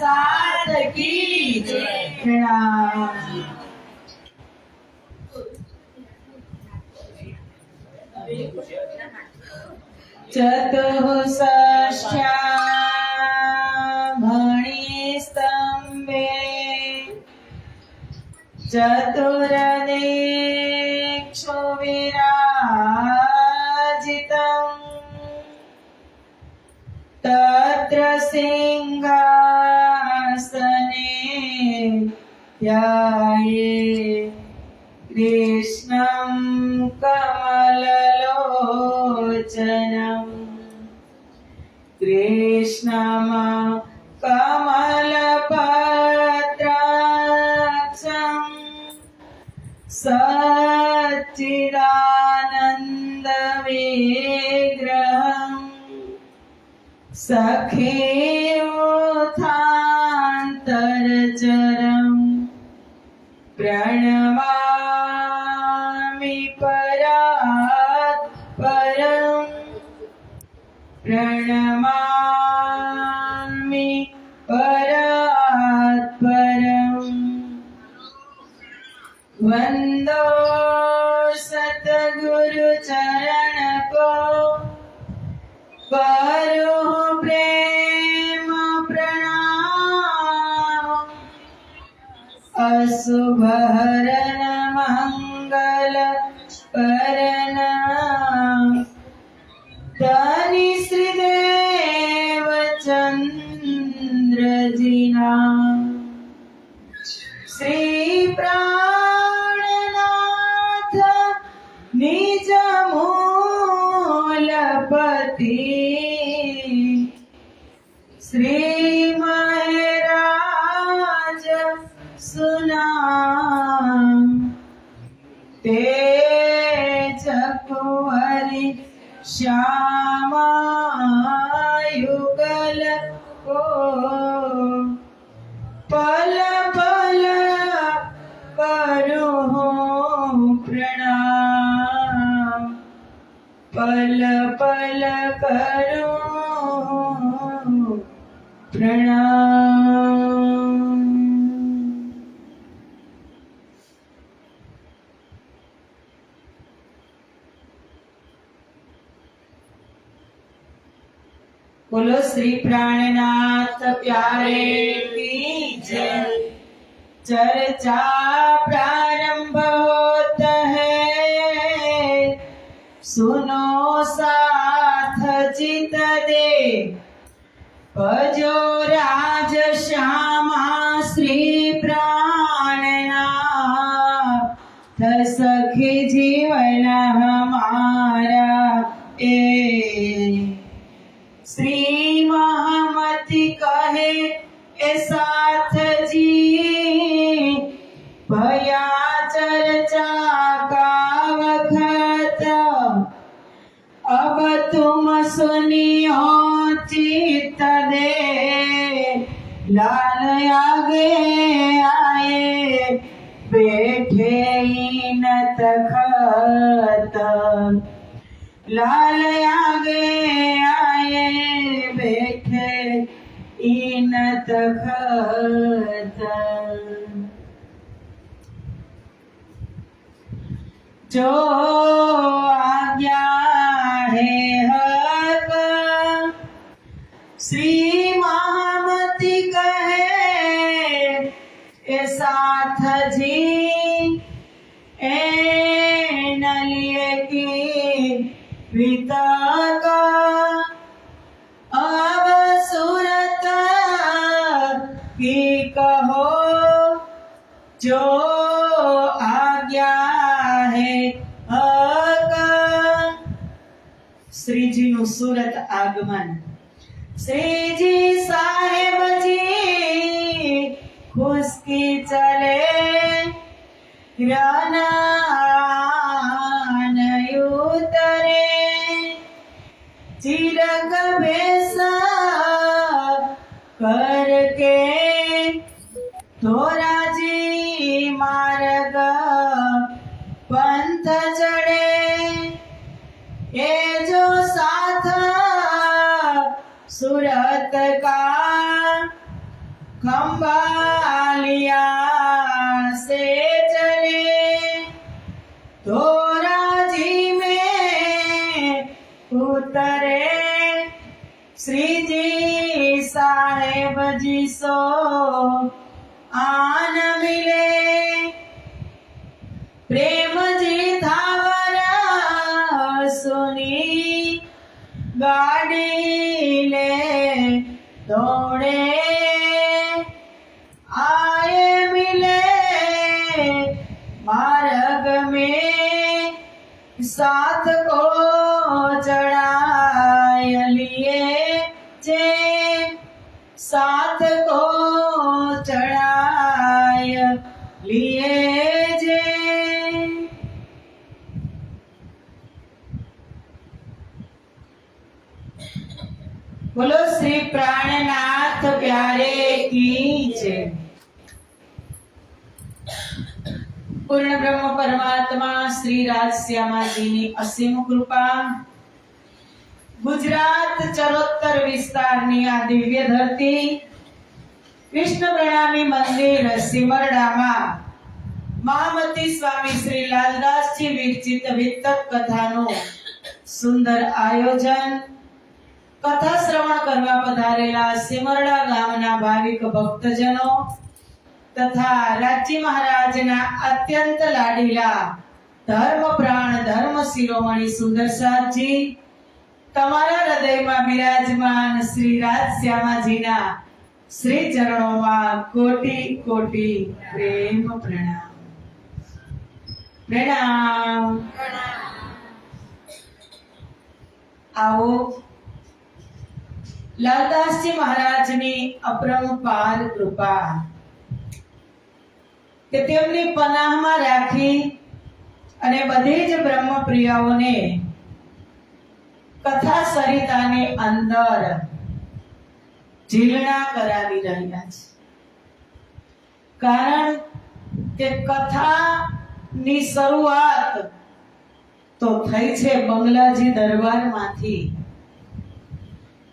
साथ की जय। प्रणाम। चतुःषष्ट्या मणिस्तम्भे चतुर्दिक्षु विराजितम् तत्र सिंहासने ध्याये कृष्णं कमललोचनम् कृष्णं कमलपत्राक्षम् सच्चिदानन्दविग्रहम् सखीयुथान्तरचरम् प्रणमामि परात् परम् प्रणमामि परात् परम् वन्दो सद्गुरुचरण को करो प्रेम प्रणाम अशुभहरण मंगल करण धनि श्रीदेव चंद्र जीना श्री प्राणनाथ निज मूलपति श्री महाराज सुनाम तेज कुंवरी श्यामा युगल को पल पल करो प्रणाम पल पल करो प्रणाम। बोलो श्री प्राणनाथ प्यारे की जय। चर्चा प्रारंभ होता है सुनो साथ चित दे भजो राज श्यामा श्री प्राणनाथ सखी जीवन हमारा ए श्री महामति कहे ए साथ जी भया चर्चा का वखत अब तुम सुनियो चित दे लाल आगे आए बैठे न तखत लाल आगे आए बैठे इन तखत जो आज्ञा है हक श्री महामति कहे ए साथ जी ए नलिए की वितक अब सूरत की कहो जो आज्ञा है हक। श्रीजी નું સુરત આગમન। શ્રીજી સાહેબ जी खुशकी चले ज्ञान उतरे चिरक भेष करके थोड़ा जी मार्ग पंथ चढ़े ये जो साथ सूरत का खंभालिया से चले, धोराजी में उतरे, श्री जी साहेब जी सो आन मिले, प्रेम जी धावर सुनी, गाड़ी ले दौड़े, आए मिले मार्ग में, साथ को चढ़ाय लिए जे, साथ को चढ़ाय लिए जे। बोलो श्री प्राणनाथ प्यारे की जय। पूर्ण ब्रह्म परमात्मा श्री राजश्यामा जी ની અસીમ કૃપા, ગુજરાત ચરોતર વિસ્તારની આ દિવ્ય ધરતી, કૃષ્ણ પ્રણામી મંદિર સિમરડામાં મહામતી સ્વામી શ્રી લાલદાસજી વિરચિત વિતક કથાનું સુંદર આયોજન, કથા શ્રવણ કરવા પધારેલા સિમરડા ગામના ભાવિક ભક્તજનો તથા રાજ્ય મહારાજના અત્યંત લાડીલા ધર્મ પ્રાણ ધર્મ શિરોમણી સુંદર સાહેબજી, તમારા હૃદયમાં બિરાજમાન શ્રી રાજશ્યામાજીના શ્રી ચરણોમાં કોટી કોટી પ્રેમ પ્રણામ પ્રણામ। आओ લાલદાસજી મહારાજની અપરંપાર કૃપા કે તેમની પનાહમાં રાખી અને બધી જ બ્રહ્મપ્રિયાઓને કથા સરિતાની અંદર ઝીલણા કરાવી રહ્યા છે। કારણ કે કથાની શરૂઆત તો થઈ છે બંગલાજી દરબારમાંથી।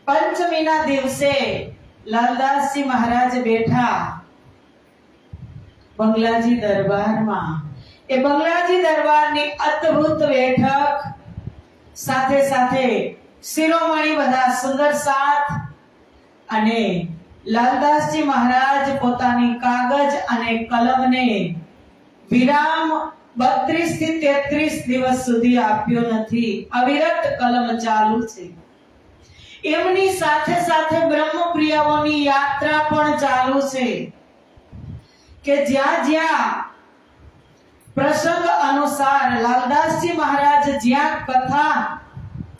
पंचमीना दिवसे लालदासजी महाराज बैठा बंगलाजी दरबार में। ए बंगलाजी दरबार नी अद्भुत बैठक, साथे साथे शिरोमणि बधा सुंदर साथ अने लालदासजी महाराज पोतानी कागज अने कलम ने विराम 32 થી 33 દિવસ સુધી આપ્યો નથી। અવિરત કલમ ચાલુ છે। એમની સાથે સાથે બ્રહ્મપ્રિયાઓની યાત્રા પણ ચાલુ છે કે જ્યાં જ્યાં પ્રસંગ અનુસાર લાલદાસજી મહારાજ જ્યાં કથા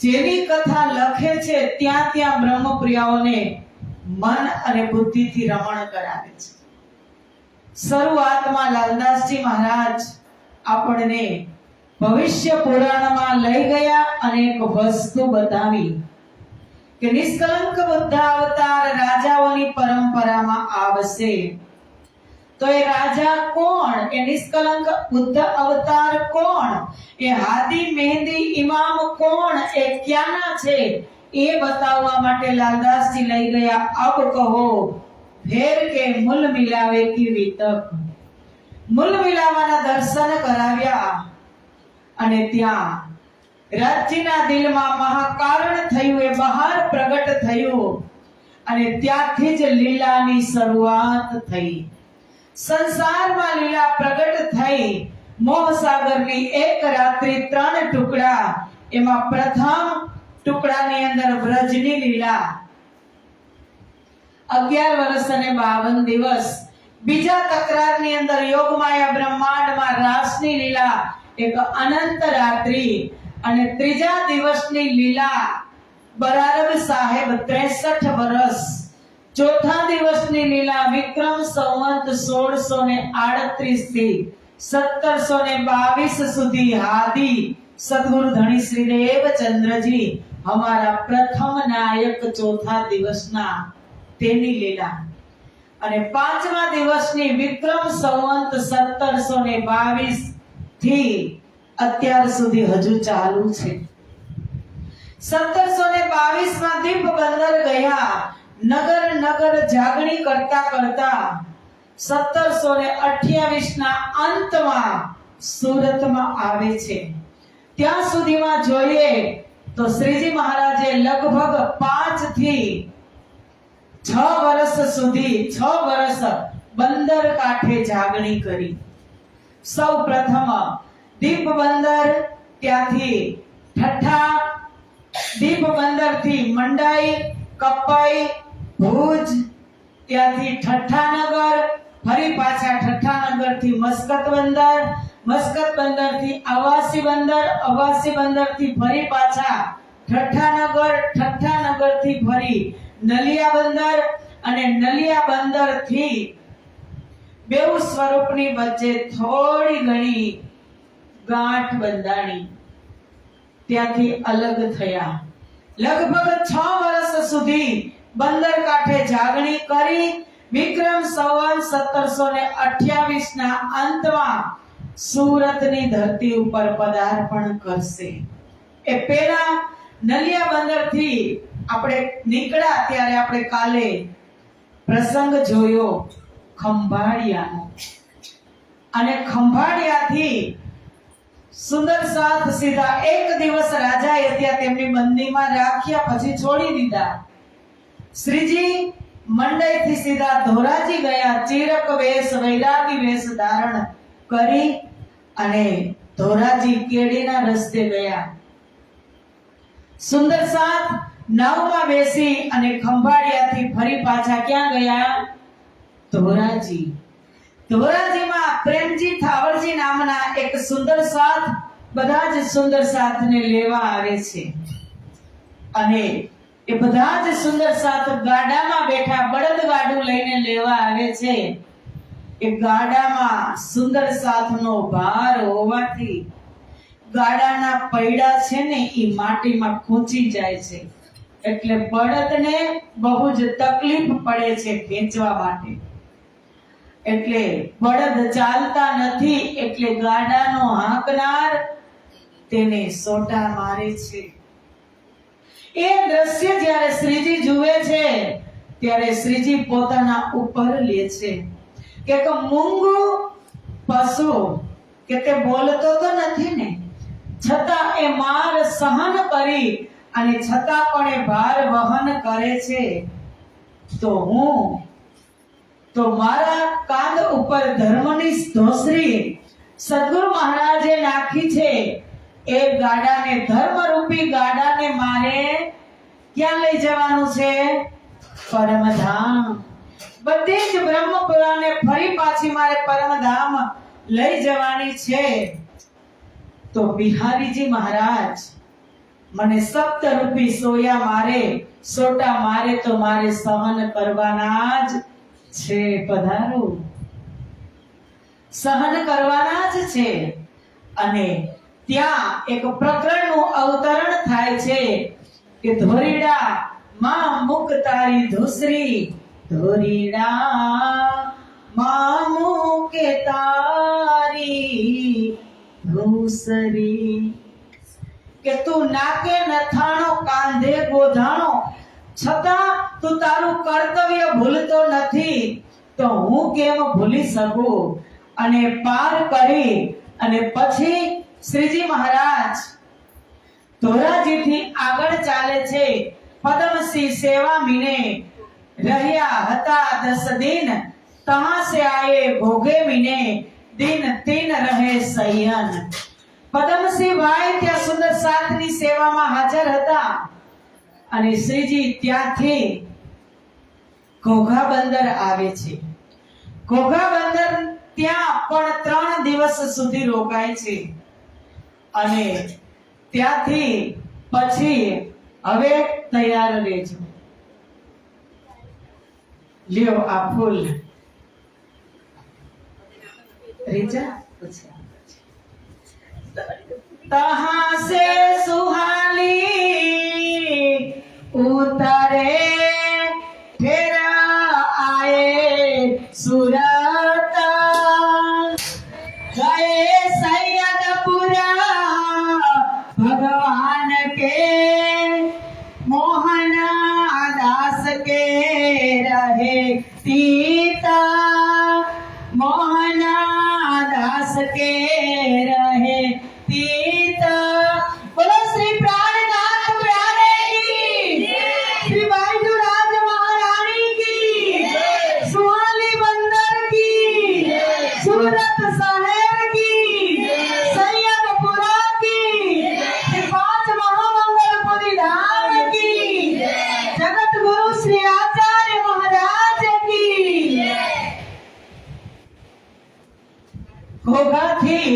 જેવી કથા લખે છે ત્યાં ત્યાં બ્રહ્મપ્રિયાઓને મન અને બુદ્ધિથી રમણ કરાવે છે। શરૂઆતમાં લાલદાસજી મહારાજ આપણને ભવિષ્ય પુરાણમાં લઈ ગયા અને એક વસ્તુ બતાવી કે નિષ્કલંક બુદ્ધ અવતાર રાજાઓની પરંપરામાં આવશે। તો એ રાજા કોણ, એ નિષ્કલંક બુદ્ધ અવતાર કોણ, એ હાદી મહેંદી ઇમામ કોણ, એ ક્યાંના છે એ બતાવવા માટે લાલદાસજી લઈ ગયા। અબ કહો ફેર કે મૂલ મિલાવે की વિતક। મૂલ મિલાવાના દર્શન કરાવ્યા અને ત્યાં રાજ્યના દિલમાં મહાકારણ થયું, એ બહાર પ્રગટ થયું અને ત્યાંથી જ લીલાની શરૂઆત થઈ। સંસારમાં લીલા પ્રગટ થઈ। મોહસાગરની એક રાત્રિ 3 ટુકડા, એમાં પ્રથમ ટુકડાની અંદર વ્રજની લીલા 11 વર્ષ અને 52 દિવસ, બીજા તકરારની અંદર યોગમાયા બ્રહ્માંડમાં રાસની લીલા એક અનંત રાત્રિ અને ત્રીજા દિવસની લીલા બરારબ સાહેબ 63 વર્ષ, ચોથા દિવસની લીલા વિક્રમ સંવત 1638 થી 1722 સુધી हादी सद्गुरु धनी श्री देवचंद्रजी हमारा प्रथम नायक चौथा दिवसना तेनी लीला અને પાંચમા દિવસની વિક્રમ સંવત 1722 થી અત્યાર સુધી હજુ ચાલુ છે। 1722 માં દીપ બંદર ગયા, નગર નગર જાગણી કરતા કરતા 1728 ના અંતમાં સુરતમાં આવે છે. ત્યાં સુધીમાં જોઈએ તો શ્રીજી મહારાજે લગભગ 5 થી 6 વર્ષ સુધી 6 વર્ષ બંદર કાંઠે જાગણી કરી. સૌ પ્રથમ દીપ બંદર, ત્યાંથી ઠઠ્ઠા, દીપ બંદર થી મંડાઈ, કપાઈ, ભુજ, ત્યાંથી ઠઠ્ઠાનગર, ફરી પાછા ઠઠ્ઠાનગર થી મસ્કત બંદર, મસ્કત બંદર થી અવાસી બંદર, અવાસી બંદર થી ફરી પાછા ઠઠ્ઠાનગર, ઠઠ્ઠાનગર થી ફરી નલિયા બંદર, અને નલિયા બંદર થી બેઉ સ્વરૂપની વચ્ચે થોડી ઘણી ગાંઠ બંધાણી, ત્યાંથી અલગ થયા. લગભગ 6 વર્ષ સુધી બંદર કાંઠે જાગણી કરી વિક્રમ સંવત 1728 ના અંતમાં સુરતની ધરતી ઉપર પદાર્પણ કરશે. એ પહેલા નલિયા બંદર થી આપણે નીકળ્યા ત્યારે આપણે કાલે પ્રસંગ જોયો ખંભાળિયાનો, અને ખંભાળિયાથી સુંદર સાથ સીધા એક દિવસ રાજાએ ત્યાં તેમની બંદીમાં રાખ્યા, પછી છોડી દીધા. શ્રીજી મંડઈ થી સીધા ધોરાજી ગયા, ચિરક વેશ વૈરાગી વેશ ધારણ કરી અને ધોરાજી કેડીના રસ્તે ગયા. સુંદર સાથ નાવમાં બેસી અને ખંભાળિયાથી ફરી પાછા ક્યાં ગયા? ધોરાજી. ધોરાજીમાં પ્રેમજી થાવરજી નામના એક સુંદર સાથ બધા જ સુંદર સાથને લેવા આવે છે, અને એ બધા જ સુંદર સાથ ગાડામાં બેઠા બળદ ગાડું લઈને લેવા આવે છે. એ ગાડામાં સુંદર સાથનો ભાર હોવાથી ગાડાના પૈડા છે ને એ માટીમાં ખૂંચી જાય છે, એટલે બળદને બહુ જ તકલીફ પડે છે ખેંચવા માટે. એટલે બળદ ચાલતા નથી, એટલે ગાડાનો હાંકનાર તેને સોટા મારે છે. એ દ્રશ્ય જ્યારે શ્રીજી જુએ છે ત્યારે શ્રીજી પોતાના ઉપર લે છે કે મૂંગુ પશુ કે તે બોલતો તો નથી ને, છતાં એ માર સહન કરી અને છતાં પણ એ ભાર વહન કરે છે. તો મારા કાંધ ઉપર ધર્મની ધોસરી સદગુરુ મહારાજે નાખી છે. એ ગાડાને, ધર્મરૂપી ગાડાને મારે ક્યાં લઈ જવાનું છે? પરમધામ. બધી જ બ્રહ્મપુરાને ફરી પાછી મારે પરમધામ લઈ જવાની છે. તો બિહારીજી મહારાજ મને સપ્તરૂપી સોયા મારે, સોટા મારે તો મારે સહન કરવાના જ છે. પધારો, સહન કરવાના જ છે. અને ત્યાં એક પ્રકરણનું અવતરણ થાય છે કે ધોરીડા માં મુક તારી ધુસરી, ધોરીડા માં મુકે તારી ધુસરી. કે તું નાકે નથાણો, કાંધે ગોધાણો, છતાં તું તારું કર્તવ્ય ભૂલતો નથી, તો હું કેમ ભૂલી શકું? અને પાર કરી અને પછી શ્રીજી મહારાજ ધોરાજીથી આગળ ચાલે છે. પદમસિંહ સેવા મીને રહ્યા હતા 10 દિન, તહાં સે આયે ભોગે મીને, દિન 3 રહે સૈયન. પદમસિંહ ભાઈ ત્યાં સુંદર સાથની સેવામાં હાજર હતા, અને શ્રીજી ત્યાંથી ઘોઘા બંદર આવે છે. ઘોઘા બંદર ત્યાં પણ 3 દિવસ સુધી રોકાય છે, અને ત્યાંથી પછી હવે તૈયાર રહેજો. લ્યો આ ફૂલ રીચા तहाँ से सुहाली उतरे फिर आए सूरत गए सैयदपुरा भगवान के मोहन दास के रहे तीता। बोलो श्री प्राणनाथ प्यारे की, श्री बाईजुराज महारानी की, सुहानी बंदर की, सूरत शहर की, सैयदपुरा की, श्री पांच महामंगलपुरी धाम की, जगत गुरु श्री आचार्य महाराज की। घोघाથી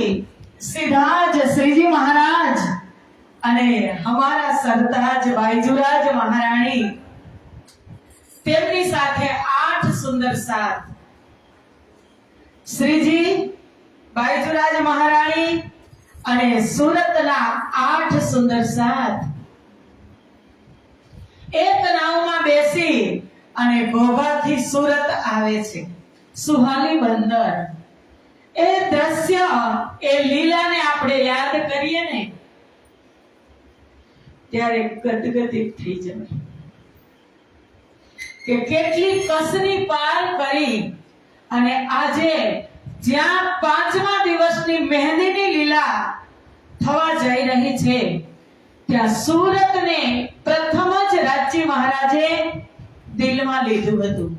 સીધા જ શ્રીજી મહારાજ અને અમારા સરતાજ બાઈજુરાજ મહારાણી તેમની સાથે 8 સુંદર સાથ, શ્રીજી બાઈજુરાજ મહારાણી અને સુરતના 8 સુંદર સાથ એક નાવમાં બેસી અને ઘોઘાથી સુરત આવે છે, સુહાની બંદર। એ દ્રશ્ય, એ લીલાને આપણે યાદ કરીએ ને ત્યારે ગદગદિત થઈ જવાય કે કેટલી કસની પાર કરી અને આજે જ્યાં 5મા દિવસની મહેંદીની લીલા થવા જઈ રહી છે ત્યાં સુરતને પ્રથમ જ રાજ્ય મહારાજે દિલમાં લીધું હતું।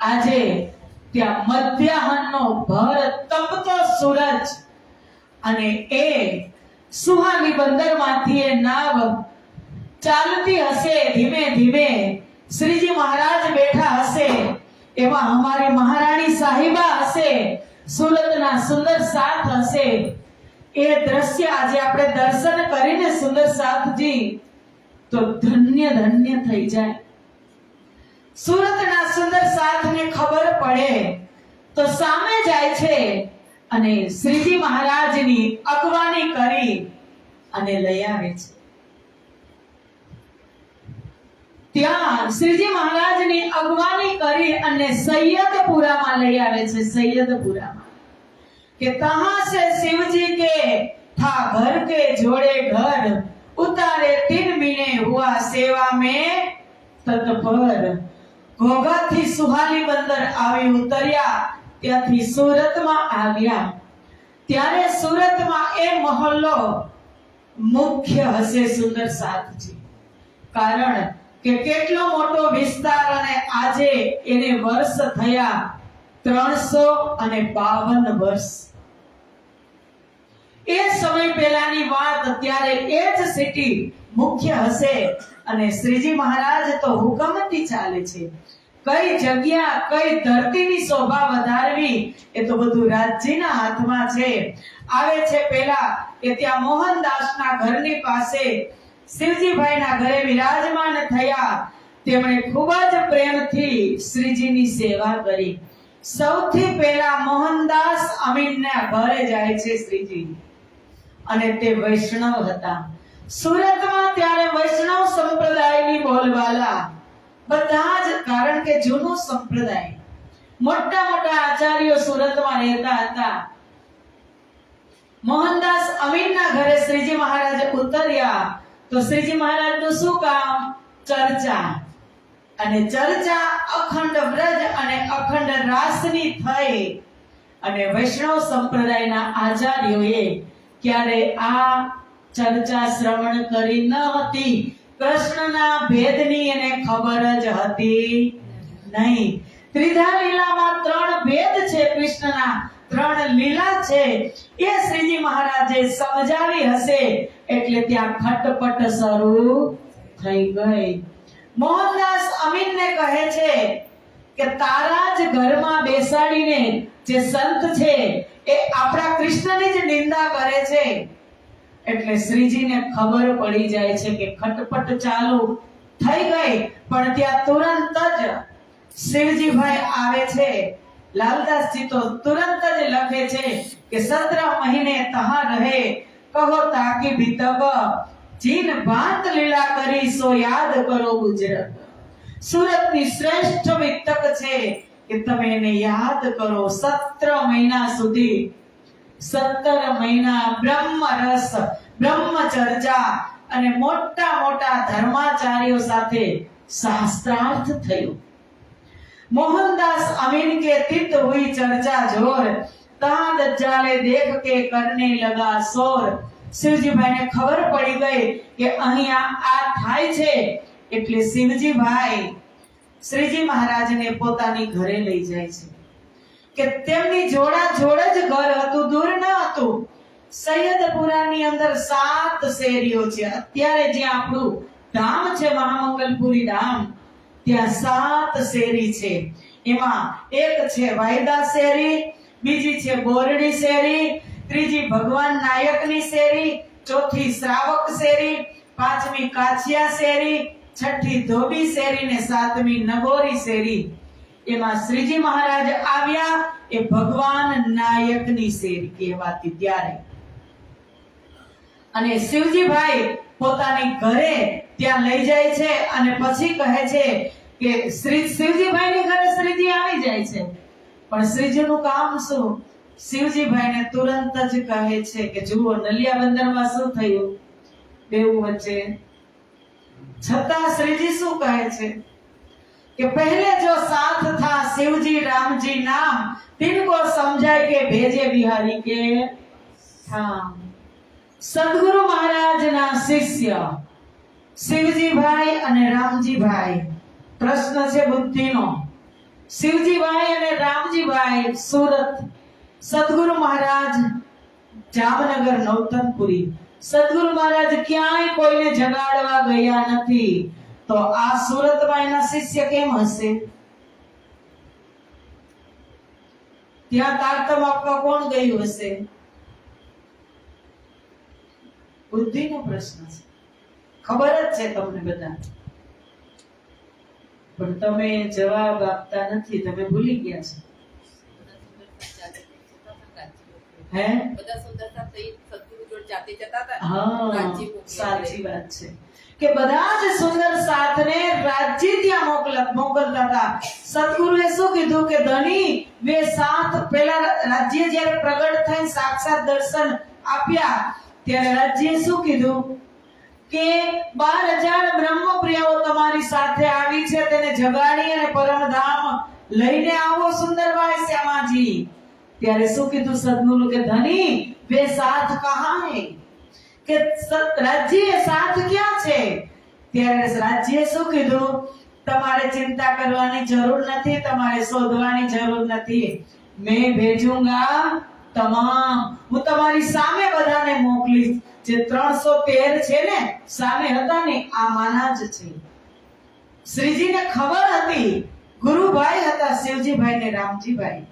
આજે ત્યાં મધ્યાહનનો ભર તપતો સૂરજ અને એ સુહાની બંદરમાંથી એ નાવ ચાલતી હશે, ધીમે ધીમે શ્રીજી મહારાજ બેઠા હશે, એમાં અમારી મહારાણી સાહિબા હશે, સુરતના સુંદર સાથ હશે। એ દ્રશ્ય આજે આપણે દર્શન કરીને સુંદર સાથજી તો ધન્ય ધન્ય થઈ જાય। સુરતના સુંદર સાથને ખબર પડે તો સામે જાય છે અને શ્રીજી મહારાજની અગવાની કરી અને લઈ આવે છે। ત્યાં શ્રીજી મહારાજની અગવાની કરી અને સૈયદપુરામાં લઈ આવે છે। સૈયદપુરામાં કે તહાं से शिवजी के था घर के जोड़े घर, उतारे 3 महीने हुआ सेवा में तत्पर। ઘોઘાથી સુહાની બંદર આવી ઉતર્યા, ત્યાંથી સુરતમાં આવ્યા। ત્યારે સુરતમાં એ મહોલ્લો મુખ્ય હશે સુંદર સાથજી, કારણ કે કેટલો મોટો વિસ્તાર અને આજે એને વર્ષ થયા 352 વર્ષ। એ સમય પહેલાની વાત, ત્યારે એ જ સિટી મુખ્ય હશે અને શ્રીજી મહારાજ તો હુકમથી ચાલે છે। કઈ જગ્યા, કઈ ધરતીની શોભા વધારવી એ તો બધું રાજ્યના હાથમાં છે। આવે છે પહેલા કે ત્યાં મોહનદાસના ઘરની પાસે શિવજીભાઈના ઘરે વિરાજમાન થયા। તેમણે ખૂબ જ પ્રેમથી શ્રીજીની સેવા કરી। સૌથી પહેલા મોહનદાસ અમીનના ઘરે જાય છે શ્રીજી, અને તે વૈષ્ણવ હતા। સુરતમાં ત્યારે વૈષ્ણવ સંપ્રદાયની બોલબાલા બધા જ, કારણ કે જૂનો સંપ્રદાય, મોટા મોટા આચાર્યો સુરતમાં રહેતા હતા। મોહનદાસ અમીનના ઘરે શ્રીજી મહારાજ ઉતર્યા તો શ્રીજી મહારાજનું શું કામ? ચર્ચા, અને ચર્ચા અખંડ વ્રજ અને અખંડ રાસની થઈ અને વૈષ્ણવ સંપ્રદાયના આચાર્યોએ ક્યારે આ ચર્ચા શ્રવણ કરી ન હતી। કૃષ્ણના ભેદની એને ખબર જ હતી નહીં। ત્રિધા લીલામાં 3 ભેદ છે, કૃષ્ણના 3 લીલા છે, એ શ્રીજી મહારાજે સમજાવી હશે એટલે ત્યાં ખટપટ શરૂ થઈ ગઈ। મોહનદાસ અમીનને કહે છે કે તારા જ ઘરમાં બેસાડીને જે સંત છે એ આપણા કૃષ્ણની જ નિંદા કરે છે। એટલે શ્રીજીને ખબર પડી જાય છે કે ખટપટ ચાલુ થઈ ગઈ, પણ ત્યાં તુરંત જ શિવજીભાઈ આવે છે। લાલદાસજી તો તુરંત જ લખે છે કે 17 મહિને તહાં રહે, કહો તાકી ભીતબ, જીન ભાત લીલા કરી સો યાદ કરો ગુજરાત। સુરતની શ્રેષ્ઠ વિતક છે કે તમે એને યાદ કરો। 17 મહિના સુધી, 17 મહિના બ્રહ્મ રસ, બ્રહ્મ ચર્ચા અને મોટા મોટા ધર્માચાર્યો સાથે શાસ્ત્રાર્થ થયો। मोहनदास अमीन के तित हुई चर्चा जोर, તાં દજ્જાલે દેખ કે કરને લગા શોર. શિવજીભાઈને ખબર પડી ગઈ કે અહીંયા આ થાય છે, એટલે શિવજીભાઈ શ્રીજી મહારાજને પોતાની ઘરે લઈ જાય છે. કે તેમની જોડા જોડ જ ઘર હતું, દૂર ન હતું. સૈયદપુરાની અંદર 7 શેરીઓ છે. અત્યારે જ્યાં આપણું ધામ છે મહામંગલપુરી ધામ, ત્યાં 7 શેરી છે. એમાં એક છે વાયદા શેરી, બીજી છે બોરડી શેરી, ત્રીજી ભગવાન નાયકની શેરી, ચોથી શ્રાવક શેરી, પાંચમી કાછિયા શેરી, છઠ્ઠી ધોબી શેરી ને સાતમી નગોરી શેરી. એમાં શ્રીજી મહારાજ આવ્યા એ ભગવાન નાયકની શેરી કહેવાતી ત્યારે. અને શિવજીભાઈ પોતાની ઘરે ત્યાં લઈ જાય છે અને પછી કહે છે કે શિવજીભાઈની ઘરે શ્રીજી આવી જાય છે. પણ શ્રીજીનું કામ શું? શિવજીભાઈને તુરંત જ કહે છે કે જુઓ નલિયા બંદરમાં શું થયું બેઉ વચ્ચે. છતાં શ્રીજી શું કહે છે कि पहले जो साथ था शिवजी राम जी नाम, तिनको समझाए के भेजे बिहारी के धाम. सदगुरु महाराज ना शिष्य शिवजी भाई અને રામજી ભાઈ. પ્રશ્ન છે બુદ્ધિનો. શિવજી ભાઈ અને રામજી ભાઈ સુરત, સદગુરુ મહારાજ જામનગર નવતનપુરી. સદગુરુ મહારાજ ક્યાંય કોઈને જગાડવા ગયા નથી. તો આ સુરતમાં એના શિષ્ય કેમ હશે? ત્યાં તારતમ આપવા કોણ ગયું હશે? બુદ્ધિનો પ્રશ્ન છે. ખબર જ છે તમને બધા, પણ તમે જવાબ આપતા નથી. તમે ભૂલી ગયા છો. હે બધા સુંદરતા સદગુરુ જોડે જાતે જતા હતા. હા, સાચી વાત છે કે બધા જ સુંદર સાથને રાજ્ય ત્યાં મોકલતા હતા. સદગુરુએ શું કીધું કે ધણી વે સાથ પેલા રાજ્ય જ્યારે પ્રગટ થઈને સાક્ષાત દર્શન આપ્યા ત્યારે રાજ્યએ શું કીધું કે 12,000 બ્રહ્મપ્રિયાઓ તમારી સાથે આવી છે, તેને જગાડી અને પરમધામ લઈને આવો સુંદરભાઈ શ્યામાજી. ત્યારે શું કીધું સદગુરુ કે ધણી વે સાથ કહાં હૈ, કે રાજ્ય સાથ ક્યાં છે? ત્યારે રાજ્યએ શું કીધું તમારે ચિંતા કરવાની જરૂર નથી, તમારે શોધવાની જરૂર નથી. મેં ભેજુંગા તમામ, હું તમારી સામે બધાને મોકલીશ. જે 313 છે ને સામે હતા ને આ માના જ છે. શ્રીજીને ખબર હતી, ગુરુભાઈ હતા શિવજીભાઈ ને રામજીભાઈ.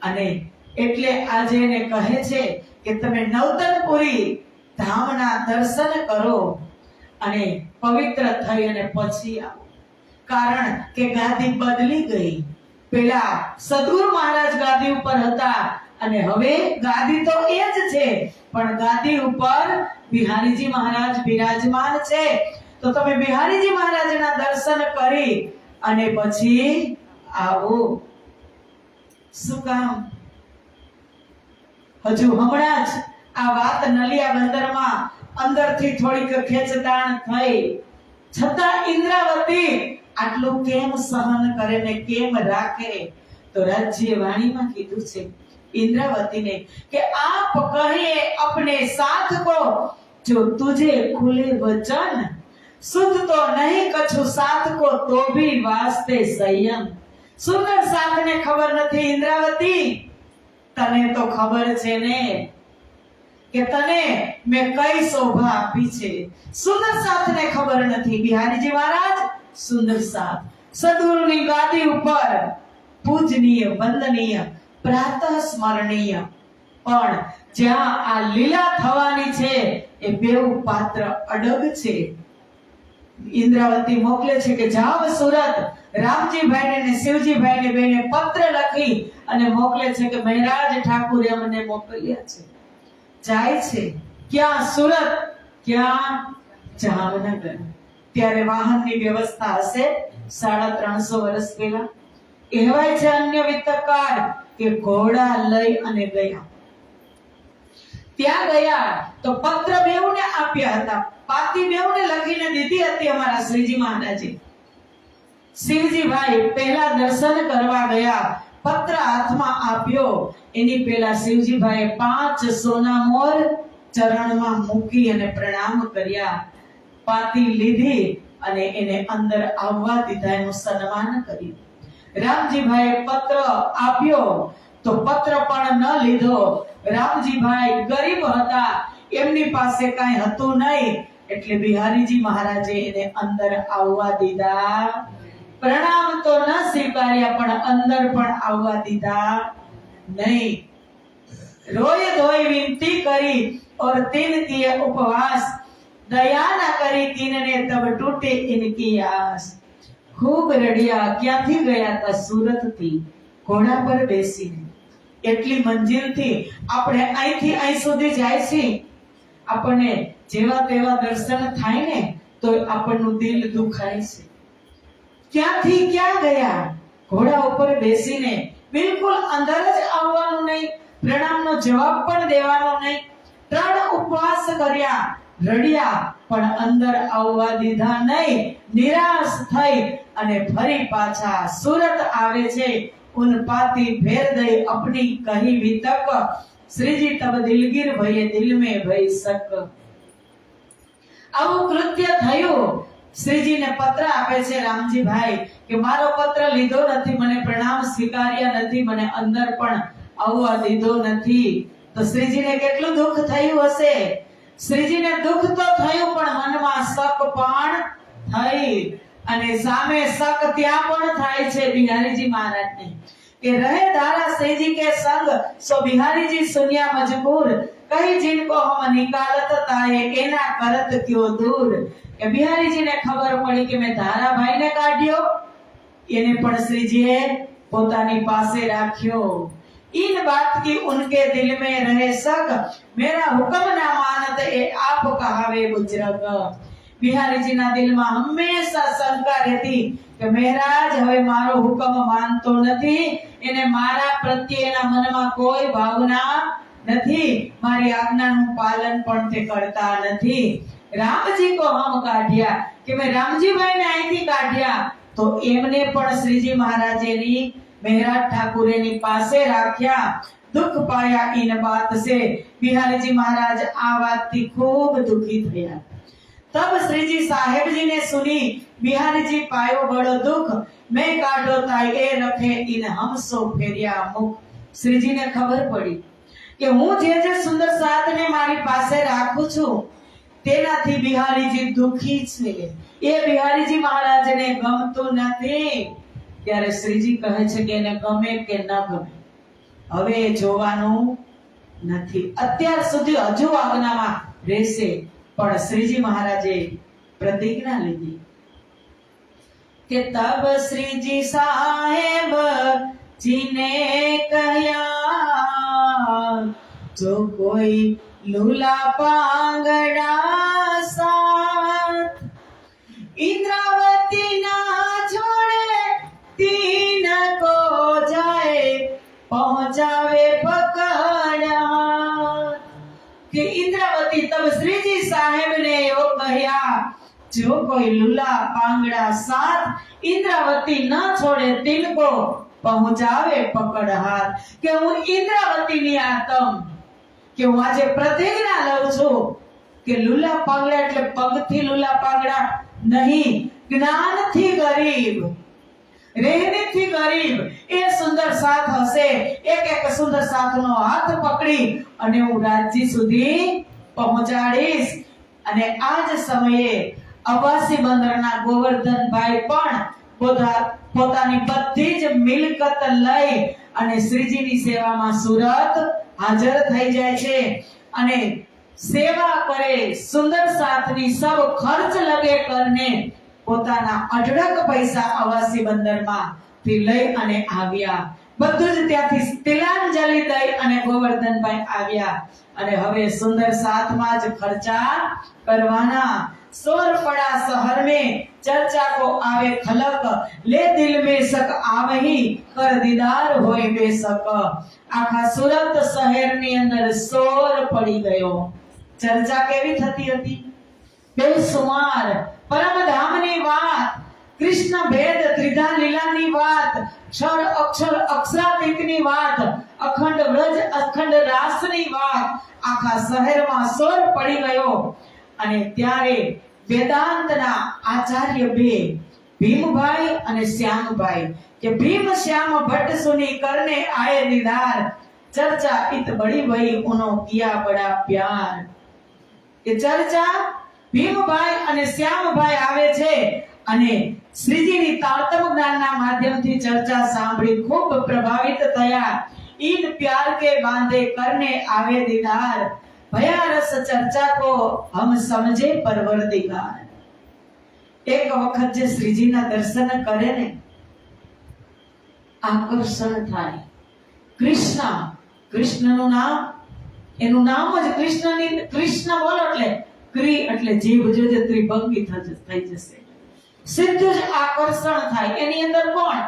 અને એટલે આજે એને કહે છે કે તમે નવતનપુરી ધામના દર્શન કરો અને પવિત્ર થઈ અને પછી આવો. કારણ કે ગાદી બદલી ગઈ. પેલા સદગુરુ મહારાજ ગાદી ઉપર હતા અને હવે ગાદી તો એ જ છે, પણ ગાદી ઉપર બિહારીજી મહારાજ બિરાજમાન છે. તો તમે બિહારીજી મહારાજના દર્શન કરી અને પછી આવો. શું કામ? હજુ હમણાં જ આ વાત નલિયા બંદરમાં અંદરથી થોડીક ખેંચતાણ થઈ, છતાં ઇન્દ્રાવતી આટલું કેમ સહન કરે ને કેમ રાખે? તો રાજ્ય વાણીમાં કીધું છે इंद्रावती ने कि आप कहिए अपने साथ को जो तुझे खुले वचन, सुध तो नहीं कछु साथ को तो भी वास्ते संयम. सुंदर साथ ने खबर नहीं इंद्रावती, तने तो खबर छे ने કે તને મેં કઈ શોભા આપી છે. સુંદર સાથ ને ખબર નથી. બિહારીજી મહારાજ સુંદર સાથ સદગુરુની ગાદી ઉપર પૂજનીય, વંદનીય, પ્રાતઃ સ્મરણીય. પણ જ્યાં આ લીલા થવાની છે એ બેઉ પાત્ર અડગ છે. ઇન્દ્રાવતી મોકલે છે કે જાવ સુરત, રામજીભાઈને ને શિવજીભાઈને બેને પત્ર લખી અને મોકલે છે કે મહારાજ ઠાકુરે અમને મોકલ્યા છે. જાય છે ક્યાં? સુરત. ક્યાં? જામનગર. ત્યારે વાહનની વ્યવસ્થા હશે 350 વર્ષ પહેલા. કહેવાય છે અન્ય વિતકાર કે ઘોડા લઈ અને ગયા. ત્યાં ગયા તો પત્ર બેઉને આપ્યા હતા, પાતી બેઉને લખીને દીધી હતી અમારા શ્રીજી મહારાજે. શિવજીભાઈ પહેલા દર્શન કરવા ગયા, પત્ર હાથમાં આપ્યો એની પહેલા શિવજીભાઈએ 5 સોના મોર ચરણમાં મૂકી અને પ્રણામ કર્યા, પાતી લીધી અને એને અંદર આવવા દીધા, એનું સન્માન કર્યું. રામજીભાઈએ પત્ર આપ્યો તો પત્ર પણ ન લીધો. રામજીભાઈ ગરીબ હતા, એમની પાસે કાંઈ હતું નહીં, એટલે બિહારીજી મહારાજે એને અંદર આવવા દીધા. પ્રણામ તો ન સ્વીકાર્યા પણ અંદર પણ આવવા દીધા नहीं. रोए धोए विनती करी और 3 किए उपवास, दया न करी 3 ने तब टूटे इनकी आस. खूब रड़िया. क्यांथी गया था? सूरत थी, घोड़ा पर बेसीने. એટલી મંજિલથી આપણે અહીંથી અહીં સુધી જાય છે, આપણને જેવા તેવા દર્શન થાય ને તો આપણનું દિલ દુખાય છે. ક્યાંથી ક્યાં ગયા? ઘોડા ઉપર બેસીને, બિલકુલ અંદર જ આવવાનું નહીં, પ્રણામનો જવાબ પણ દેવાનો નહીં. 3 ઉપવાસ કર્યા, રડ્યા પણ અંદર આવવા દીધા નહીં. નિરાશ થઈ અને ફરી પાછા સુરત આવે છે. उन पाती फेर दई अपनी कही वितक, श्रीजी तब दिलगीर भये दिल में भई सक. આવું કૃત્ય થયું. શ્રીજીને પત્ર આપે છે રામજીભાઈ કે મારો પત્ર લીધો નથી, મને પ્રણામ સ્વીકાર્યા નથી, મને અંદર પણ આવવા દીધો નથી. તો શ્રીજીને કેટલું દુઃખ થયું હશે. શ્રીજીને દુઃખ તો થયું પણ મનમાં શક પણ થઈ. અને સામે શક ત્યાં પણ થાય છે બિહારીજી મહારાજને કે રહે धारा श्रीजी के संग, सो बिहारी जी सुनिया मजबूर, कहीं जिनको हम निकालत ताए एना करत क्यों दूर. કે બિહારીજી ને ખબર પડી કે મેં ધારાભાઈ ને કાઢ્યો, એને પણ શ્રીજીએ પોતાની પાસે રાખ્યો. इन बात की उनके दिल में रहे सक, मेरा हुक्म ना मानत ए आप कहावे बुजरग. બિહારીજીના દિલમાં હંમેશા શંકા રહેતી કે મહારાજ હવે મારો હુકમ માનતો નથી, એને મારા પ્રત્યેના મનમાં કોઈ ભાવના નથી, મારી આજ્ઞાનું પાલન પણ તે કરતા નથી. રામજી કો હમ કાઢ્યા, કે મેં રામજીભાઈને અહીંથી કાઢ્યા તો એમને પણ શ્રીજી મહારાજેની મહેરાજ ઠાકુરેની પાસે રાખ્યા. दुख पाया इन बात से. બિહારીજી મહારાજ આ વાતથી ખૂબ દુખી થયા. तब श्रीजी साहेब जी ने सुनी, बिहारी जी पायो बड़ो दुख, मैं काढो ताई ए रखे इन हम सो फेरिया मुख. श्रीजी ने खबर पड़ी કે હું જે સુંદર સાધને મારી પાસે રાખું છું તેનાથી બિહારીજી દુખી છે, એ બિહારીજી મહારાજને ગમતું નથી. ત્યારે શ્રીજી કહે છે કે એને ગમે કે ન ગમે હવે જોવાનું નથી, અત્યાર સુધી હજુ આજ્ઞામાં રહેશે. પણ શ્રીજી મહારાજે પ્રતિજ્ઞા લીધી કે તબ શ્રીજી સાહેબ જીને કહ્યા, જો કોઈ લૂલા પાંગડા સાથ, इंद्रावती ना छोड़े 3 को जाए, पहुंचावे पकड़ा. कि इंद्रावती तब श्रीजी साहेब ने यो कहया, जो कोई लूला पांगड़ा साथ, इंद्रावती न छोड़े 3 को पहुंचावे पकड़ हाथ. કે હું ઇન્દ્રાવતીની આતમ, કે હું આજે પ્રતિજ્ઞા લઉં છું કે લૂલા પાંગડા એટલે પગથી લૂલા પાંગડા નહીં, જ્ઞાનથી ગરીબ, રહેણીથી ગરીબ એ સુંદર સાથ હશે. એક સુંદર સાથનો હાથ પકડી અને હું રાજ્ય સુધી પહોંચાડીશ. અને આ જ સમયે અબાસી બંદરના ગોવર્ધનભાઈ પણ પોતાની બધી જ મિલકત લઈ અને શ્રીજીની સેવામાં સુરત હાજર થઈ જાય છે અને સેવા કરે. સુંદર સાથની સબ ખર્ચ લગે કરને પોતાના અઢળક પૈસા અવાસી બંદરમાંથી લઈ અને આવ્યા. બધું જ ત્યાંથી તિલાંજલિ દઈ અને ગોવર્ધનભાઈ આવ્યા અને હવે સુંદર સાથમાં જ ખર્ચા કરવાના. सोर पड़ा शहर में चर्चा को आवे खलक, ले दिल में शक आवही कर दीदार होय बेशक. आखा સુરત શહેરની અંદર સોર પડી ગયો. ચર્ચા કેવી થતી હતી? બેસુમાર પરમધામની વાત કૃષ્ણ ભેદ ત્રિધા લીલાની વાત, ક્ષર અક્ષર અક્ષરાતીતની વાત, અખંડ વ્રજ અખંડ રાસની વાત આખા શહેરમાં સોર પડી ગયો. અને ત્યારે વેદાંતના આચાર્ય બે, ભીમભાઈ અને શ્યામભાઈ, કે ભીમ શ્યામ ભટ્ટ સુની કરને આયે નિધાર, ચર્ચા इत बड़ी भई उनो किया बड़ा प्यार. કે ચર્ચા ભીમભાઈ અને શ્યામભાઈ આવે છે અને શ્રીજીની તારતમ જ્ઞાનના માધ્યમથી ચર્ચા સાંભળી ખૂબ પ્રભાવિત થયા. ઈન પ્યાર કે બાંધે કરને આવે દીદાર, ભયા રસ ચર્ચા કો હમ સમજે પરવરદિગાર. એક વખત જે શ્રીજીના દર્શન કરે ને, આકર્ષણ થાય. કૃષ્ણનું નામ, એનું નામ જ કૃષ્ણની, કૃષ્ણ બોલો એટલે ક્રી એટલે જીભ જોજે ત્રિભંગી થઈ જશે. સીધું જ આકર્ષણ થાય. એની અંદર કોણ?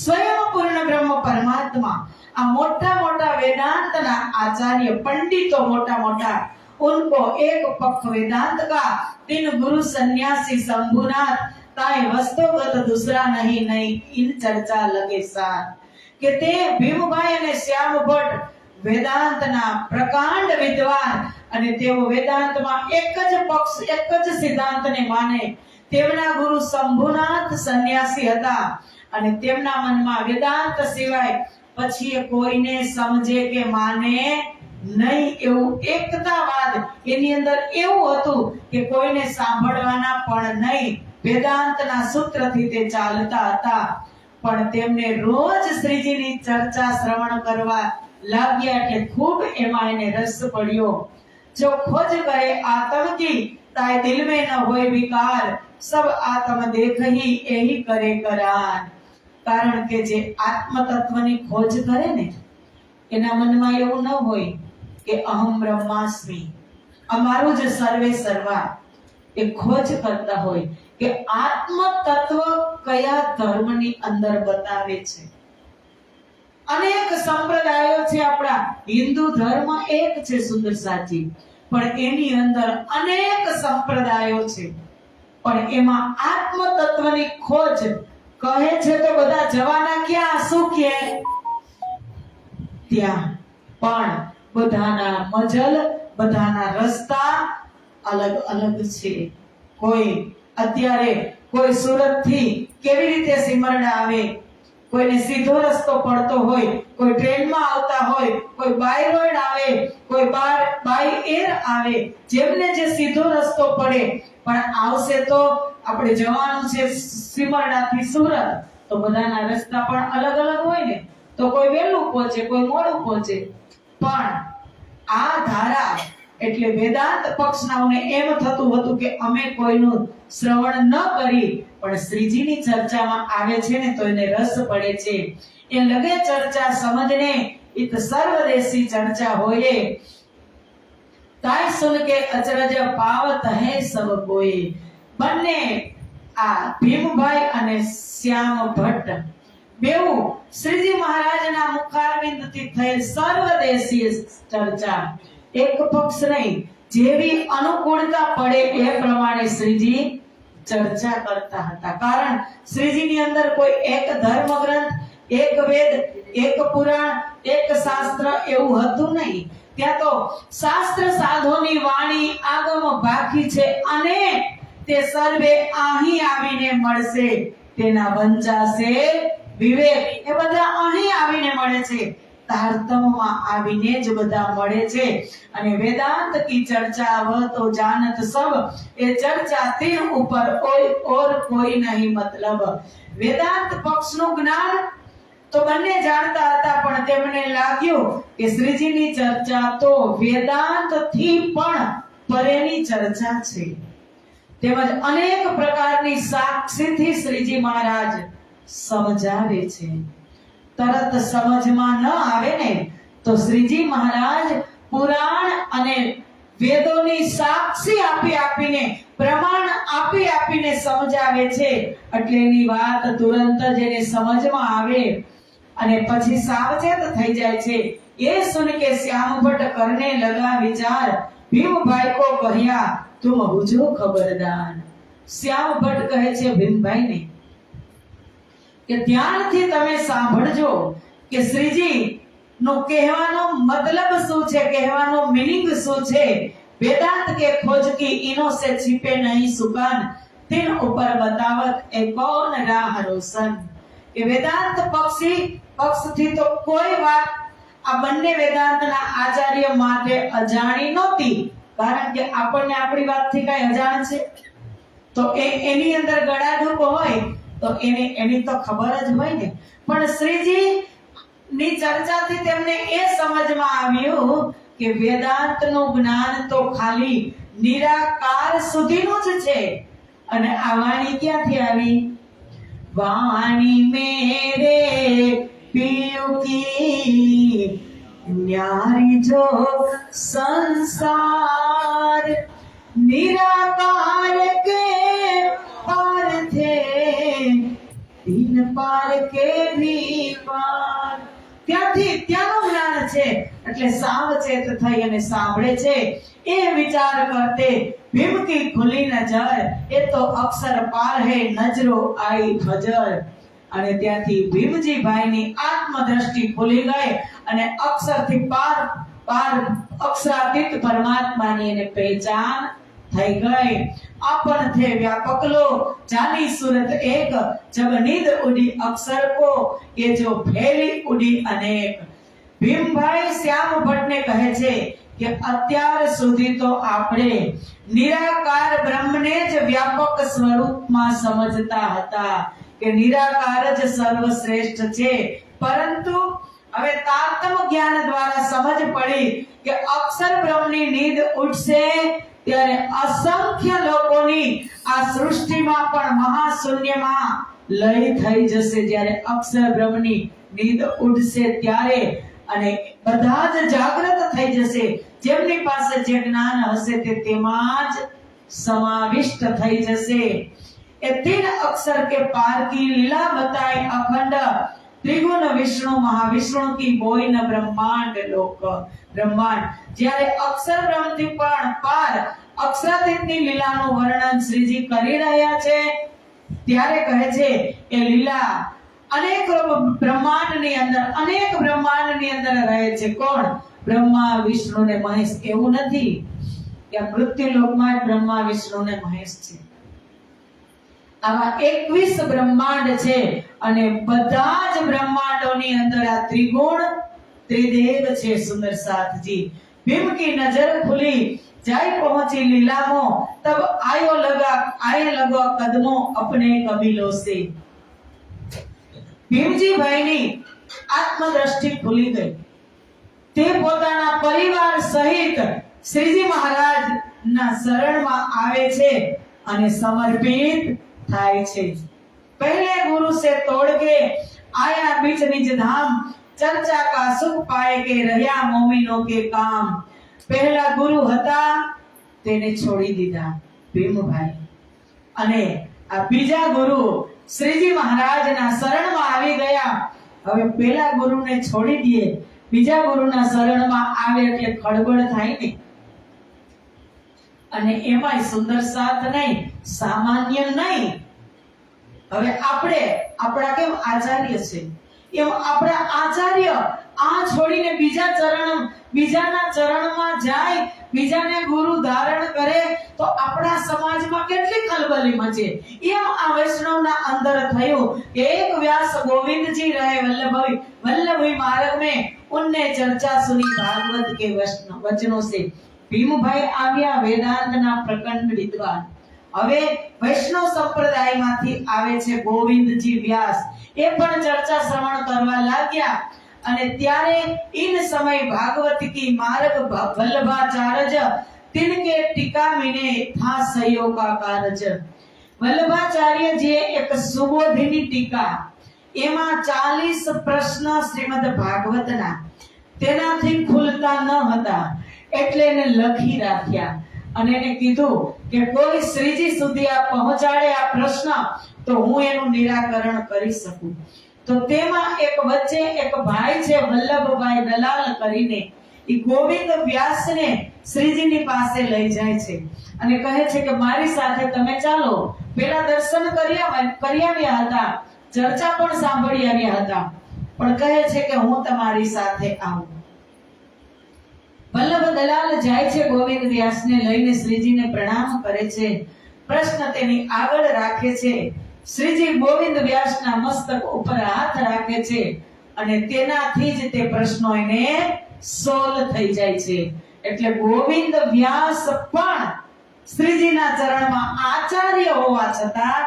સ્વયં પૂર્ણ બ્રહ્મ પરમાત્મા. આ મોટા મોટા વેદાંતના આચાર્ય પંડિતો, મોટા મોટા, उनको एक पक्ष वेदांत का, तीन गुरु सन्यासी शंभुनाथ, ताए वस्तुगत दूसरा नहीं नहीं इन चर्चा लगे साथ. કે તે ભીમભાઈ અને શ્યામ ભટ્ટ વેદાંતના પ્રકાંડ વિદ્વાન, અને તેઓ વેદાંતમાં એક જ પક્ષ, એક જ સિદ્ધાંતને માને. તેમના ગુરુ શંભુનાથ સંન્યાસી હતા અને તેમના મનમાં વેદાંત સિવાય પછી કોઈને સમજે કે માને નહીં એવું એકતાવાદ એની અંદર એવું હતું કે કોઈને સાંભળવાના પણ નહીં. વેદાંતના સૂત્રથી તે ચાલતા હતા. પણ તેમને રોજ શ્રીજીની ચર્ચા શ્રવણ કરવા લાગ્યા એટલે ખૂબ એમાં એને રસ પડ્યો. જો ખોજ કરે આત્મ की ताए दिल में न होए विकार, सब आत्म देखही एही करे करार. કારણ કે જે આત્મ તત્વની ખોજ કરે ને, એના મનમાં એવું ન હોય કે અહમ બ્રહ્માસ્મિ, અમારું જ સર્વે સર્વા. એ ખોજ કરતા હોય કે આત્મ તત્વ કયા ધર્મની અંદર બતાવે છે. અનેક સંપ્રદાયો છે. આપણા હિન્દુ ધર્મ એક છે સુંદર સાચી, પણ એની અંદર અનેક સંપ્રદાયો છે. પણ એમાં આત્મ તત્વની ખોજ કહે છે તો બધા જવાના ક્યાં? શું કે ત્યાં. પણ બધાના મજલ, બધાના રસ્તા અલગ અલગ છે. કોઈ અત્યારે કોઈ સુરત થી કેવી રીતે સિમરડા આવે, કોઈને સીધો રસ્તો પડતો હોય, કોઈ ટ્રેનમાં આવતા હોય, કોઈ બાય રોડ આવે, કોઈ બાય એર આવે. જેમને જે સીધો રસ્તો પડે, પણ આવશે તો આપણે જવાનું છે સિમરડાથી સુરત, તો બધાના રસ્તા પણ અલગ અલગ હોય ને. તો કોઈ વહેલું પહોંચે, કોઈ મોડું પહોંચે. પણ આ ધારા એટલે વેદાંત પક્ષનાઓને એમ થતું હતું કે અમે કોઈનું શ્રવણ ન કરી, પણ શ્રીજીની ચર્ચામાં આવે છે ને તો એને રસ પડે છે. એ લગે ચર્ચા સમજને इत सर्वदेशी चर्चा होए, ताय सुन के अचरज पावत है सब कोई. બંને આ ભીમભાઈ અને શ્યામ ભટ્ટ બેઉ શ્રીજી મહારાજના મુખારવિંદથી થયેલ સર્વદેશી ચર્ચા, એક પક્ષ નહીં, જેવી અનુકૂળતા પડે એ પ્રમાણે શ્રીજી ચર્ચા કરતા હતા. કારણ શ્રીજીની અંદર કોઈ એક ધર્મ ગ્રંથ, એક વેદ, એક પુરાણ, એક શાસ્ત્ર એવું હતું નહીં. ત્યાં તો શાસ્ત્ર સાધોની વાણી આગમ બાકી છે અને તે સર્વે અહીં આવીને મળશે. તેના વંચાશે વિવેક, એ બધા અહીં આવીને મળે છે. તારતમમાં આવીને જ બધા મળે છે. અને વેદાંત की चर्चा वह तो जानत सब, એ ચર્ચા તીર ઉપર और कोई नहीं मतलब. વેદાંત પક્ષનું જ્ઞાન તો બંને જાણતા હતા, પણ તેમને લાગ્યું કે શ્રીજીની ચર્ચા તો વેદાંત થી પણ પરેની ચર્ચા છે. તેમજ અનેક પ્રકારની સાક્ષીથી શ્રીજી મહારાજ સમજાવે છે. તરત સમજમાં ન આવે ને તો શ્રીજી મહારાજ પુરાણ અને વેદોની સાક્ષી આપીને, પ્રમાણ આપીને સમજાવે છે. એટલે એની વાત તુરંત જ એને સમજમાં આવે અને પછી સાવચેત થઈ જાય છે. ये सुन के श्याम भट्ट करने लगा विचार, भीम भाई को कहया तुम हुजो खबरदार. શ્યામ ભટ્ટ કહે છે ભીમભાઈને કે ધ્યાનથી તમે સાંભળજો કે શ્રીજી નો કહેવાનો મતલબ શું છે, કહેવાનો મીનિંગ શું છે। वेदांत के खोज की इनो से छिपे नहीं सुकान, तिन ऊपर बतावत ए कौन राह रोशन। કે વેદાંત પક્ષથી તો કોઈ વાત આ બંને વેદાંતના આચાર્ય માટે અજાણી નહોતી, કારણ કે આપણને આપણી વાતથી કઈ અજાણ છે તો એની અંદર ગળાડૂબ હોય તો એની તો ખબર જ હોય ને। પણ શ્રીજી ની ચર્ચાથી તેમને એ સમજમાં આવ્યું કે વેદાંતનું જ્ઞાન તો ખાલી નિરાકાર સુધીનું જ છે। અને આ વાણી ક્યાંથી આવી? वाणी मेरे पियो की न्यारी जो संसार, निराकार के पार थे तीन पार के भी पार। ત્યાંથી ત્યાંનું જ્ઞાન છે એટલે સાવચેત થઈ અને સાંભળે છે। એ વિચાર કરતે ભીમ की खुली नजर એ તો અક્ષર પાર હે નજરો આઈ નજર। અને ત્યાંથી ભીમજી ભાઈની આત્મદ્રષ્ટિ ખુલી ગઈ અને અક્ષરથી પાર અક્ષરાતીત પરમાત્માની એને પહેચાન થઈ ગઈ। अपन थे व्यापक लो जानी सूरत एक, जब नींद उड़ी अक्षर को ये जो फैली उड़ी अनेक। भीमभाई श्याम भट्ट ने કહે છે કે અત્યાર સુધી તો આપણે નિરાકાર બ્રહ્મને જ વ્યાપક સ્વરૂપમાં સમજતા હતા કે નિરાકાર જ સર્વશ્રેષ્ઠ છે, પરંતુ હવે તારતમ જ્ઞાન દ્વારા સમજ પડી કે અક્ષર બ્રહ્મની નીંદ ઉઠશે ત્યારે અસંખ્ય લોકોની આ સૃષ્ટિમાં પણ મહાશૂન્યમાં લય થઈ જશે। જ્યારે અક્ષર બ્રહ્મની નીંદ ઉડશે ત્યારે અને બધા જ જાગૃત થઈ જશે, જેમની પાસે જે જ્ઞાન હશે તે તેમાં જ સમાવિષ્ટ થઈ જશે। એ तीन अक्षर के पार की लीला बताई अखंड, त्रिगुण विष्णु महाविष्णु की बोई न ब्रह्मांड लोक ब्रह्मांड। જ્યારે અક્ષર બ્રહ્મથી પણ પાર અક્ષરાતીતની લીલાનું વર્ણન શ્રીજી કરી રહ્યા છે ત્યારે કહે છે એ લીલા અનેક બ્રહ્માંડની અંદર રહે છે। કોણ? બ્રહ્મા વિષ્ણુ ને મહેશ। એવું નથી કે મૃત્યુ લોકમાં બ્રહ્મા વિષ્ણુ ને મહેશ છે। આવા 21 બ્રહ્માંડ છે અને બધા જ બ્રહ્માંડોની અંદર આ ત્રિગુણ त्रिदेव छे। सुंदर साथजी भीम की नजर खुली जाय पहुंची लीलामो, तब आए लगो कदमों अपने कबीलों से। भीमजी भाईनी आत्मदृष्टि खुली गई, તે પોતાના પરિવાર સહિત શ્રીજી મહારાજ ના શરણમાં આવે છે અને સમર્પિત થાય છે। पहले गुरु से तोड़ के आया बीच निज धाम, चर्चा का सुख पाए के રહ્યા મોમિનો કે કામ। પહેલા ગુરુ હતા તેને છોડી દીધા ભીમભાઈ, અને આ બીજા ગુરુ શ્રીજી મહારાજના શરણમાં આવી ગયા। હવે પહેલા ગુરુને છોડી દઈએ, બીજા ગુરુના શરણમાં આવે એટલે ખળબળ થાય ને। અને એમાંય સુંદર સાથ નહીં, સામાન્ય નહીં। હવે આપણા કેમ આચાર્ય છે એમ આપણા આચાર્ય આ છોડીને બીજાના ચરણમાં જાય, બીજાને ગુરુ ધારણ કરે તો આપણા સમાજમાં કેટલી ખલબલી મચે। એમ આ વૈષ્ણવના અંદર થયું કે એક વ્યાસ ગોવિંદજી રહે वल्लभी मार्ग में, उनने चर्चा सुनी भागवत के वचनों से। भीमभाई આવ્યા વેદાંતના પ્રકંડ વિદ્વાન। હવે વૈષ્ણવ સંપ્રદાયમાંથી આવે છે ગોવિંદજી વ્યાસ, એ પણ ચર્ચા શ્રવણ કરવા લાગ્યા। અને ત્યારે इन समय भागवत की मार्ग वल्लभाचार्य तिनके टीका मिने था सहयोग का कार्य। वल्लभाचार्य जी एक सुबोधिनी टीका, એમાં 40 પ્રશ્ન શ્રીમદ ભાગવતના તેનાથી ખુલતા ન હતા એટલે એને લખી રાખ્યા અને એને કીધું કે કોઈ શ્રીજી સુધી આ પહોંચાડે આ પ્રશ્ન તો હું એનું નિરાકરણ કરી શકું। તો તેમાં એક વચ્ચે એક ભાઈ છે વલ્લભભાઈ દલાલ કરીને, એ ગોવિંદ વ્યાસને શ્રીજીની પાસે લઈ જાય છે અને કહે છે કે મારી સાથે તમે ચાલો। પેલા દર્શન કરી આવ્યા હતા ચર્ચા પણ સાંભળી આવ્યા હતા, પણ કહે છે કે હું તમારી સાથે આવું. વલ્લભ દલાલ જાય છે ગોવિંદ વ્યાસને લઈને, શ્રીજીને પ્રણામ કરે છે, પ્રશ્ન તેની આગળ રાખે છે. શ્રીજી ગોવિંદ વ્યાસના મસ્તક ઉપર હાથ રાખે છે અને તેનાથી જ તે પ્રશ્નો એને સોલ્વ થઈ જાય છે. એટલે ગોવિંદ વ્યાસ પણ શ્રીજીના ચરણમાં આચાર્ય હોવા છતાં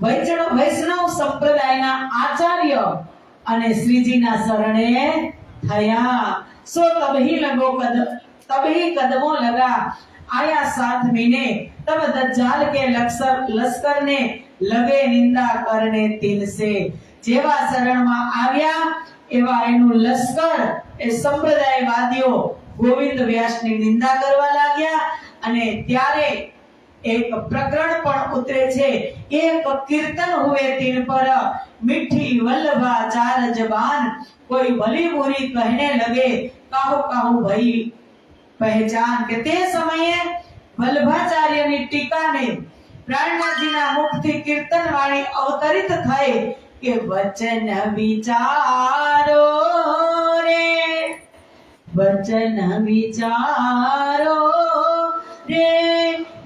વૈષ્ણવ સંપ્રદાયના આચાર્ય અને શ્રીજીના શરણે થયા. સો તબહી કદમો લગા आया साथ मीने तब दज्जाल के लश्कर ने लगे निंदा करने तीन से. जेवा शरण में आव्या एवा एनु लश्कर ए संप्रदायवादीओ गोविंद व्यास ની નિંદા કરવા લાગ્યા અને ત્યારે एक प्रकरण पण उतरे छे. एक कीर्तन हुए तीन पर मीठी वल्लभा चार जबान, कोई भली बुरी कहने लगे काहू काहू भई पहचान. के ते समये वल्लभाचार्यनी टीकाने प्राणनाथजीना मुखથી कीर्तन वाणी अवतरित થઈ કે વચન વિચારો રે, વચન વિચારો રે,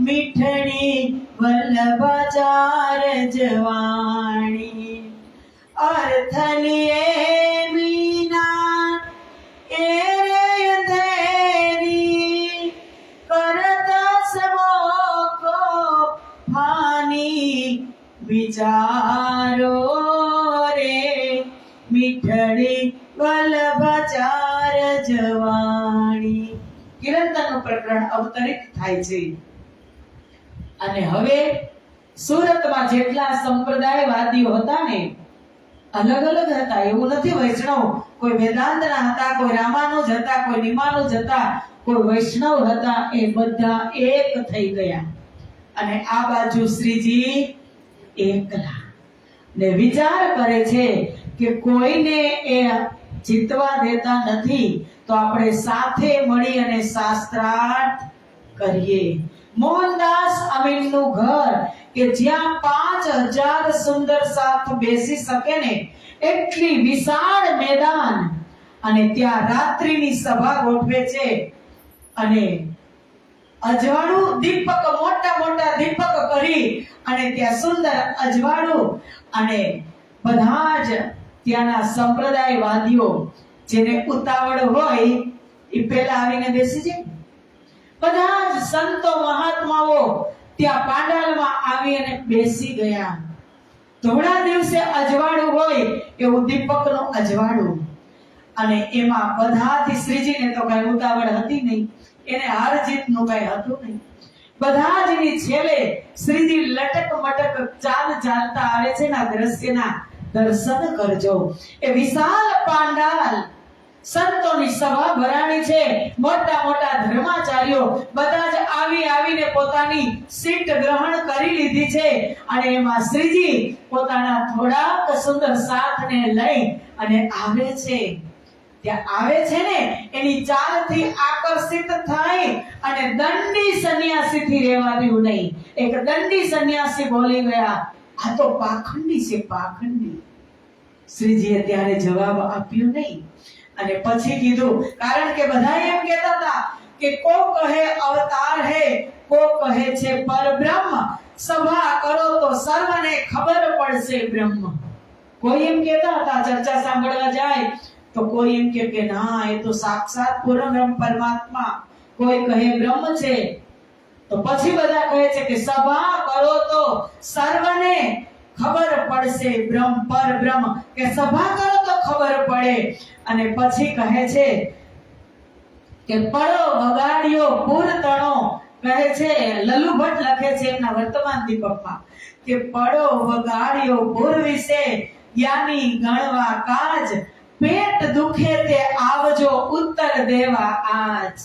મીઠડી વલ્લભાચાર જવાણી. अर्थ लिए बिना ए रे अंधेरी, करता सबो को हानि. विचारो रे मीठड़ी वल्लभाचार जवाणी. કિરંતનનું પ્રકરણ અવતરિત થાય છે. અને હવે સુરતમાં જેટલા સંપ્રદાયવાદીઓ હતા ને, અલગ અલગ હતા, એવું નથી. વૈષ્ણવ કોઈ વેદાંતના હતા, કોઈ રામાનુજ હતા, કોઈ નિમાનુજ હતા, કોઈ વૈષ્ણવ હતા, એ બધા એક થઈ ગયા. અને આ બાજુ શ્રીજી એકલા ને વિચાર કરે છે કે કોઈને એ જીતવા દેતા નથી, તો આપણે સાથે મળી અને શાસ્ત્રાર્થ કરીએ. મોહનદાસ અમીનનું ઘર કે જ્યાં 5000 સુંદર સાથ બેસી શકે ને એટલી વિશાળ મેદાન, અને ત્યાં રાત્રિની સભા ગોઠવે છે. અને અજવાળું દીપક, મોટા મોટા દીપક કરી અને ત્યાં સુંદર અજવાળું, અને બધા જ ત્યાંના સંપ્રદાયવાદીઓ જેને ઉતાવળ હોય એ પહેલા આવીને બેસી જાય. બધા જ સંતો મહાત્માઓ ત્યાં પાંડાલમાં આવી અને બેસી ગયા. ધોળા દિવસે અજવાળું હોય એવું દીપકનું અજવાળું, અને એમાં બધાથી શ્રીજીને તો કઈ ઉતાવળ હતી નહીં, એને હાર જીતનું કઈ હતું નહીં. બધા જ ની છેલ્લે શ્રીજી લટક મટક ચાલતા આવે છે. ના દ્રશ્યના દર્શન કરજો. એ વિશાળ પાંડાલ, સંતોની સભા ભરાણી છે, મોટા મોટા ધર્માચાર્યો બધા જ આવીને પોતાની સીટ ગ્રહણ કરી લીધી છે. અને એમાં શ્રીજી પોતાના થોડાક સુંદર સાથને લઈ અને આવે છે. ત્યાં આવે છે ને એની ચાલથી આકર્ષિત થઈ અને દંડી સંન્યાસીથી રહેવાયું નહીં. એક દંડી સંન્યાસી બોલી ગયા, આ તો પાખંડી છે, પાખંડી. શ્રીજીએ ત્યારે જવાબ આપ્યો નહીં. અને પછી કીધું, કારણ કે બધા એમ કહેતા હતા કે કો કહે અવતાર હે, કો કહે છે પરબ્રહ્મ, સભા કરો તો સર્વને ખબર પડશે બ્રહ્મ. કોઈ એમ કહેતા હતા, ચર્ચા સાંભળવા જાય તો કોઈ એમ કે ના એ તો સાક્ષાત પૂર્ણ પરમાત્મા, કોઈ કહે બ્રહ્મ છે. તો પછી બધા કહે છે કે સભા કરો તો સર્વને ખબર પડશે બ્રહ્મ, પરબ્રહ્મ, કે સભા કરો તો ખબર પડે. અને પછી કહે છે કે પડો વગાડ્યો પૂરતણો, કહે છે લલુ ભટ્ટ લખે છે એમના વર્તમાન દીપકમાં કે પડો વગાડ્યો પૂર વિશે, જ્ઞાની ગણવા કાજ, પેટ દુખે તે આવજો ઉત્તર દેવા આજ.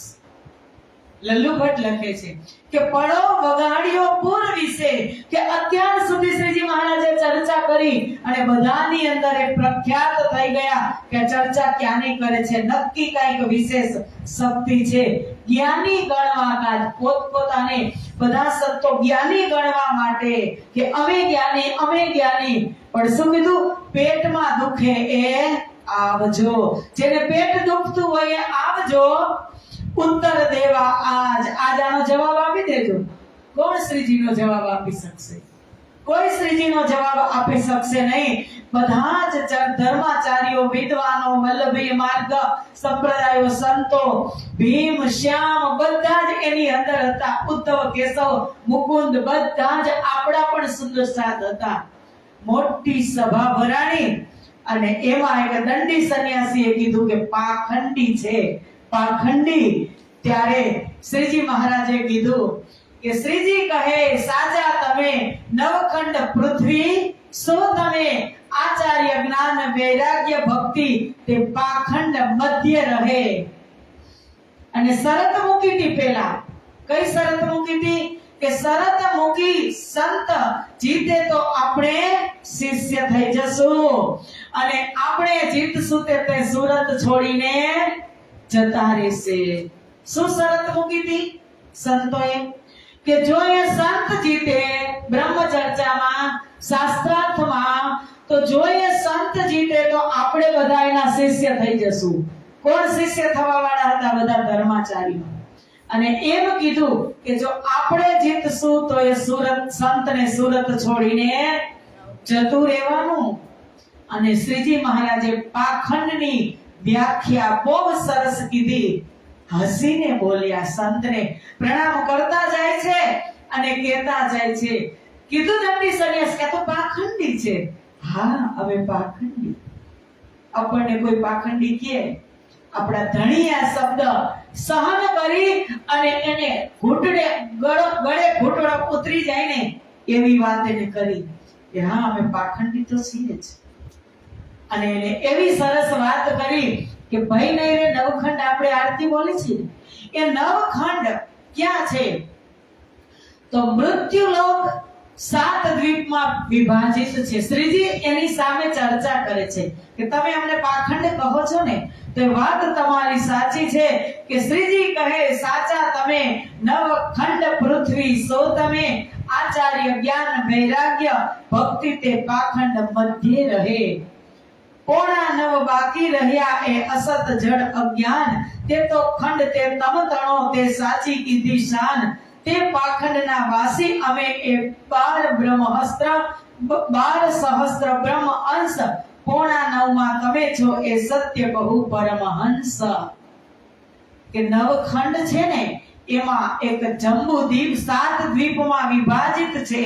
લલ્લુ ભટ્ટ લખે છે કે પડો વગાડ્યો પૂર વિશે, કે અત્યાર સુધી શ્રીજી મહારાજે ચર્ચા કરી અને બધાની અંદર એ પ્રખ્યાત થઈ ગયા કે ચર્ચા ક્યાંની કરે છે, નક્કી કઈક વિશેષ શક્તિ છે. જ્ઞાની ગણવા કાજ પોતપોતાને બધા સંતો જ્ઞાની ગણવા માટે કે અમે જ્ઞાની, પણ શું કીધું? પેટમાં દુખે એ આવજો, જેને પેટ દુખતું હોય એ આવજો, ઉત્તર દેવા આનો જવાબ આપી દેજો. કોણ શ્રીજીનો જવાબ આપી શકશે? કોઈ શ્રીજીનો જવાબ આપી શકશે નહીં. બધા જ ધર્માચાર્યો, વિદ્વાનો, વલ્લભી માર્ગ સંપ્રદાયો, સંતો, ભીમ, શ્યામ બધા જ એની અંદર હતા. ઉદ્ધવ, કેશવ, મુકુંદ બધા જ આપણા પણ સુંદર સાથ હતા. મોટી સભા ભરાણી અને એમાં એક દંડી સંન્યાસીએ કીધું કે પાખંડી છે, પાખંડી. ત્યારે શ્રીજી મહારાજે કીધું કે શ્રીજી કહે સાચા તમે નવખંડ પૃથ્વી સો તમે આચાર્ય જ્ઞાન વૈરાગ્ય ભક્તિ તે પાખંડ મધ્ય રહે. અને શરત મૂકી હતી પેલા. કઈ શરત મૂકી હતી? કે શરત મૂકી સંત જીતે તો આપણે શિષ્ય થઈ જશું અને આપણે જીતશું તે સુરત છોડીને જતા રહેશે. શું શરત મૂકી હતી સંતોએ? કે જો એ સંત જીતે બ્રહ્મ ચર્ચામાં, શાસ્ત્રાર્થમાં, તો જો એ સંત જીતે તો આપણે બધા એના શિષ્ય થઈ જશું. કોણ શિષ્ય થવા વાળા હતા? બધા ધર્માચાર્યો. અને એમ કીધું કે જો આપણે જીતશું તો એ સંતને સુરત છોડીને જતું રહેવાનું. અને શ્રીજી મહારાજે પાખંડની વ્યાખ્યા બહુ સરસ કીધી. હસીને બોલ્યા, સંતને પ્રણામ કરતા જાય છે અને કહેતા જાય છે. કીધું દંડી સંન્યાસ કે તો પાખંડી છે. હા, હવે પાખંડી. આપણને કોઈ પાખંડી કહે, આપણા ધણી આ શબ્દ સહન કરી અને એને ગળે ઘૂંટડો ઉતરી જાય ને એવી વાત એને કરી કે હા અમે પાખંડી તો છીએ જ. અને એને એવી સરસ વાત કરી કે ભાઈ નહીં રે નવખંડ આપણે આરતી બોલી છે એ નવખંડ ક્યાં છે? તો મૃત્યુલોક 7 દ્વીપમાં વિભાજિત છે. શ્રીજી એની સામે ચર્ચા કરે છે કે તમે અમને પાખંડ કહો છો ને, તો વાત તમારી સાચી છે કે શ્રીજી કહે સાચા તમે નવખંડ પૃથ્વી સો તમે આચાર્ય જ્ઞાન વૈરાગ્ય ભક્તિ તે પાખંડ મધ્ય રહે. પોણા 9 બાકી રહ્યા એ અસત જડ અજ્ઞાન, તે તો ખંડ તે તમતણો તે સાચી કીધી શાન. તે પાખંડના વાસી અમે એ 12 સહસ્ત્ર બ્રહ્મ અંશ, પોણા 9 માં તમે છો એ સત્ય કહું પરમહંસ. કે નવખંડ છે ને એમાં એક જંબુ દ્વીપ 7 દ્વીપમાં વિભાજિત છે.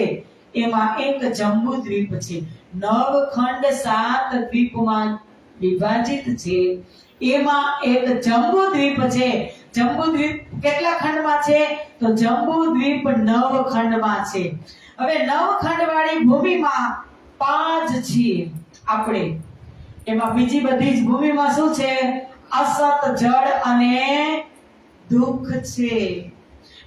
એમાં એક જંબુ દ્વીપ છે. નવખંડ 7 દ્વીપમાં વિભાજિત છે. એમાં એક જંબુ દ્વીપ છે. જંબુ દ્વીપ કેટલા ખંડમાં છે? તો જંબુ દ્વીપ 9 ખંડમાં છે. હવે 9 ખંડ વાળી ભૂમિમાં 5 છીએ આપણે. એમાં બીજી બધી જ ભૂમિમાં શું છે? અસત જળ અને દુઃખ છે.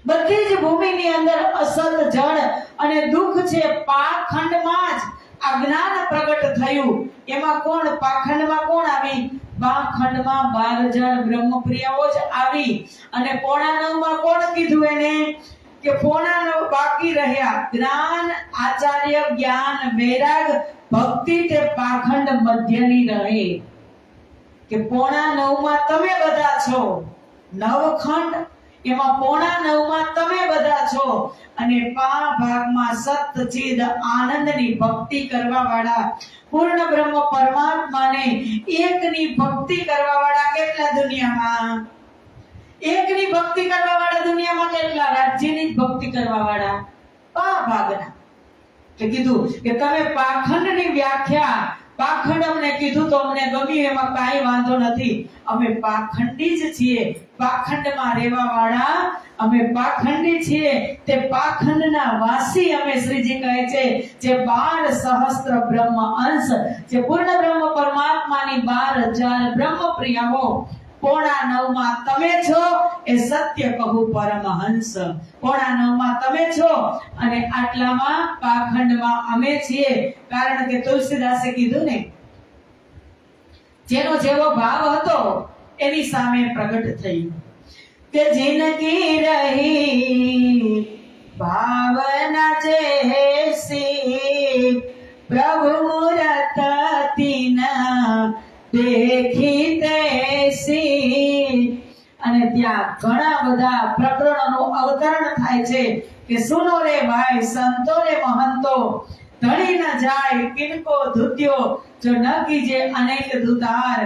બધી જ ભૂમિની અંદર અસત જળ અને દુઃખ છે. પાખંડમાં જ આ જ્ઞાન પ્રગટ થયું. એમાં કોણ? પાખંડમાં કોણ આવી? પાખંડમાં 12 જણ બ્રહ્મપ્રિયાઓ જ આવી. અને પોણા 9 માં કોણ કીધું એને? કે પોણા 9 બાકી રહ્યા. જ્ઞાન આચાર્ય જ્ઞાન વૈરાગ ભક્તિ તે પાખંડ મધ્યની રહે. કે પોણા 9 માં તમે બધા છો. નવખંડ એમાં પોણા 9 માં તમે બધા છો. અને ભાગમાં સતચિદ આનંદની ભક્તિ કરવા વાળા પૂર્ણ બ્રહ્મ પરમાત્માને એકની ભક્તિ કરવા વાળા કેટલા દુનિયામાં? એકની ભક્તિ કરવા વાળા દુનિયામાં કેટલા? રાજ્યની ભક્તિ કરવા વાળા ભાગના. એટલે કીધું કે તમે પાખંડની વ્યાખ્યા, પાખંડ અમને કીધું તો અમને ગમ્યું, એમાં કાંઈ વાંધો નથી. અમે પાખંડી જ છીએ. પાખંડમાં રહેવા વાળા અમે પાખંડી છીએ. તે પાખંડના વાસી અમે. શ્રીજી કહે છે જે 12 સહસ્ત્ર બ્રહ્મ અંશ, જે પૂર્ણ બ્રહ્મ પરમાત્માની 12,000 બ્રહ્મ પ્રિયાઓ પોણા 9 તમે છો એ સત્ય કહું પરમહંસ, પોણા 9 તમે છો અને આટલામાં પાખંડમાં અમે છીએ. કારણ કે તુલસીદાસે કીધું ને, જેનો જેવો ભાવ હતો એની સામે પ્રગટ થયું કે જિંદગી રહી ભાવના જૈસી, પ્રભુ મૂરત તીના દેખી તૈસી. અને ત્યાં ઘણા બધા પ્રકરણોનું અવતરણ થાય છે કે સુનો રે ભાઈ સંતો રે મહંતો, ધણી ન જાય કિनको ધુત્યો, જો ન કીજે અનેક દુતાર,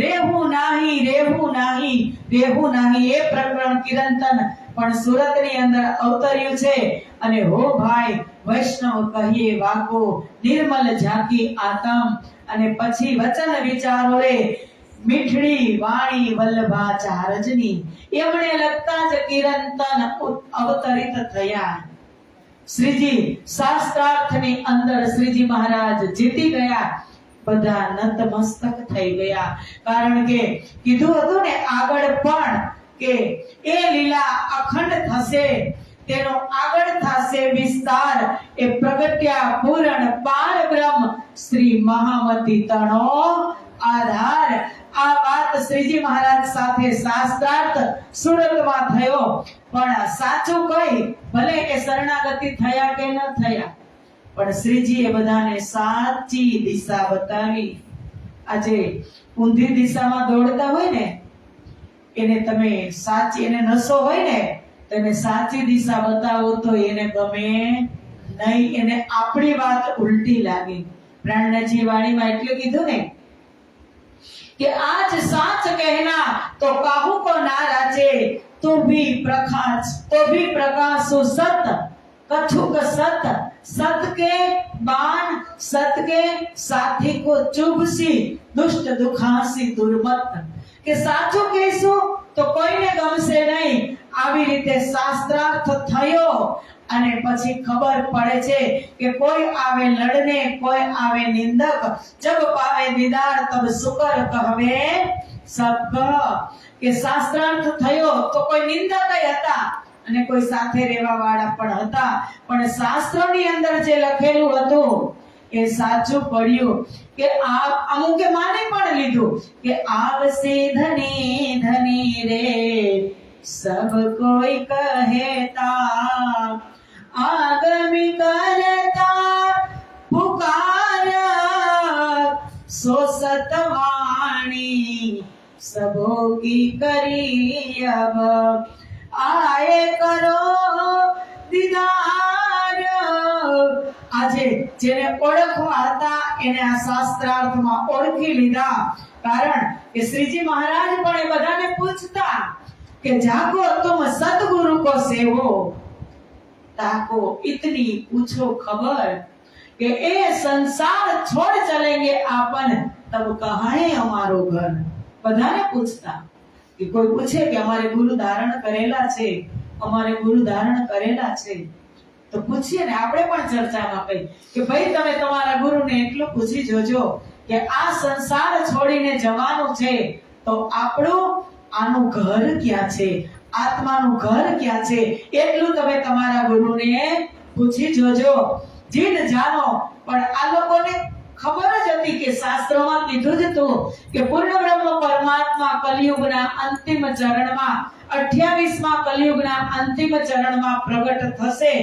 રેહું નાહી રેહું નાહી રેહું નાહી. એ પ્રકરણ કિરંતન પણ સુરતની અંદર અવતર્યું છે. અને હો ભાઈ વૈષ્ણવ કહીએ વાકો, નિર્મલ ઝાંકી આતમ. અને પછી વચન વિચારો રે મીઠડી વાણી વલ્લભાચાર્યની, એમણે લગતા જ કિરંતન અવતરિત થયા. શ્રીજી શાસ્ત્રાર્થની અંદર શ્રીજી મહારાજ જીતી ગયા, બધા નતમસ્તક થઈ ગયા. કારણ કે કીધું હતું ને આગળ પણ કે એ લીલા અખંડ થશે, તેનો આગળ થશે વિસ્તાર. એ પ્રગટ્યા પૂરણ પાર બ્રહ્મ શ્રી મહામતી તણો આધાર. આ વાત શ્રીજી મહારાજ સાથે શાસ્ત્રાર્થ સુરતમાં થયો. પણ સાચું કઈ, ભલે એ શરણાગતિ થયા કે ન થયા, પણ શ્રીજીએ બધાને સાચી દિશા બતાવી. આજે ઊંધી દિશામાં દોડતા હોય ને, એને તમે સાચી, એને નશો હોય ને, તમે સાચી દિશા બતાવો તો એને ગમે નહીં, એને આપણી વાત ઉલટી લાગે. પ્રાણનાથજી વાણીમાં એટલું કીધું ને कि आज साच कहना तो काहू को ना राजे, तो भी प्रकाशो सत कछुक सत, सत के बाण सत के साथी को चुभसी, दुष्ट दुखासी दुर्मत. કે સાચું કહેશું તો કોઈને ગમશે નહીં. આવી રીતે શાસ્ત્રાર્થ થયો અને પછી ખબર પડે છે કે કોઈ આવે લડને કોઈ આવે નિંદક, જબ પાવે દીદાર તબ શુકર કહવે સબ. કે શાસ્ત્રાર્થ થયો તો કોઈ નિંદક હતા અને કોઈ સાથે રહેવા વાળા પણ હતા, પણ શાસ્ત્રોની અંદર જે લખેલું હતું એ સાચું પડ્યું. કે આ અમુકે માની પણ લીધું કે આવશે ધની ધની રે સબ કોઈ કહેતા, આગમી કરતા પુકાર સો સતવાણી સબો કી કરી અબ, આયે કરો દીદાર. આજે જેને ઓળખવા હતા એને આ શાસ્ત્રાર્થમાં ઓળખી લીધા. કારણ કે શ્રીજી મહારાજ પણ એ બધાને પૂછતા કે જાગો તુમ સદગુરુ કો સેવો, ताको इतनी पूछो खबर कि ए संसार छोड़ चलेंगे आपन, तब कहाँ है हमारो घर. बधाने पूछता कि कोई पूछे कि हमारे गुरु धारण करेला छे, हमारे गुरु धारण करेला छे, तो पूछिए ने આપણે પણ ચર્ચામાં કહી કે ભાઈ તમે તમારા ગુરુને એટલું પૂછી જોજો કે આ સંસાર છોડીને જવાનું છે તો આપણું આનું ઘર ક્યાં છે, આત્માનું ઘર ક્યાં છે, એટલું તમે તમારા ગુરુને પૂછી જોજો. જીન જાનો. પણ આ લોકોને ખબર જ હતી કે શાસ્ત્રોમાં કીધું જ હતું કે પૂર્ણ બ્રહ્મ પરમાત્મા કલિયુગના અંતિમ ચરણમાં 28મા કલિયુગના અંતિમ ચરણમાં પ્રગટ થશે.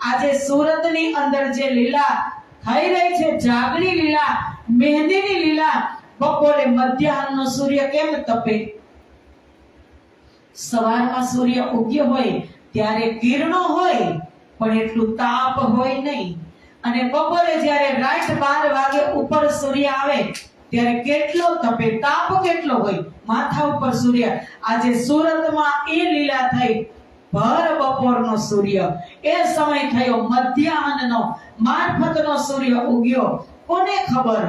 આજે સુરતની અંદર જે લીલા થઈ રહી છે, જાગણી લીલા, મહેંદીની લીલા, બપોરે મધ્યાહનનો સૂર્ય કેમ તપે? સવારમાં સૂર્ય ઉગ્યો હોય ત્યારે કિરણો હોય પણ એટલું તાપ હોય નહીં, અને બપોરે જ્યારે રાત 12 વાગે ઉપર સૂર્ય આવે ત્યારે કેટલો તપે, તાપ કેટલો હોય, માથા ઉપર સૂર્ય. આજે સુરતમાં એ લીલા થઈ, ભર બપોરનો સૂર્ય, એ સમય થયો મધ્યાહનનો, મારફતનો સૂર્ય ઉગ્યો. કોને ખબર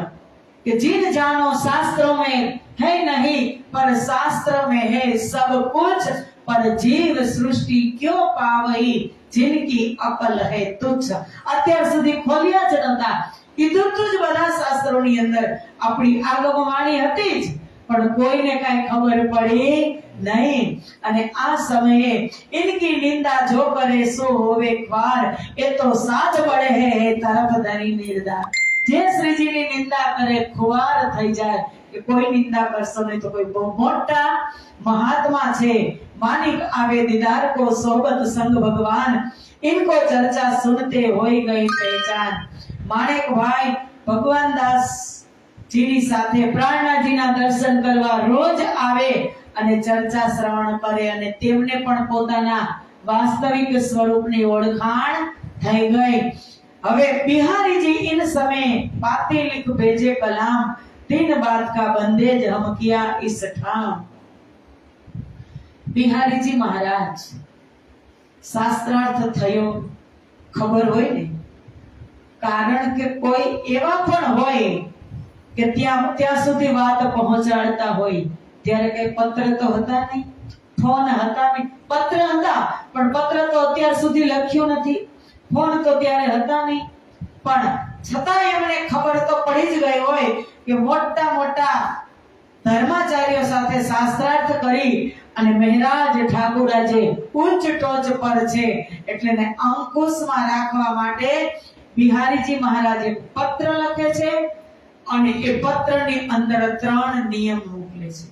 कि जिन जानो शास्त्रों में है नहीं पर शास्त्र में है सब कुछ, पर जीव सृष्टि क्यों पावई जिनकी अकल है तुच्छ. અત્યાર સુધી ખોલ્યા જ નતા, કીધું તું જ બધા શાસ્ત્રોની અંદર આપણી આગમવાણી હતી જ પણ કોઈને કઈ ખબર પડી नहीं। અને આ સમયે इनकी निंदा जो करे सो होवे ख्वार, એ તો સાજ પડે હે તરફ ધરી નિર્દાર। જે શ્રીજીની નિંદા કરે ખુવાર થઈ જાય કે કોઈ નિંदा કરશો નહીં તો કોઈ બહુ મોટા महात्मा છે। मानिक आवे दीदार को सोबत संग भगवान, इनको चर्चा सुनते होई गई पहचान। माणिक भाई भगवान दास जीनी સાથે પ્રાણનાથજીના દર્શન કરવા રોજ આવે અને ચર્ચા શ્રવણ કરે અને તેમને પણ પોતાના વાસ્તવિક સ્વરૂપની ઓળખાણ થઈ ગઈ। હવે बिहारी जी इन समय बातें लिख भेजे कलाम, दिन बाद का बंदेज हम किया इस ठाम। बिहारी जी महाराज શાસ્ત્રાર્થ થયો ખબર હોય ને, કારણ કે કોઈ એવા પણ હોય કે ત્યાં સુધી વાત પહોંચાડતા હોય। ત્યારે કઈ પત્ર તો હતા નહીં, ફોન હતા નહીં, પત્ર હતા પણ પત્ર તો અત્યાર સુધી લખ્યું નથી, ફોન તો ત્યારે હતા નહીં, પણ છતાં એમને ખબર તો પડી જ ગઈ હોય કે મોટા મોટા ધર્માચાર્યો સાથે શાસ્ત્રાર્થ કરી અને મહારાજ ઠાકોરાજે ઉચ્ચ ટોચ પર છે એટલે ને અંકુશમાં રાખવા માટે બિહારીજી મહારાજે પત્ર લખે છે અને એ પત્રની અંદર 3 નિયમ મોકલે છે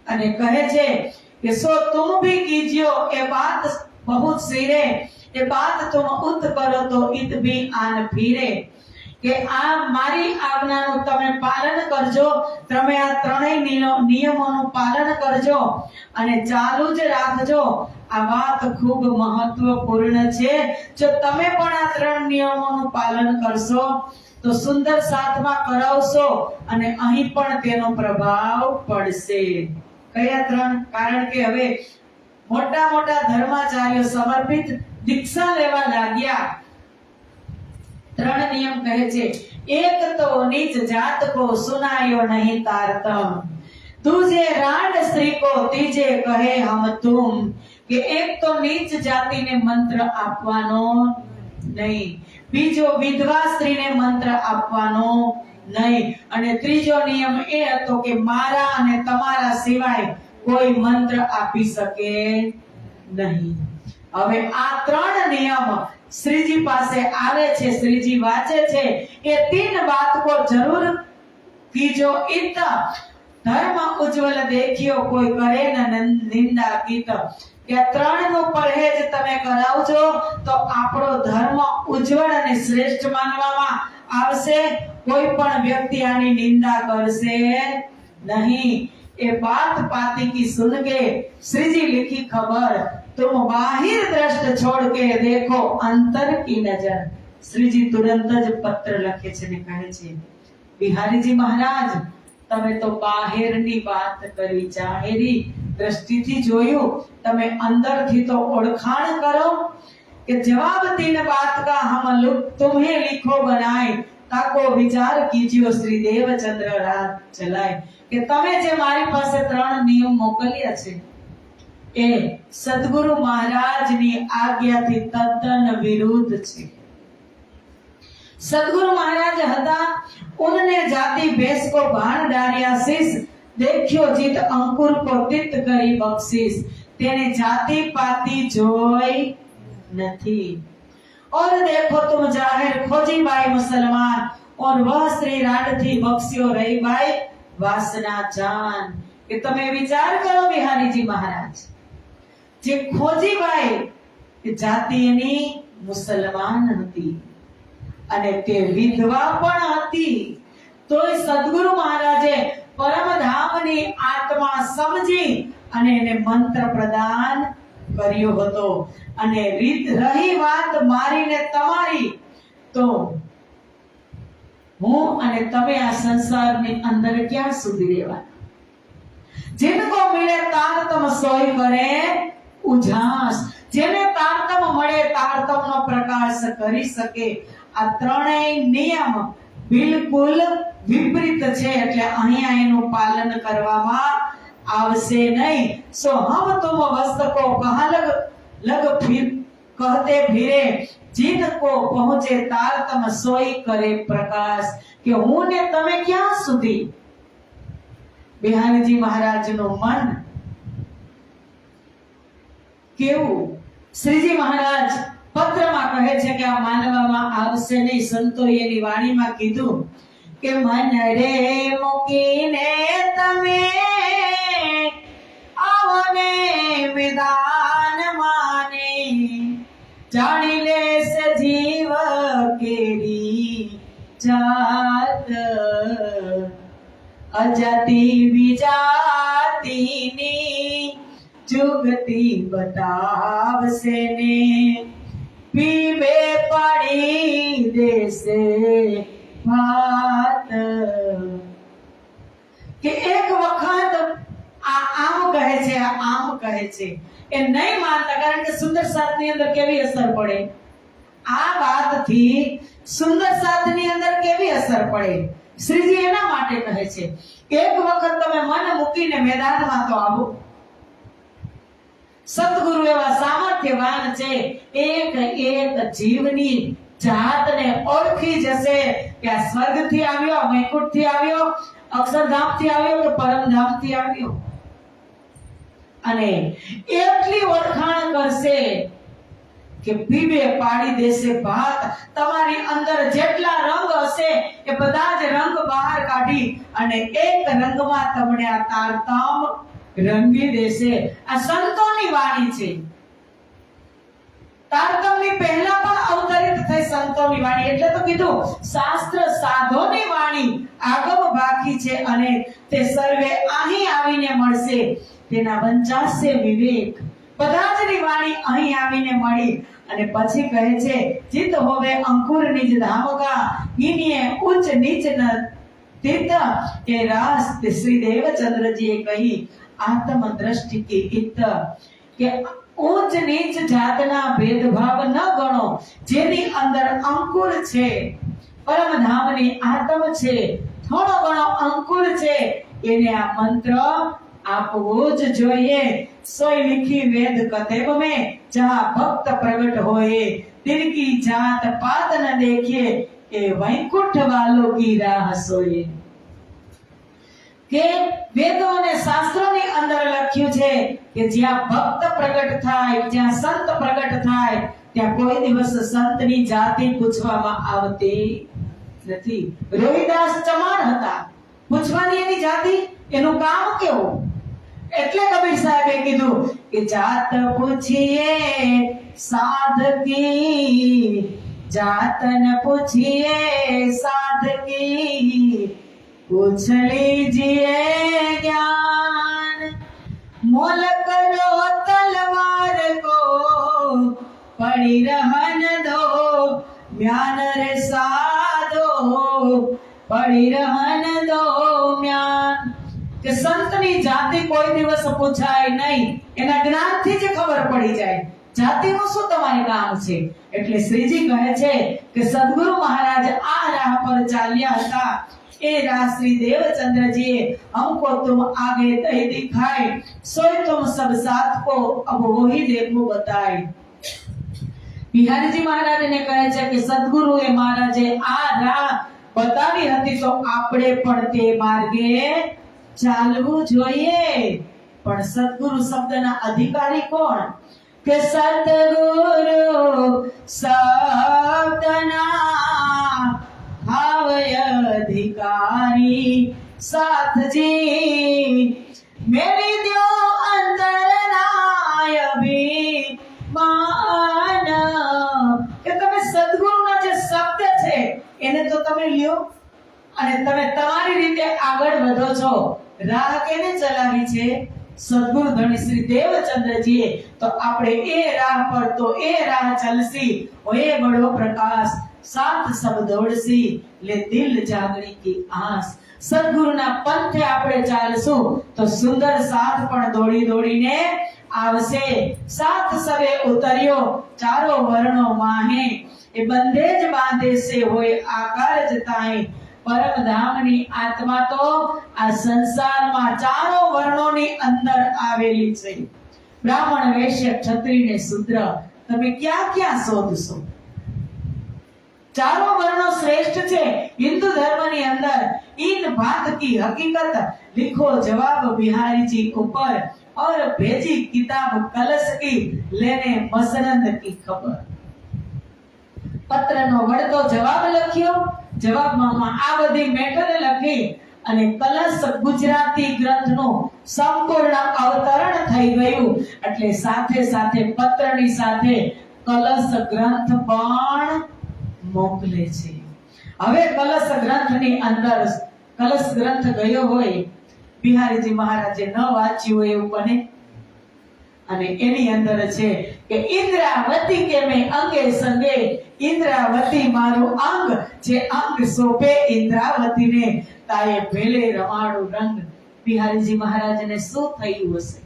અને કહે છે કે सो तुम भी कीजियो ये बात बहुत सिरे, ये बात तुम उत करो तो इत भी आन फिरे। કે આ મારી આજ્ઞાનું તમે પાલન કરજો, તમે આ ત્રણેય નિયમોનું પાલન કરજો અને ચાલુ જ રાખજો। આ વાત ખૂબ મહત્વપૂર્ણ છે। જો તમે પણ આ 3 નિયમોનું પાલન કરશો તો સુંદર સાથમાં કરાવશો અને અહીં પણ તેનો પ્રભાવ પડશે। કયા 3? કારણ કે હવે મોટા મોટા ધર્માચાર્યો સમર્પિત દીક્ષા લેવા લાગ્યા। 3 નિયમ કહે છે, એક તો નીચ જાત को सुनायो नहीं तारतम, दूजे राड स्त्री को तीजे कहे हम तुम। કે એક તો નીચ જાતિને મંત્ર આપવાનો નહીં, બીજો વિધવા સ્ત્રીને મંત્ર આપવાનો નહીં અને ત્રીજો નિયમ એ હતો કે મારા અને તમારા સિવાય કોઈ મંત્ર આપી શકે નહીં। હવે આ 3 નિયમ श्रीजी पासे आवे छे, श्रीजी वाचे छे, ये 3 बात को जरूर कीजो इत, धर्म उज्जवल देखियो कोई करे न निंदा कीत। કે 3 નો પરહેજ તમે કરાવજો તો આપણો ધર્મ ઉજ્જવળ અને શ્રેષ્ઠ માનવામાં આવશે, કોઈ પણ વ્યક્તિ આની નિંદા કરશે નહીં। ये बात पाती की सुन के श्रीजी लिखी खबर, तुम बाहिर दृष्ट छोड़ के देखो अंतर की नजर। श्रीजी तुरंत ज पत्र लखे छे ने कहे छे, बिहारीजी महाराज તમે તો બહારની વાત કરી, જાહેરી દ્રષ્ટિથી જોયું, તમે અંદરથી તો ઓળખાણ કરો કે જવાબ 3 बात का हम तुम्हें लिखो बनाए, ताको विचार कीजियो श्री देवचंद्र रात चलाए। કે તમે જે મારી પાસે 3 નિયમ મોકલ્યા છે એ સદગુરુ મહારાજની આજ્ઞાથી તદ્દન વિરુદ્ધ છે। सदगुरु महाराज हता, उनने जाति भेष को भान डारिया शीश, देखियो जीत अंकुर को तित करी बख्शिश। तेने जाति पाति जोई नहीं और देखो तुम जाहिर खोजी बाई मुसलमान, और वह श्री राड थी बख्शियो रही बाई वासना जान। કે તમે વિચાર કરો બિહારીજી મહારાજ, જે ખોજીબાઈ જાતિ એની મુસલમાન હતી અને તે વિધવા પણ હતી, તોય સદગુરુ મહારાજે પરમધામની આત્મા સમજી અને એને મંત્ર પ્રદાન કર્યો હતો। અને રહી વાત મારી ને તમારી, તો હું અને તમે આ સંસારની અંદર ક્યાં સુધી રહેવાના? जिनको मिले तारतम सोई करे उजास, जेने तारतम मळे तारतमनो प्रकाश करी सके। आ 3 नियम बिल्कुल विपरीत छे એટલે અહીંયા એનું પાલન કરવામાં આવશે નહીં। सो हम तुम वस्त को कहा लग फिर कहते फिरे, जिनको पहुंचे तारतम सोई करे प्रकाश। કે હું ને તમે ક્યાં સુધી બિહારીજી મહારાજનું મન કેવું. શ્રીજી મહારાજ પત્રમાં કહે છે કે આ માનવામાં આવશે નહીં. સંતોએ એની વાણીમાં કીધું કે મન રે મૂકીને તમે આવો ને વિધાન માને, જાણી લેશે જીવ કેરી જાત, અજાતિ વિજાતિની જુગતી બતાવશે ને, પીવે પાડી દેશે ભાત. કે એક વખત આ આમ કહે છે, આ આમ કહે છે, એ નહીં માનતા. કારણ કે સુંદર સાથની અંદર કેવી અસર પડે, આ વાતથી સુંદર સાથની અંદર કેવી અસર પડે. શ્રીજી એના માટે કહે છે એક વખત તમે મન મૂકીને મેદાનમાં તો આવો. સદગુરુ એવા સામર્થ્યવાન છે, એક એક જીવની જાતને ઓળખી જશે કે આ સ્વર્ગથી આવ્યો, વૈકુંઠથી આવ્યો, અક્ષરધામથી આવ્યો કે પરમધામથી આવ્યો. અને એટલી ઓળખાણ કરશે કે પીવે પાડી દેશે ભાત. તમારી અંદર જેટલા રંગ હશે એ બધા જ રંગ બહાર કાઢી અને એક રંગમાં તમને આ તારતમ રંગી દેશે. આ સંતોની વાણી છે. તારતમની પહેલા પણ અવતરિત થઈ સંતોની વાણી. એટલે તો કીધું શાસ્ત્ર સાધોની વાણી આગમ બાકી છે અને તે સર્વે અહીં આવીને મળશે. તેના વંચાશે વિવેક. બધા જ ની વાણી અહીં આવીને મળી. અને પછી કહે છે જીત હોવે અંકુર નિજ ધામકા, ઇનિએ ઉચ્ચ નીચ ન તીત. એ રાસ શ્રી દેવચંદ્રજીએ કહી આત્મ દ્રષ્ટિ કી હિત. કે ઉચ્ચ નીચ જાતના ભેદભાવ ન ગણો. જેની અંદર અંકુર છે, પરમધામની આત્મ છે, થોડો ઘણો અંકુર છે, એને આ મંત્ર આપવો જ જોઈએ. સોય लिखी वेद कतेब में जहाँ भक्त प्रगट होए, तिनकी जात पात न देखे, ए वैकुंठ वालों की राह सोए. કે વેદો અને શાસ્ત્રોની અંદર લખ્યું છે કે જ્યાં ભક્ત પ્રગટ થાય, જ્યાં સંત પ્રગટ થાય, ત્યાં કોઈ દિવસ સંતની જાતિ પૂછવામાં આવતી નથી. રવિદાસ ચમાણ હતા, પૂછવાની એની જાતિ, એનું કામ કેવું. એટલે કબીર સાહેબે કીધું કે જાત પૂછીએ સાધકી, જાત ન પૂછીએ સાધકી, पूछ लीजिए ज्ञान, मोल करो तलवार को, पड़ी रहन दो म्यान रे साधो, पड़ी रहन दो म्यान. કે સંતની જાતિ કોઈ દિવસ પૂછાય નહીં, એના જ્ઞાનથી જ ખબર પડી જાય જાતિનું શું તમારે કામ છે. એટલે શ્રીજી કહે છે કે સદગુરુ મહારાજ આ રાહ પર ચાલ્યા હતા. ए राश्री देवचंद्र जी हमको तुम आगे नहीं दिखाए, सोई तुम सब साथ को अब वही देखो बताए. બિહારીજી મહારાજને કહે છે કે સદગુરુએ મહારાજે આ રાહ બતાવી હતી તો આપણે પણ તે માર્ગે ચાલવું જોઈએ. પણ સદગુરુ શબ્દના અધિકારી કોણ? કે સદગુરુ શબ્દના ભાવય अधिकारी साथ जी, मेरी दो अंतर नाय अभिमान. કે તમે સદગુરુના જે શબ્દ છે એને તો તમે લ્યો અને તમે તમારી રીતે આગળ વધો છો. રાહ કેને ચલાવી છે? સદગુરુ ધણી શ્રી દેવચંદ્રજીએ. તો આપણે એ રાહ પર તો એ રાહ ચલસી, ઓએ બડો પ્રકાશ साथ सब दौड़सी, ले दिल जागने की आस. સદગુરુના પંથે આપણે ચાલશું તો સુંદર સાથ પણ દોડી દોડીને આવશે. સાથ સવે ઉતર્યો ચારો વર્ણો માહે, એ બંધે જ બાંધે છે હોય આકાર જ તાહે. પરમધામની આત્મા તો આ સંસારમાં ચારો વર્ણોની અંદર આવેલી છે. બ્રાહ્મણ, વૈશ્ય, ક્ષત્રિય ને શૂદ્ર તમે ક્યાં ક્યાં શોધશો? चारों वर्णों श्रेष्ठ छे हिंदू धर्म ની અંદર इन बात की हकीकत लिखो जवाब बिहारी जी ऊपर और भेजी किताब कलश की लेने मसनंद की खबर। પત્રનો વળતો જવાબ લખ્યો, જવાબમાં આ બધી મેટર લખી અને કલશ ગુજરાતી ગ્રંથનું સંપૂર્ણ અવતરણ થઈ ગયું। એટલે સાથે સાથે પત્રની સાથે કલશ ગ્રંથ પણ મોકલે છે। હવે કલશ ગ્રંથની અંદર કલશ ગ્રંથ ગયો હોય, બિહારીજી મહારાજે ન વાંચ્યું હોય એવું બને, અને એની અંદર છે કે ઇન્દ્રાવતી કે મેં અંગે સંગે, ઇન્દ્રાવતી મારું અંગ જે અંગ શોભે ઇન્દ્રાવતીને, તાએ ભેલે રમાડું રંગ। બિહારીજી મહારાજને શું થયું હશે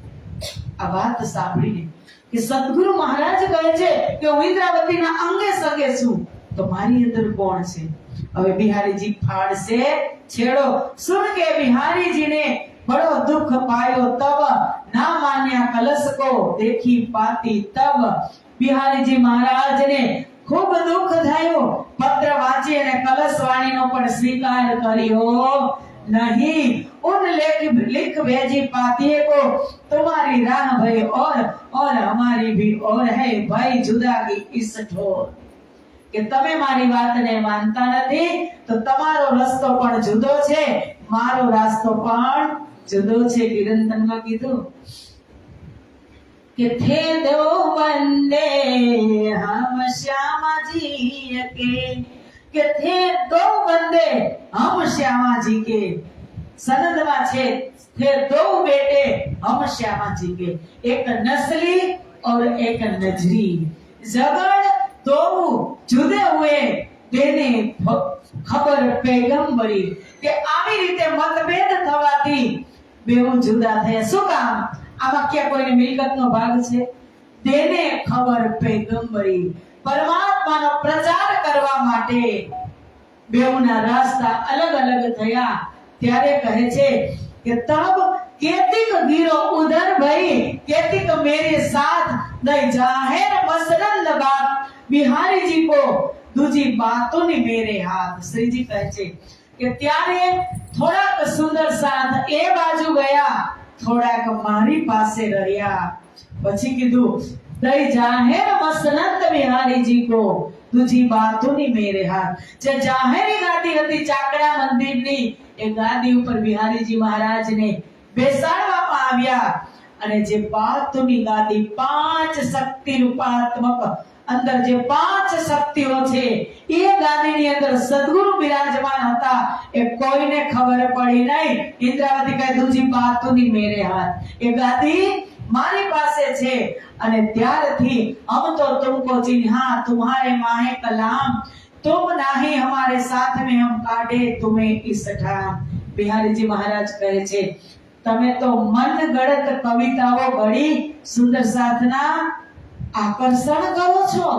આ વાત સાંભળીને કે સદગુરુ મહારાજ કહે છે કે હું ઇન્દ્રાવતીના અંગે સંગે છું, તો મારી અંદર કોણ છે? હવે બિહારીજી फाड़से छेड़ो सुन के बिहारी जी ने बड़ो दुख पायो तब, ना मान्या कलश को देखी पाती तब। बिहारी जी महाराज ने खूब दुख थायो, पत्र वांची અને કલશ વાણીનો પણ સ્વીકાર કર્યો नहीं। उन लिख भेजी पातिए को तुम्हारी राह भई और हमारी भी और है भाई जुदागी इस ठोर। કે તમે મારી વાતને માનતા નથી તો તમારો રસ્તો પણ જુદો છે, મારો રસ્તો પણ જુદો છે। કિરંતનમાં કીધું કે થે દો બંદે હમ શ્યામાજી કે થે દો બંદે હમ શ્યામાજી के सनदમાં છે थे दो बेटे हम श्यामाजी के, एक नस्ली और एक नजरी। जगड़ दो जुदे हुए देने खबर पैगंबरी કે આવી રીતે મતભેદ થવાથી બેઉ જુદા થયા। શું કામ? આમાં ક્યાં કોઈને મિલકતનો ભાગ છે? દેને ખબર પૈગંબરી, પરમાત્માનો પ્રચાર કરવા માટે બેઉના રાસ્તા અલગ અલગ થયા। ત્યારે કહે છે કે તબ केतिक गिरो उधर भई, केतिक मेरे साथ दई जाहिर मसनंद बात। बिहारी जी को दूजी बातों ने मेरे हाथ। श्री जी कहे छे કે ત્યારે થોડાક સુંદર સાથ એ બાજુ ગયા, થોડાક મારી પાસે રહ્યા। પછી કીધું દઈ જાહેર મસનંદ बिहारी जी को दूजी बातों ने मेरे हाथ। જે જાહેરી ગાદી હતી ચાકડા મંદિરની, એ ગાદી ઉપર બિહારીજી મહારાજને બેસાડવામાં આવ્યા, અને જે બાતોની ગાદી 5 શક્તિ રૂપાત્મક અંદર જે 5 શક્તિઓ છે એ ગાદીની અંદર સદગુરુ બિરાજમાન હતા। એ કોઈને ખબર પડી નહીં। ઇન્દ્રાવતી કહે દૂજી બાતોની મેરે હાથ, એ ગાદી મારી પાસે છે। અને ત્યારથી हम तो तुमको चिन्हा तुम्हारे माहे कलाम, तुम नाही हमारे साथ में हम काढ़े तुम्हें इस ठाम। बिहारीजी महाराज કહે છે તમે તો મન ગળત કવિતાઓ ઘડી સુંદર સાધના આકર્ષણ કરો છો,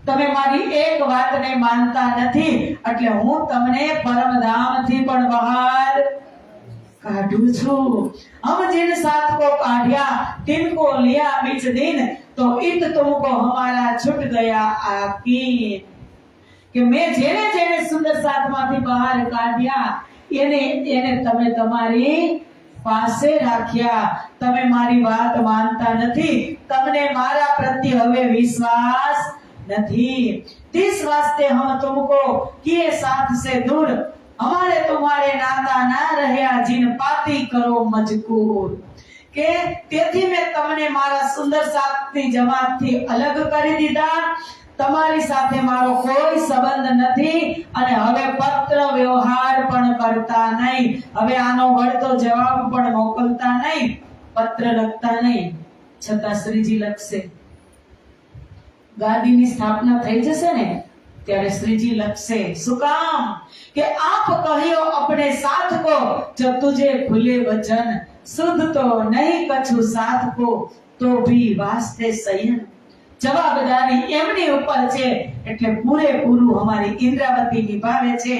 તમે મારી એક વાતને માનતા નથી, એટલે હું તમને પરમધામથી પણ બહાર काढ़ू छू। हम जिन साथ को काढ़िया तिनको लिया बीच दिन, तो इत तुमको हमारा छूट गया आकीन। કે મેં જેને જેને સુંદર સાથમાંથી બહાર કાઢ્યા એને તમે તમારી પાસે રાખ્યા। તમે મારી વાત માનતા નથી, તમને મારા પ્રત્યે હવે વિશ્વાસ નથી। तिस वास्ते हम तुमको किए साथ से दूर, हमारे तुम्हारे नाता ना રહ્યા जिन पाती करो मजकूर। કે તેથી મેં તમને મારા સુંદર સાથની જમાતથી અલગ કરી દીધા, તમારી સાથે મારો કોઈ સંબંધ નથી, અને હવે પત્ર વ્યવહાર પણ કરતા નહીં। હવે આનો વળતો જવાબ પણ મોકલતા નહીં, પત્ર લખતા નહીં। છતાં શ્રીજી લખશે, ગાદીની સ્થાપના થઈ જશે ને ત્યારે શ્રીજી લખશે। શું કામ? કે આપ કહ્યો अपने साथ को, जो तुझे खुले वचन, शुद्ध तो नहीं कछु साथ को, तो भी वास्ते सयन। જવાબદારી એમની ઉપર છે, એટલે પૂરેપૂરું અમારી ઇન્દ્રાવતી નિભાવે છે।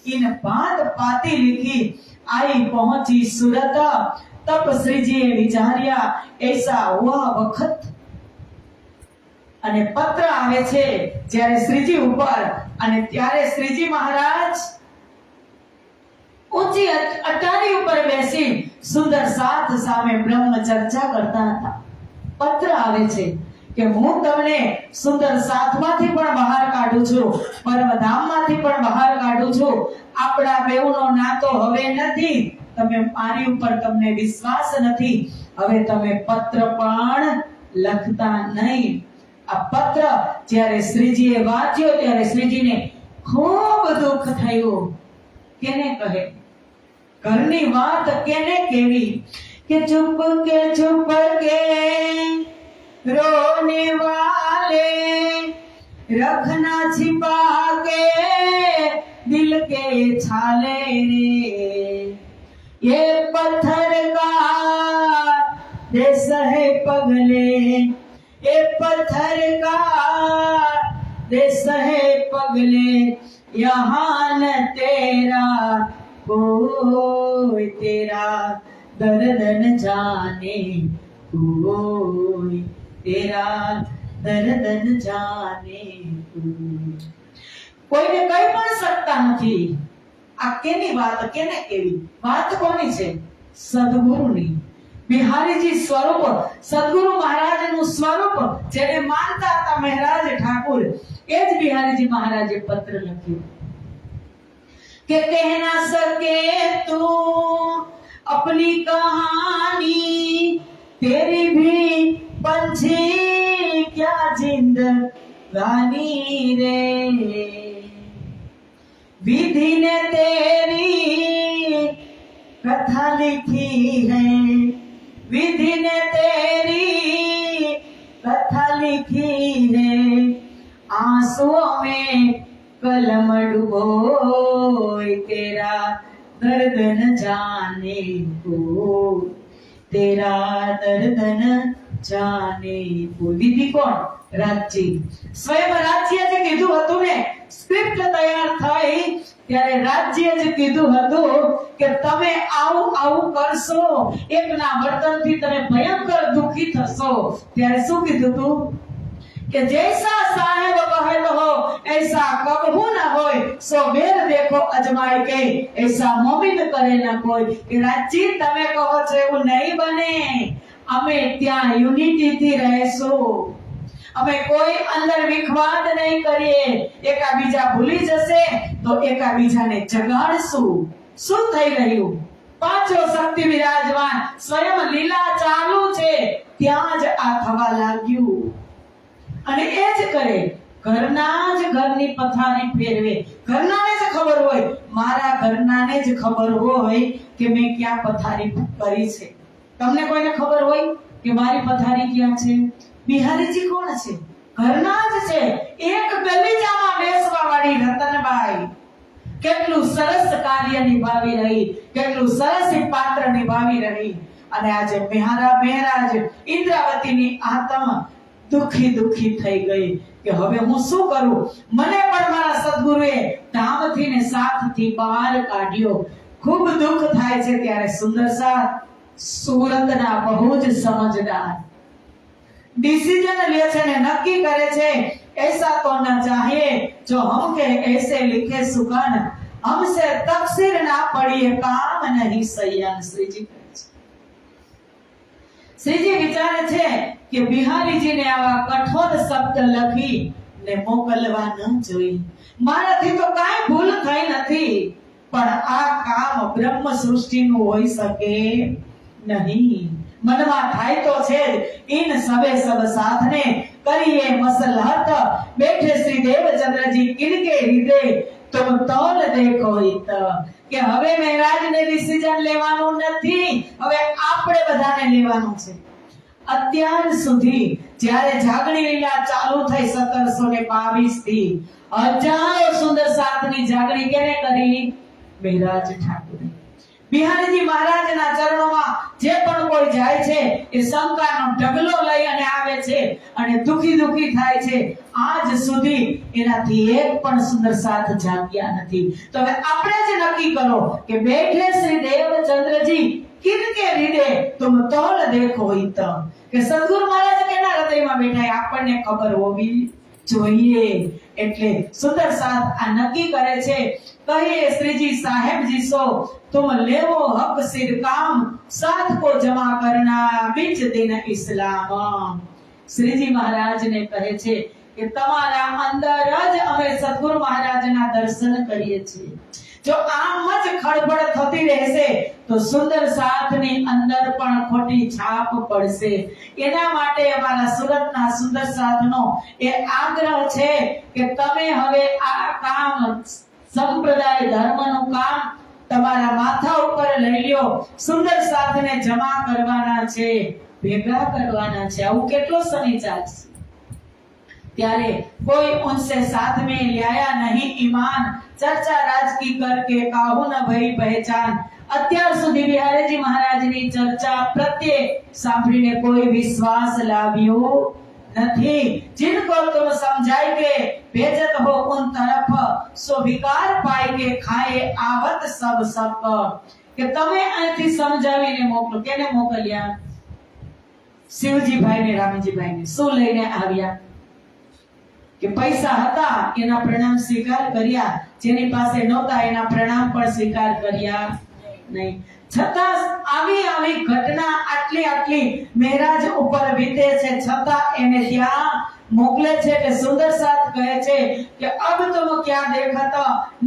इन बात पाती लिखी आई पहुंची सूरत, तब श्रीजीए विचार्या ऐसा हुआ वक्त। અને પત્ર આવે છે જ્યારે શ્રીજી ઉપર, અને ત્યારે શ્રીજી મહારાજ ઊંચી અટારી ઉપર બેસી સુંદર સાથ સામે બ્રહ્મ ચર્ચા કરતા હતા. પત્ર આવે છે કે હું તમને સુંદર સાથમાંથી પણ બહાર કાઢું છું, પરમધામમાંથી પણ બહાર કાઢું છું. આપણા બેઉનો નાતો હવે નથી. તમે મારી ઉપર તમને વિશ્વાસ નથી, હવે તમે પત્ર પણ લખતા નહીં. આ પત્ર જ્યારે શ્રીજીએ વાંચ્યો ત્યારે શ્રીજીને ખૂબ દુઃખ થયું. કેને કહે, ઘરની વાત કેને કેવી, કે ચुप के रोने वाले रखना छिपा के दिल के छाले रे, ये पत्थर का देश है पगले, ये पत्थर का देश है पगले, यहाँ न तेरा कोई तेरा दर्द न जाने कोई, तेरा दर्द न जाने કોઈને કઈ પણ શકતા નથી. આ કેની વાત, કેને કેવી વાત કોની છે? સદગુરુની. બિહારીજી સ્વરૂપ, સદગુરુ મહારાજનું સ્વરૂપ જેને માનતા હતા મહારાજ ઠાકુર, એ જ બિહારીજી મહારાજે પત્ર લખ્યો કે કહ ના સકે તું अपनी कहानी, तेरी भी पंछी क्या जिंदगानी रे, विधि ने तेरी कथा लिखी है, विधि ने तेरी कथा लिखी है, आंसुओं में कलम डुबोए, तेरा दर्द न जाने को, तेरा दर्द न जाने को. વિધિ કોણ? રાજજી. સ્વયં રાજ્ય જે કીધું હતું ને, સ્ક્રિપ્ટ તૈયાર થઈ ત્યારે રાજ્ય જે કીધું હતું કે તમે આવું આવું કરશો, એકના વર્તનથી તમે ભયંકર દુખી થશો, ત્યારે શું કીધું તું કે જૈસા સાહેબ કહત હો ऐसा कबहू न होय, सो वेर देखो अजमाई के ऐसा मोमिन करे न कोई. કે રાજજી તમે કહો છો એવું નહીં બને, અમે ત્યાં યુનિટી થી રહેશું, અમે કોઈ અંદર વિખવાદ નહીં કરીએ, એકાબીજા ભૂલી જશે તો એકાબીજાને જગાડશું. શું થઈ રહ્યું? પાંચો શક્તિ વિરાજમાન, સ્વયં લીલા ચાલુ છે, ત્યાં જ આ થવા લાગ્યું. અને એ જ કરે, ઘરના જ ઘરની પથારી ફેરવે. ઘરનાને જ ખબર હોય, મારા ઘરનાને જ ખબર હોય કે મેં ક્યાં પથારી કરી છે. તમને કોઈને ખબર હોય કે મારી પથારી ક્યાં છે? બિહારીજી કોણ છે? ઘરના જ છે. એક ગલીચામાં બેસવા વાળી રતનબાઈ કેટલું સરસ કાર્ય નિભાવી રહી, કેટલું સરસ પાત્ર નિભાવી રહી. અને આજે મહારાજ ઇન્દ્રાવતીની આત્મ દુખી થઈ ગઈ કે હવે હું શું કરું? મને પણ મારા સદગુરુએ ધામથી ને સાથથી બહાર કાઢ્યો. ખૂબ દુઃખ થાય છે. ત્યારે સુંદર સાથ સુરતના બહુ જ સમજદાર डिसीजन ले છે ને નક્કી કરે છે, ऐसा तो न चाहिए जो हम के ऐसे लिखे सुकन, हमसे तकसीर ना पड़ी है काम नहीं सैयन. શ્રીજી વિચારે છે કે બિહારીજીને આવા કઠોર શબ્દ લખી ને મોકલવા ન જોઈએ. મારાથી તો કાંઈ ભૂલ થઈ નથી, પણ આ કામ બ્રહ્મ સૃષ્ટિનું હોઈ શકે નહીં. મનમાં થાય તો છે ઇન સબે સબ સાથને કરીએ મસલહત, બેઠે શ્રી દેવચંદ્રજી કિનકે હૃદય तुम तौल देखो इत. કે હવે મહારાજને ડિસિઝન લેવાનું નથી, હવે આપણે બધાને લેવાનું છે. અત્યાર સુધી જ્યારે જાગણી લીલા ચાલુ થઈ 1722 થી, હજારો સુંદર સાથની જાગણી કેને કરી? મહારાજ ઠાકુરે. બિહારીજી મહારાજના ચરણોમાં જે પણ કોઈ જાય છે એ શંકાનો ઢગલો લઈ અને આવે છે અને દુખી થાય છે. આજ સુધી એનાથી એક પણ સુંદર સાથ જાગ્યા નથી. તો હવે આપણે જ નક્કી કરો કે બેઠે શ્રી દેવચંદ્રજી કિનકે હૃદય तुम तौल देखो इत. કે સદગુરુ મહારાજ કેના હૃદયમાં બેઠા આપણને ખબર હોવી જોઈએ. એટલે સુંદર સાથ આ નક્કી કરે છે, કહીએ શ્રીજી સાહેબજી સો तुम लेवो हक सिर काम साथ को जमा करना बीच दिन इस्लाम. શ્રીજી મહારાજ ને કહે છે કે તમારા અંદર જ અમે સદગુરુ મહારાજના દર્શન કરીએ છીએ. જો આમ જ ખળબળ થતી રહેશે તો સુંદર સાથની અંદર પણ ખોટી છાપ પડશે. એના માટે અમારા સુરતના સુંદર સાથનો એ આગ્રહ છે કે તમે હવે આ કામ સંપ્રદાય ધર્મનું કામ તમારા માથા ઉપર લઈ લ્યો. સુંદર સાથને જમા કરવાના છે, ભેગા કરવાના છે. આવું કેટલો સમય ચાલશે? ત્યારે कोई उनसे साथ में लाया नहीं ईमान, चर्चा राज की करके काहू न भई पहचान. અત્યાર સુધી બિહારીજી મહારાજની ચર્ચા પ્રત્યે સાંભળીને કોઈ વિશ્વાસ લાવ્યો નથી. जिनको तुम समझाई के भेजत हो उन तरफ सो विकार पाई के खाए आवत सब सप. કે તમે અહીંથી સમજાવીને મોકલો. કેને મોકલ્યા? શિવજીભાઈ ને રામજીભાઈ ને. શું લઈને આવ્યા? કે પૈસા હતા એના પ્રણામ સ્વીકાર કર્યા, જેની પાસે નહોતા એના પ્રણામ પણ સ્વીકાર કર્યા નહીં. છતાં આવી ઘટના આટલી મહારાજ ઉપર વીતે છે, છતાં એને ત્યાં મોકલે છે. કે સુંદર સાથ કહે છે કે અબ तुम क्या देखत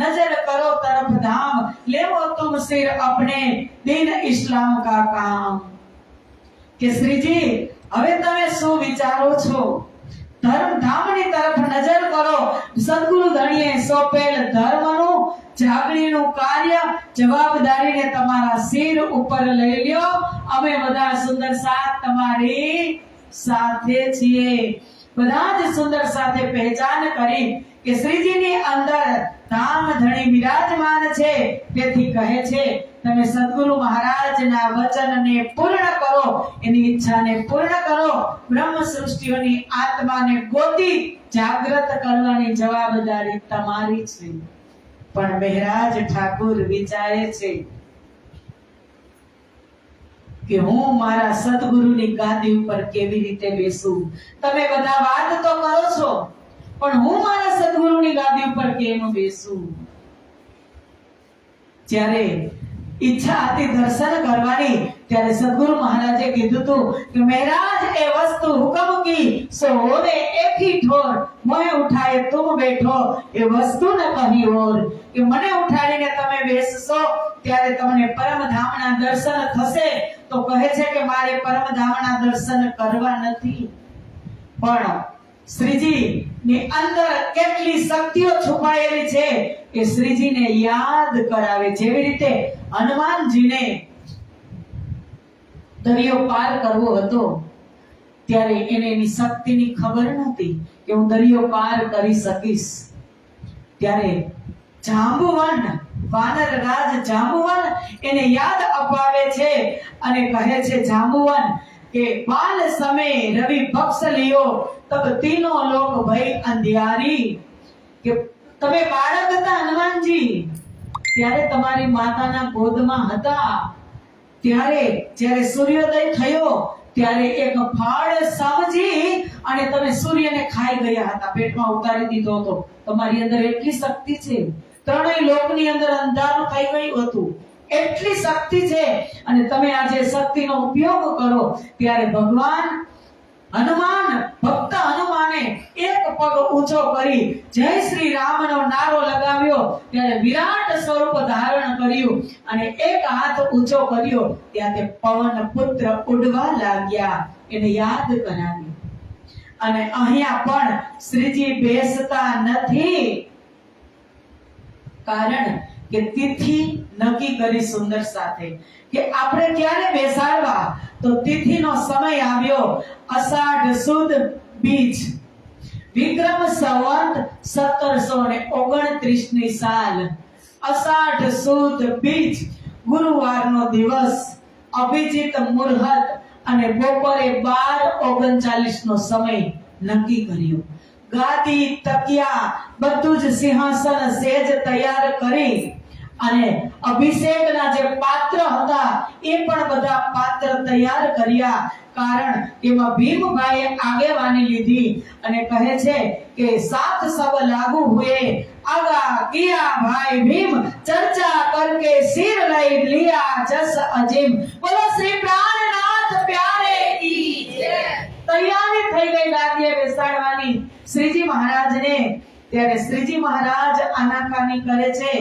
नजर करो तरफ धाम, लेवो तुम सिर अपने दिन इस्लाम का काम. કે શ્રીજી હવે તમે શું વિચારો છો? ધર્મ ધામની તરફ નજર કરો. સદગુરુ ધણીએ સોંપેલ ધર્મનું જાગણીનું કાર્ય જવાબદારીને તમારા સિર ઉપર લઈ લ્યો. અમે બધા સુંદર સાથ તમારી સાથે છીએ. બધા જ સુંદર સાથે પહેચાન કરી કે શ્રીજીની અંદર ધામ ધણી વિરાજમાન છે. તેથી કહે છે તમે સદગુરુ મહારાજના વચનને પૂર્ણ કરો, એની ઈચ્છાને પૂર્ણ કરો. બ્રહ્મ સૃષ્ટિઓની આત્માને ગોતી જાગૃત કરવાની જવાબદારી તમારી છે. પણ મહારાજ ઠાકુર વિચારે છે કે હું મારા સદગુરુની ગાદી ઉપર કેવી રીતે બેસું? તમે બધા વાત તો કરો છો, પણ હું મારા સદગુરુની ગાદી ઉપર કેમ બેસું? જ્યારે ઈચ્છા હતી દર્શન કરવાની, ત્યારે સદગુરુ મહારાજે કીધું હતું કે મહારાજ એ વસ્તુ હુકમ કી સો હોવે એક ही ठोर, મોહે ઉઠાએ તુમ બેઠો એ વસ્તુ ન કહી ઓર. કે મને ઉઠાડીને તમે બેસશો ત્યારે તમને પરમધામના દર્શન થશે. તો કહે છે કે મારે પરમધામના દર્શન કરવા નથી, પણ શ્રીજી ની અંદર કેટલી શક્તિઓ છુપાયેલી છે એ શ્રીજીને યાદ કરાવે. જેવી રીતે હનુમાનજીને દરિયો પાર કરવો હતો ત્યારે એને એની શક્તિની ખબર નહોતી કે હું દરિયો પાર કરી શકીશ. ત્યારે જાંબુવન, વાનર રાજ જાંબુવન એને યાદ અપાવે છે અને કહે છે જાંબુવન કે બાલ समय रवि पक्ष लियो तब तीनों लोक भई अंधियारी. કે તમે બાળક હતા હનુમાનજી, ત્યારે તમારી માતાના ગોદમાં હતા. ત્યારે જ્યારે સૂર્યોદય થયો ત્યારે એક ફાળ સમજી અને તમે સૂર્યને ખાઈ ગયા હતા, પેટમાં ઉતારી દીધો હતો. તમારી અંદર એટલી શક્તિ છે, ત્રણેય લોકની અંદર અંધારું થઈ ગયું હતું. એટલી શક્તિ છે અને તમે આજે શક્તિનો ઉપયોગ કરો. ત્યારે ભગવાન હનુમાન, ભક્ત હનુમાને એક પગ ઊંચો કરી જય શ્રી રામનો નારો લગાવ્યો. ત્યારે વિરાટ સ્વરૂપ ધારણ કર્યું અને એક હાથ ઊંચો કર્યો. ત્યાં તે પવન પુત્ર ઉડવા લાગ્યા. એને યાદ કરાવ્યું. અને અહીંયા પણ શ્રીજી બેસતા નથી, કારણ કે તિથિ નક્કી કરી સુંદર સાથે કે આપણે ક્યારે બેસાડવા. તો તિથિનો સમય આવ્યો અષાઢ સુદ બીજ, વિક્રમ સંવત 1729 ની સાલ. અષાઢ સુદ બીજ ગુરુવારનો દિવસ, અભિજીત મુહૂર્ત અને બપોરે 12:39 નો સમય નક્કી કર્યો. ગાદી, તકિયા બધું જ સિંહાસન સેજ તૈયાર કરી અને અભિષેકના જે પાત્ર હતા એ પણ બધા પાત્ર તૈયાર કર્યા, કારણ એમાં ભીમભાઈએ આગેવાની લીધી અને કહે છે કે સાથ સબ લાગુ હુએ आगा किया भाई भीम चर्चा करके सिर लई लिया जस अजीम। बोलो श्री प्राणनाथ प्यारे की जय। तैयारी થઈ ગઈ ગાદીએ બેસાડવાની શ્રીજી મહારાજને। ત્યારે શ્રીજી મહારાજ આનાકાની કરે છે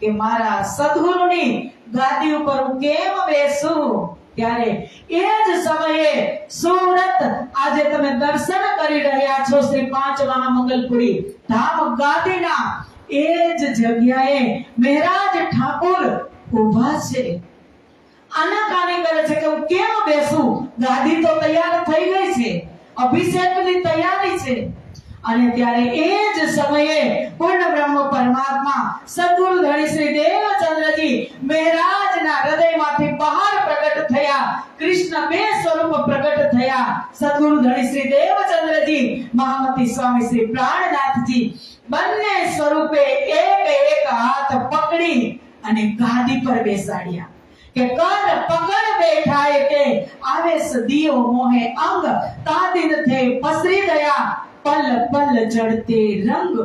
કે મારા સદ્ગુરુની ગાદી ઉપર હું કેમ બેસું। ત્યારે એ જ સમયે સુરત આજે તમે દર્શન કરી રહ્યા છો શ્રી પાંચ મહામંગલપુરી ધામ ગાદીના એ જ જગ્યાએ મહારાજ ઠાકોર ઊભા છે। આનાકાની કરે છે કે હું કેમ બેસું, ગાદી તો તૈયાર થઈ ગઈ છે, અભિષેકની તૈયારી છે। અને ત્યારે એ જ સમયે પૂર્ણ બ્રહ્મ પરમાત્મા સદગુરુ ધણી શ્રી દેવચંદ્રજી મહારાજના હૃદયમાંથી બહાર પ્રગટ થયા। કૃષ્ણ બે સ્વરૂપ પ્રગટ થયા। સદગુરુ ધણી શ્રી દેવચંદ્રજી મહામતી સ્વામી શ્રી પ્રાણનાથજી બંને સ્વરૂપે એક એક હાથ પકડી અને ગાદી પર બેસાડ્યા કે કર પકડ બેઠાય કે આવેશ દિયો મોહે અંગ તાદિન થે પસરી ગયા પલ પલ ચડતે રંગ।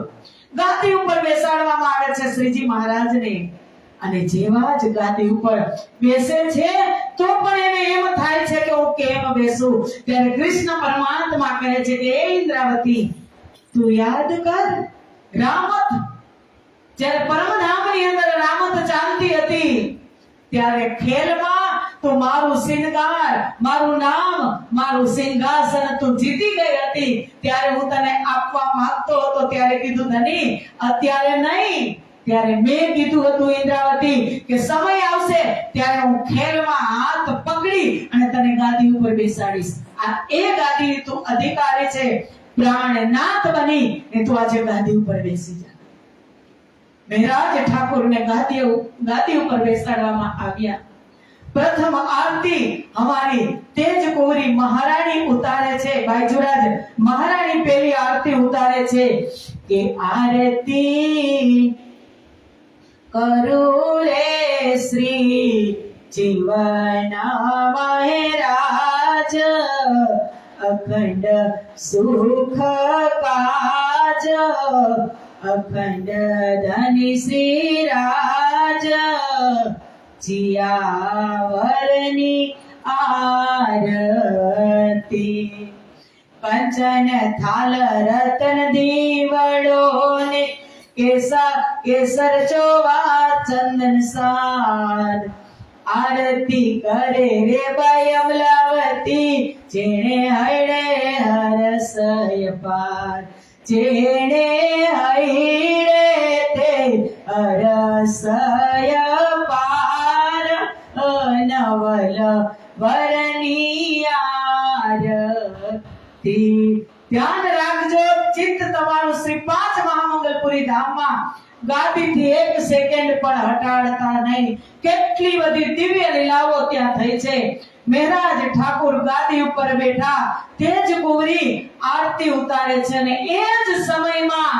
ગાદી ઉપર બેસાડવામાં આવે છે શ્રીજી મહારાજને અને જેવા જ ગાદી ઉપર બેસે છે તો પણ એને એમ થાય છે કે હું કેમ બેસું। ત્યારે કૃષ્ણ પરમાત્મા કહે છે કે હે ઇન્દ્રાવતી તું યાદ કર રામત, જ્યારે પરમધામની અંદર રામત ચાલતી હતી ત્યારે ખેલમાં તું મારું સિંગાર, મારું નામ, મારું સિંહાસન તું જીતી ગઈ હતી। ત્યારે હું તને આપવા માંગતો હતો ત્યારે કીધું ધની અત્યારે નહીં, ત્યારે મેં કીધું હતું ઇન્દ્રાવતી કે સમય આવશે ત્યારે હું ખેલમાં હાથ પકડી અને તને ગાદી ઉપર બેસાડીશ। આ એ ગાદી તું અધિકારી છે, પ્રાણનાથ બની ને તું આજે ગાદી ઉપર બેસી જા। મહારાજ ઠાકોરને ગાદી ઉપર બેસાડવામાં આવ્યા। પ્રથમ આરતી हमारी तेज कोरी महारानी उतारे छे। भाई जुराज महारानी पहली आरती उतारे छे कि आरती करो रे श्री जीवन महाराज अखंड सुख काज अखंड धनी श्री राज जियावरनी आरती कंचन थाल रतन दीवड़ो ने केसर चोवा चंदन सार आरती करे रे भाई अमलावती जेने हरे हरसय पार जेने हरे ते हरसय पार नवल वरनी आरती। ધ્યાન રાખજો ચિત્ત તમારું શ્રી પાંચ મહામંગલપુરી ધામમાં ગાદીથી એક સેકન્ડ પણ હટાડતા નહીં। કેટલી બધી દિવ્ય લીલાઓ ત્યાં થઈ છે। મહારાજ ઠાકોર ગાદી ઉપર બેઠા તેજ કુંવરી આરતી ઉતારે છે અને એ જ સમયમાં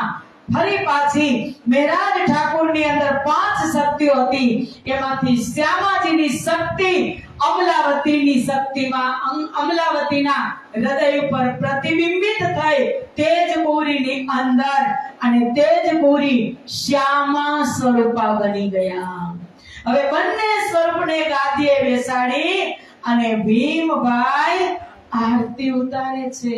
ફરી પાછી મહારાજ ઠાકોરની અંદર પાંચ શક્તિઓ હતી, એમાંથી શ્યામાજીની શક્તિ અમલાવતીની શક્તિમાં અમલાવતીના હૃદય ઉપર પ્રતિબિંબિત થઈ તેજ કુંવરીની અંદર અને તેજ કુંવરી શ્યામા સ્વરૂપા બની ગયા। હવે બંને સ્વરૂપને ગાદીએ બેસાડી અને ભીમભાઈ આરતી ઉતારે છે।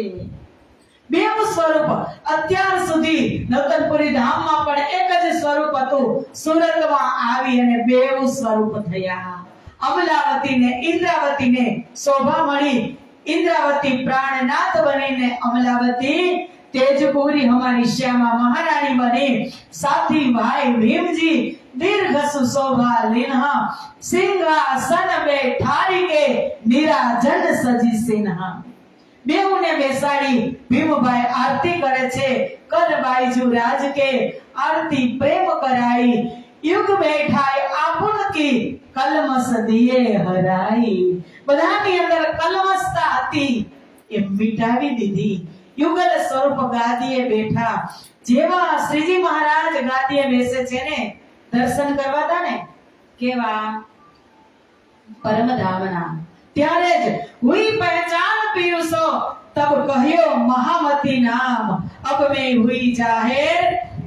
બેવ સ્વરૂપ અત્યાર સુધી નવતનપુરી ધામમાં પણ એક જ સ્વરૂપ હતું, સુરતમાં આવી અને બેવ સ્વરૂપ થયા। અમલાવતીને ઇન્દ્રાવતીને શોભા મળી, ઇન્દ્રાવતી પ્રાણનાથ બનીને અમલાવતી तेजपुरी हमारी श्यामा महारानी बने। साथी भाई भीम जी दीर्घ सुशोभा लिन्हा सिंहासन में ठारी के निराजन सजी सिन्हा। बेउने बेसाड़ी भीमभाई आरती करे छे। कर बाईजू राज के आरती प्रेम कराई। युग बैठाई आपुन की कलमस दिए हराई। बधानी अंदर कलमसता हती ए मिटावी दीधी। युगल स्वरूप गादीए बैठा। जेवा श्रीजी महाराज गादीए बेसे छे ने દર્શન કરવા હતા ને કેવા પરમધામના, ત્યારે જ હુઈ પહેચાન પીયુસો તબ કહ્યો મહામતી નામ, અબ મેં હુઈ જાહેર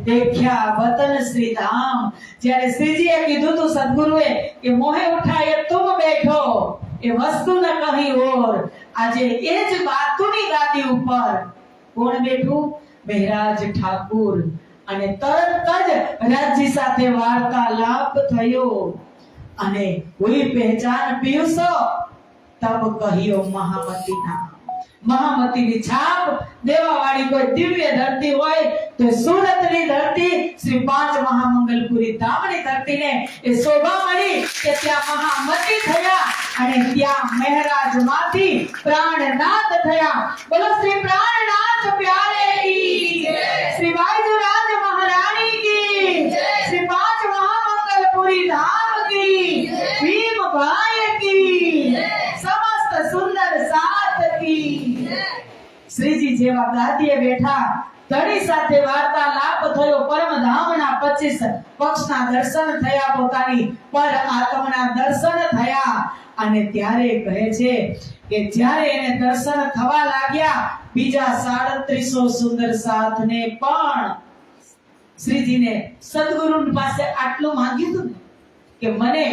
દેખ્યા વતન શ્રી ધામ। જ્યારે શ્રીજીએ કીધું તું સદગુરુએ કે મોહે ઉઠાય તુમ બેઠો એ વસ્તુ ન કહી ઓર, આજે એ જ બાતુની ગાદી ઉપર કોણ બેઠું? મહેરાજ ઠાકુર। અને તરત જ રાજજી સાથે વાર્તાલાપ થયો અને હુઈ પહેચાન પીયુસો તબ કહ્યો મહામતી નામ। મહામતીની છાપ દેવાવાળી કોઈ દિવ્ય ધરતી હોય તો સુરતની ધરતી શ્રી પાંચ મહામંગલપુરી ધામની ધરતીને એ શોભા મળી કે ત્યાં મહામતી થયા અને ત્યાં મહેરાજમાંથી પ્રાણનાથ થયા। બોલો શ્રી પ્રાણનાથ પ્યારે કી જય, શ્રી વાયુરાજ મહારાણી કી જય, શ્રી પાંચ મહામંગલપુરી ધામ કી જય, ભીમ ભાઈ કી જય, સમસ્ત સુંદર સાથ કી જય। શ્રીજી જેવા ગાદીએ બેઠા ધણી સાથે વાર્તાલાપ થયો, પરમધામના 25 પક્ષના દર્શન થયા, પોતાની પર આત્મના દર્શન થયા અને ત્યારે કહે છે કે જ્યારે એને દર્શન થવા લાગ્યા બીજા 3700 સુંદર સાથને પણ શ્રીજીને સદગુરુ પાસે આટલું માંગ્યું હતું ને કે મને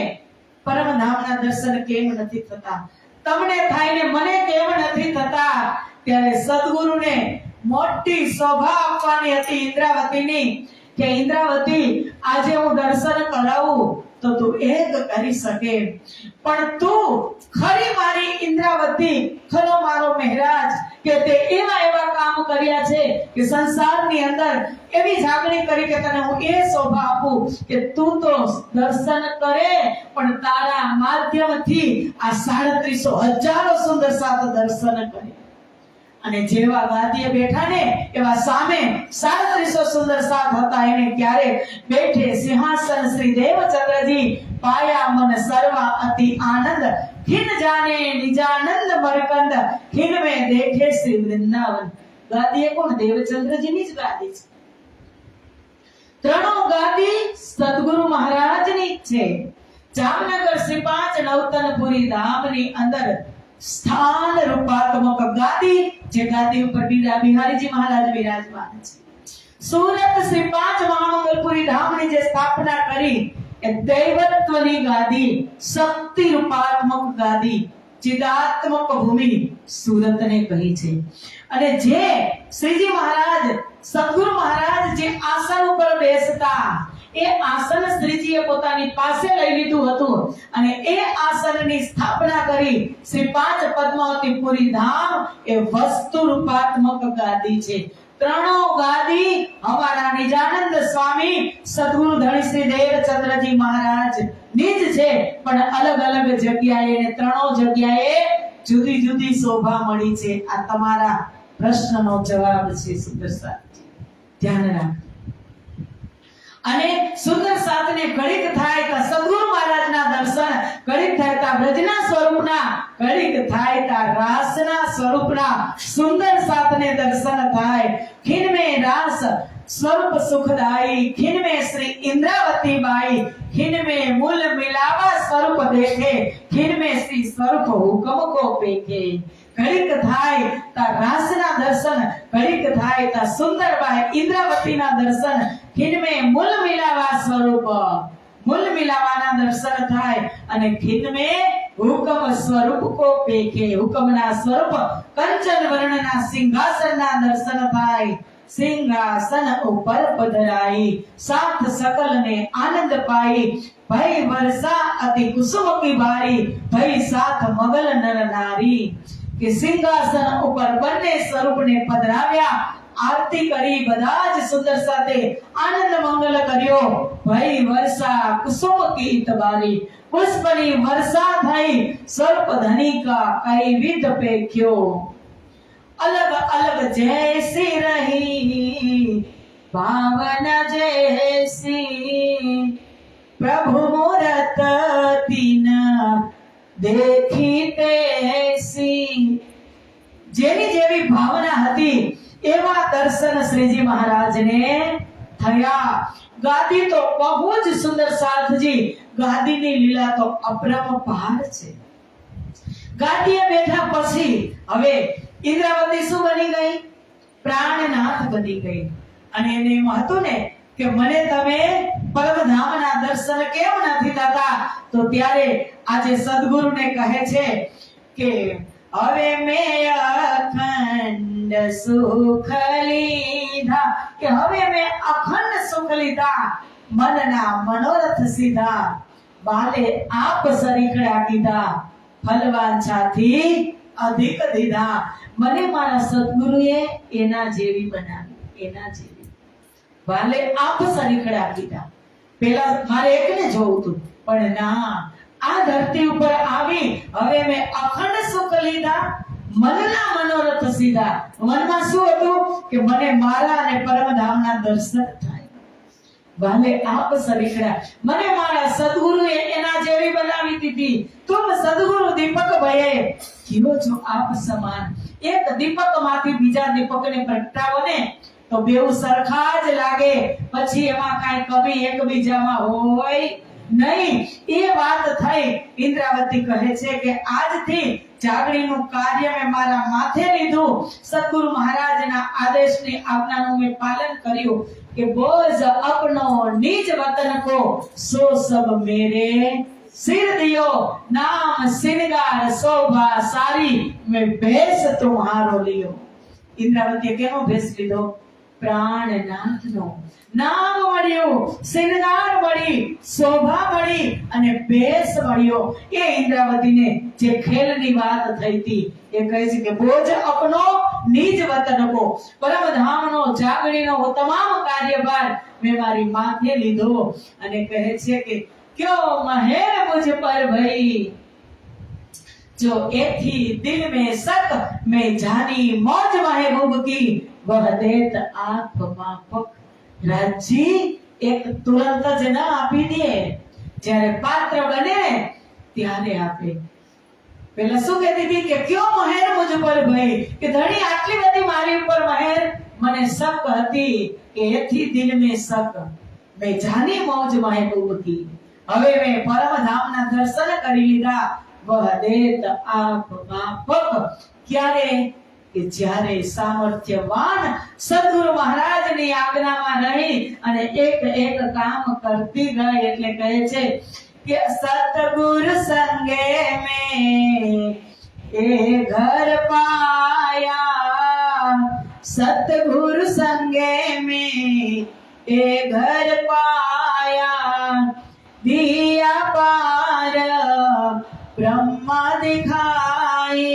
પરમધામના દર્શન કેમ નથી થતા, તમને થાય ને મને કેમ નથી થતા? ત્યારે સદગુરુને મોટી શોભા આપવાની હતી ઇન્દ્રાવતીની કે ઇન્દ્રાવતી આજે હું દર્શન કરાવું તો તું એક કરી શકે, પણ તું ખરી મારી ઇન્દ્રાવતી, ખરો મારો મહેરાજ કે તે એવા કામ કર્યા છે કે સંસારની અંદર એવી જાગણી કરી કે તને હું એ શોભા આપું કે તું તો દર્શન કરે પણ તારા માધ્યમથી આ 3700 હજારો સુંદર સાથ દર્શન કરે। અને જેવા ગાદીએ બેઠા ને એવા સામે 3700 સુંદર સાથ હતા। એને ક્યારે બેઠે સિંહાસન શ્રી દેવચંદ્રજી પાયા મન સર્વા અતિ આનંદ, ખિન જાને નિજાનંદ મરકંદ, ખિન में देखे श्री वृंदावन। ગાદી કોણ? દેવચંદ્રજીની જ ગાદી છે। ત્રણો ગાદી સદગુરુ મહારાજની છે। જામનગર શ્રી પાંચ નવતનપુરી ધામની અંદર સ્થાન રૂપાત્મક ગાદી, જે ગાદી ઉપર બિહારીજી મહારાજ વિરાજમાન છે। સુરત શ્રી પાંચ મહામંગલપુરી ધામની જે સ્થાપના કરી એ દૈવત્વની ગાદી, શક્તિ રૂપાત્મક ગાદી, ચિદાત્મક ભૂમિ સુરતને કહી છે। અને જે શ્રીજી મહારાજ, સદગુરુ મહારાજ જે આસન ઉપર બેસતા એ આસન શ્રીજીએ પોતાની પાસે લઈ લીધું હતું અને એ આસનની સ્થાપના કરી શ્રી પાંચ પદ્માવતીપુરી ધામ એ વસ્તુ રૂપાત્મક ગાદી છે। ત્રણો ગાદી અમારા નિજાનંદ સ્વામી સદગુરુ ધણી શ્રી દેવચંદ્રજી મહારાજ ની જ છે, પણ અલગ અલગ જગ્યાએ ને ત્રણો જગ્યાએ જુદી જુદી શોભા મળી છે। આ તમારા પ્રશ્નનો જવાબ છે સુંદર સાથ, ધ્યાન રાખ। અને સુંદર સાથને ઘડીક થાય તો સદગુરુ મહારાજના દર્શન, ઘડીક થાય તો બ્રજના સ્વરૂપના, ઘડીક થાય તો રાસના સ્વરૂપના સુંદર સાથને દર્શન થાય। ખિન में रास स्वरूप सुखदाई, खिन में श्री इंद्रावती बाई, खिन में मूल मिलावा स्वरूप देखे, खिन में श्री स्वरूप हुक्म को पेखे। घड़ीक थाय ता रासना दर्शन, घड़ीक थाय ता सुंदरबाई इंद्रावतीना दर्शन, खिन में मूल मिलावा स्वरूप, मूल मिलावाना दर्शन थाय અને ખિન में હુકમ સ્વરૂપ કો પેખે। હુકમના સ્વરૂપ કંચન વર્ણના સિંહાસનના દર્શન થાય। સિંહાસન ઉપર પધરાઈ, સાથ સકલને આનંદ પાઈ, ભઈ વર્ષા અતિ કુસુમ કી બારી, ભઈ સાથ મગલ નર નારી। કે સિંહાસન ઉપર બંને સ્વરૂપને પધરાવ્યા, આરતી કરી, બધા જ સુંદર સાથે આનંદ મંગલ કર્યો। ભઈ વર્ષા કુસુમ કી ઇતબારી, પુષ્પની વર્ષા થઈ, સ્વરૂપ ધનિકા કઈ વિધ પેખ્યો। अलग अलग जैसी रही भावना जैसी, प्रभु मूरत तीन देखी तैसी। જેવી જેવી ભાવના હતી એવા દર્શન શ્રીજી મહારાજને થયા. ગાદી તો બહુ જ સુંદર સાથજી, ગાદીની લીલા તો અપરંપાર છે. ગાદીએ બેઠા પછી હવે ઇન્દ્રાવતી શું બની ગઈ? પ્રાણનાથ બની ગઈ. અને એને એમ હતું ને કે મને તમે પરમધામના દર્શન કેમ નથી થતા? તો ત્યારે આજે સદગુરુને કહે છે કે હવે મેં અખંડ સુખ લીધા, કે હવે મેં અખંડ સુખ લીધા, મનના મનોરથ સીધા, બાલે આપ સરીખડા કીધા, ફલવાંછાથી અધિક દીધા. મને મારા સદગુરુએ એના જેવી બનાવી, એના જેવી. બાલે આપ સરીખડા કીધા. પેલા મારે એકને જોવું હતું, પણ ના, આ ધરતી ઉપર આવી હવે મેં અખંડ સુખ લીધા, મનના મનોરથ સીધા. મનમાં શું હતું કે મને મારા અને પરમધામના દર્શન થાય. વાલે આપ સરીખડા, મને મારા સદગુરુએ એના જેવી બનાવી દીધી. તુમ સદગુરુ દીપક ભયે કયો છો આપ સમાન. એક દીપકમાંથી બીજા દીપકને પ્રગટાવો ને તો બેઉ સરખા જ લાગે, પછી એમાં કાંઈ કમી એકબીજામાં હોય નહીં. એ વાત થઈ. ઇન્દ્રાવતી કહે છે કે આજથી જાગણીનું કાર્ય મેં મારા માથે લીધું. સદગુરુ મહારાજના આદેશની આજ્ઞાનું મેં પાલન કર્યું કે બોઝ અપનો નિજ વતન કો સો સબ મેરે सिर दियो, नाम सिनगार शोभा सारी, मैं भेष तुम्हारो लियो. ઇન્દ્રાવતીએ કેનો ભેષ લીધો? પ્રાણનાથનો. નામ મળ્યું, સિનગાર મળી, શોભા મળી અને ભેષ મળ્યો. એ ઇન્દ્રાવતીને જે ખેલની વાત થઈ હતી એ કહે છે કે બોજ અપનો નિજ વતન કો, પરમધામનો જાગણીનો તમામ કાર્યભાર મેં મારી માથે લીધો. અને કહે છે કે क्यों महर मुझ पर भई, जो एथी दिल में शक, मैं जानी मौज महबूब की, वह देत आप मापक. राजी एक तुरंत ज न આપી દે, જ્યારે પાત્ર બને ત્યારે આપે. પેલા શું કહેતી હતી કે ક્યો મહેર મુझ પર ભઈ, કે ધણી આટલી બધી મારી ઉપર મહેર, મને શક હતી કે એથી દિલ में शक, मैं जानी मौज महबूब की. હવે મેં પરમધામના દર્શન કરી લીધા. વહ દેત આપ માપક. ક્યારે? કે જ્યારે સામર્થ્યવાન સદગુરુ મહારાજની આજ્ઞામાં રહી અને એક એક કામ કરતી ગઈ. એટલે કહે છે કે સતગુરુ સંગે મેં એ ઘર પાયા, સતગુરુ સંગે મેં એ ઘર પાયા, दिया पार ब्रह्मा दिखाई,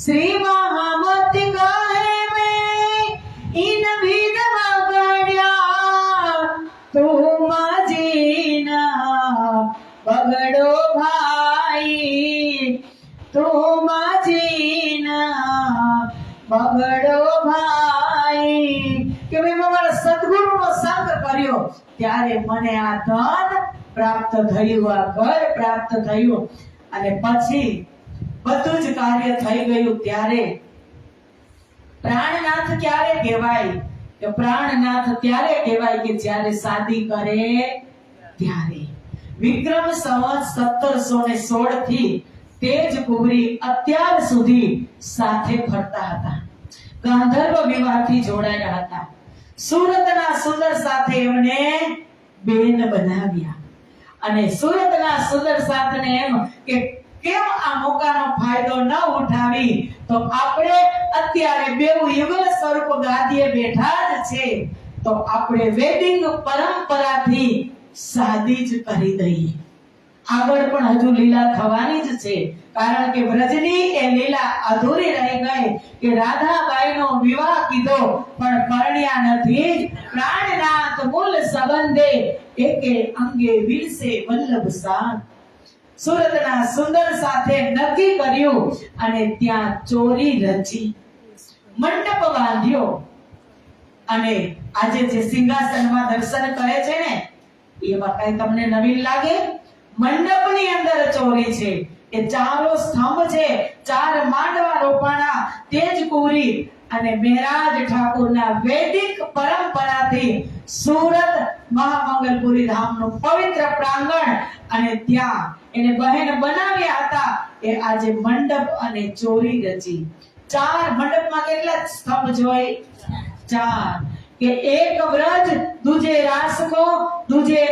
श्री महामत गाहे में इन विधवा गढ़्या, तुम जीना बगड़ो भाई, तुम जीना बगड़ो भाई. કે મેં મારા સદગુરુનો સંગ કર્યો ત્યારે મને આ ધન પ્રાપ્ત થયું, આ ઘર પ્રાપ્ત થયું. અને પછી બધું જ કાર્ય થઈ ગયું. ત્યારે પ્રાણનાથ ક્યારે કહેવાય? કે પ્રાણનાથ ત્યારે કહેવાય કે જ્યારે શાદી કરે ત્યારે. વિક્રમ સંવત 1716 થી તેજ કુંવરી અત્યાર સુધી સાથે ફરતા હતા. ગાંધર્વ વિવાહથી જોડાયા હતા. સુરતના સુંદર સાથે એમને બેન બનાવ્યા. અને સુરતના સુંદર સાથને એમ કે કેમ આ મોકાનો ફાયદો ન ઉઠાવી, તો આપણે અત્યારે બેઉ યુગલ સ્વરૂપ ગાદીએ બેઠા જ છે, તો આપણે વેદિક પરંપરાથી શાદી જ કરી દઈએ. આગળ પણ હજુ લીલા થવાની જ છે, કારણ કે વ્રજની એ લીલા અધૂરી રહી ગઈ કે રાધાબાઈનો વિવાહ કીધો પણ પરણ્યા નથી. પ્રાણનાથ મૂળ સંબંધે એકે અંગે વિરસે વલ્લભ સાથ. સુરતના સુંદર સાથે નક્કી કર્યું અને ત્યાં ચોરી રચી, મંડપ બાંધ્યો. અને આજે જે સિંહાસનમાં દર્શન કરે છે ને, એમાં કઈ તમને નવીન લાગે? મંડપની અંદર ચોરી છે. એ ચારો સ્તંભ છે, ચાર માંડવા રોપાણા, તેજ કુંવરી અને મહેરાજ ઠાકુરના વૈદિક પરંપરાથી સુરત મહામંગલપુરી ધામનું પવિત્ર પ્રાંગણ અને ત્યાં એને બહેન બનાવ્યા હતા એ આજે મંડપ અને ચોરી રચી. 4 મંડપમાં કેટલા સ્તંભ જોઈ? 4. કે એક વ્રજ દૂજે રાસકો દૂજે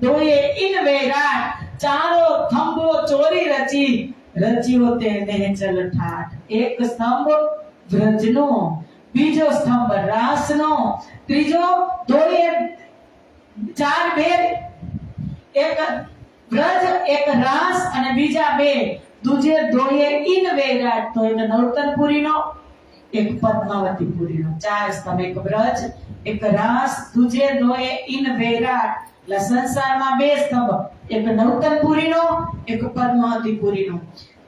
દોયે ઇન વૈરાટ, ચારો થંભો ચોરી રચ્યો તે નેચલ ઠાઠ. એક સ્તંભ વ્રજનો, બીજો સ્તંભ રાસનો, ત્રીજો દોયે 4 બેર, એક વ્રજ એક રાસ અને બીજા 2 દૂજે દોયે ઇન વૈરાટ, તો એક નર્તનપુરીનો એક પદ્માવતીપુરીનો. 4 સ્તંભ, એક વ્રજ એક રાસ દૂજે દોયે ઇન વૈરાટ. એટલે સંસારમાં 2 સ્તંભ, એક નર્તનપુરીનો એક પદ્માવતીપુરીનો.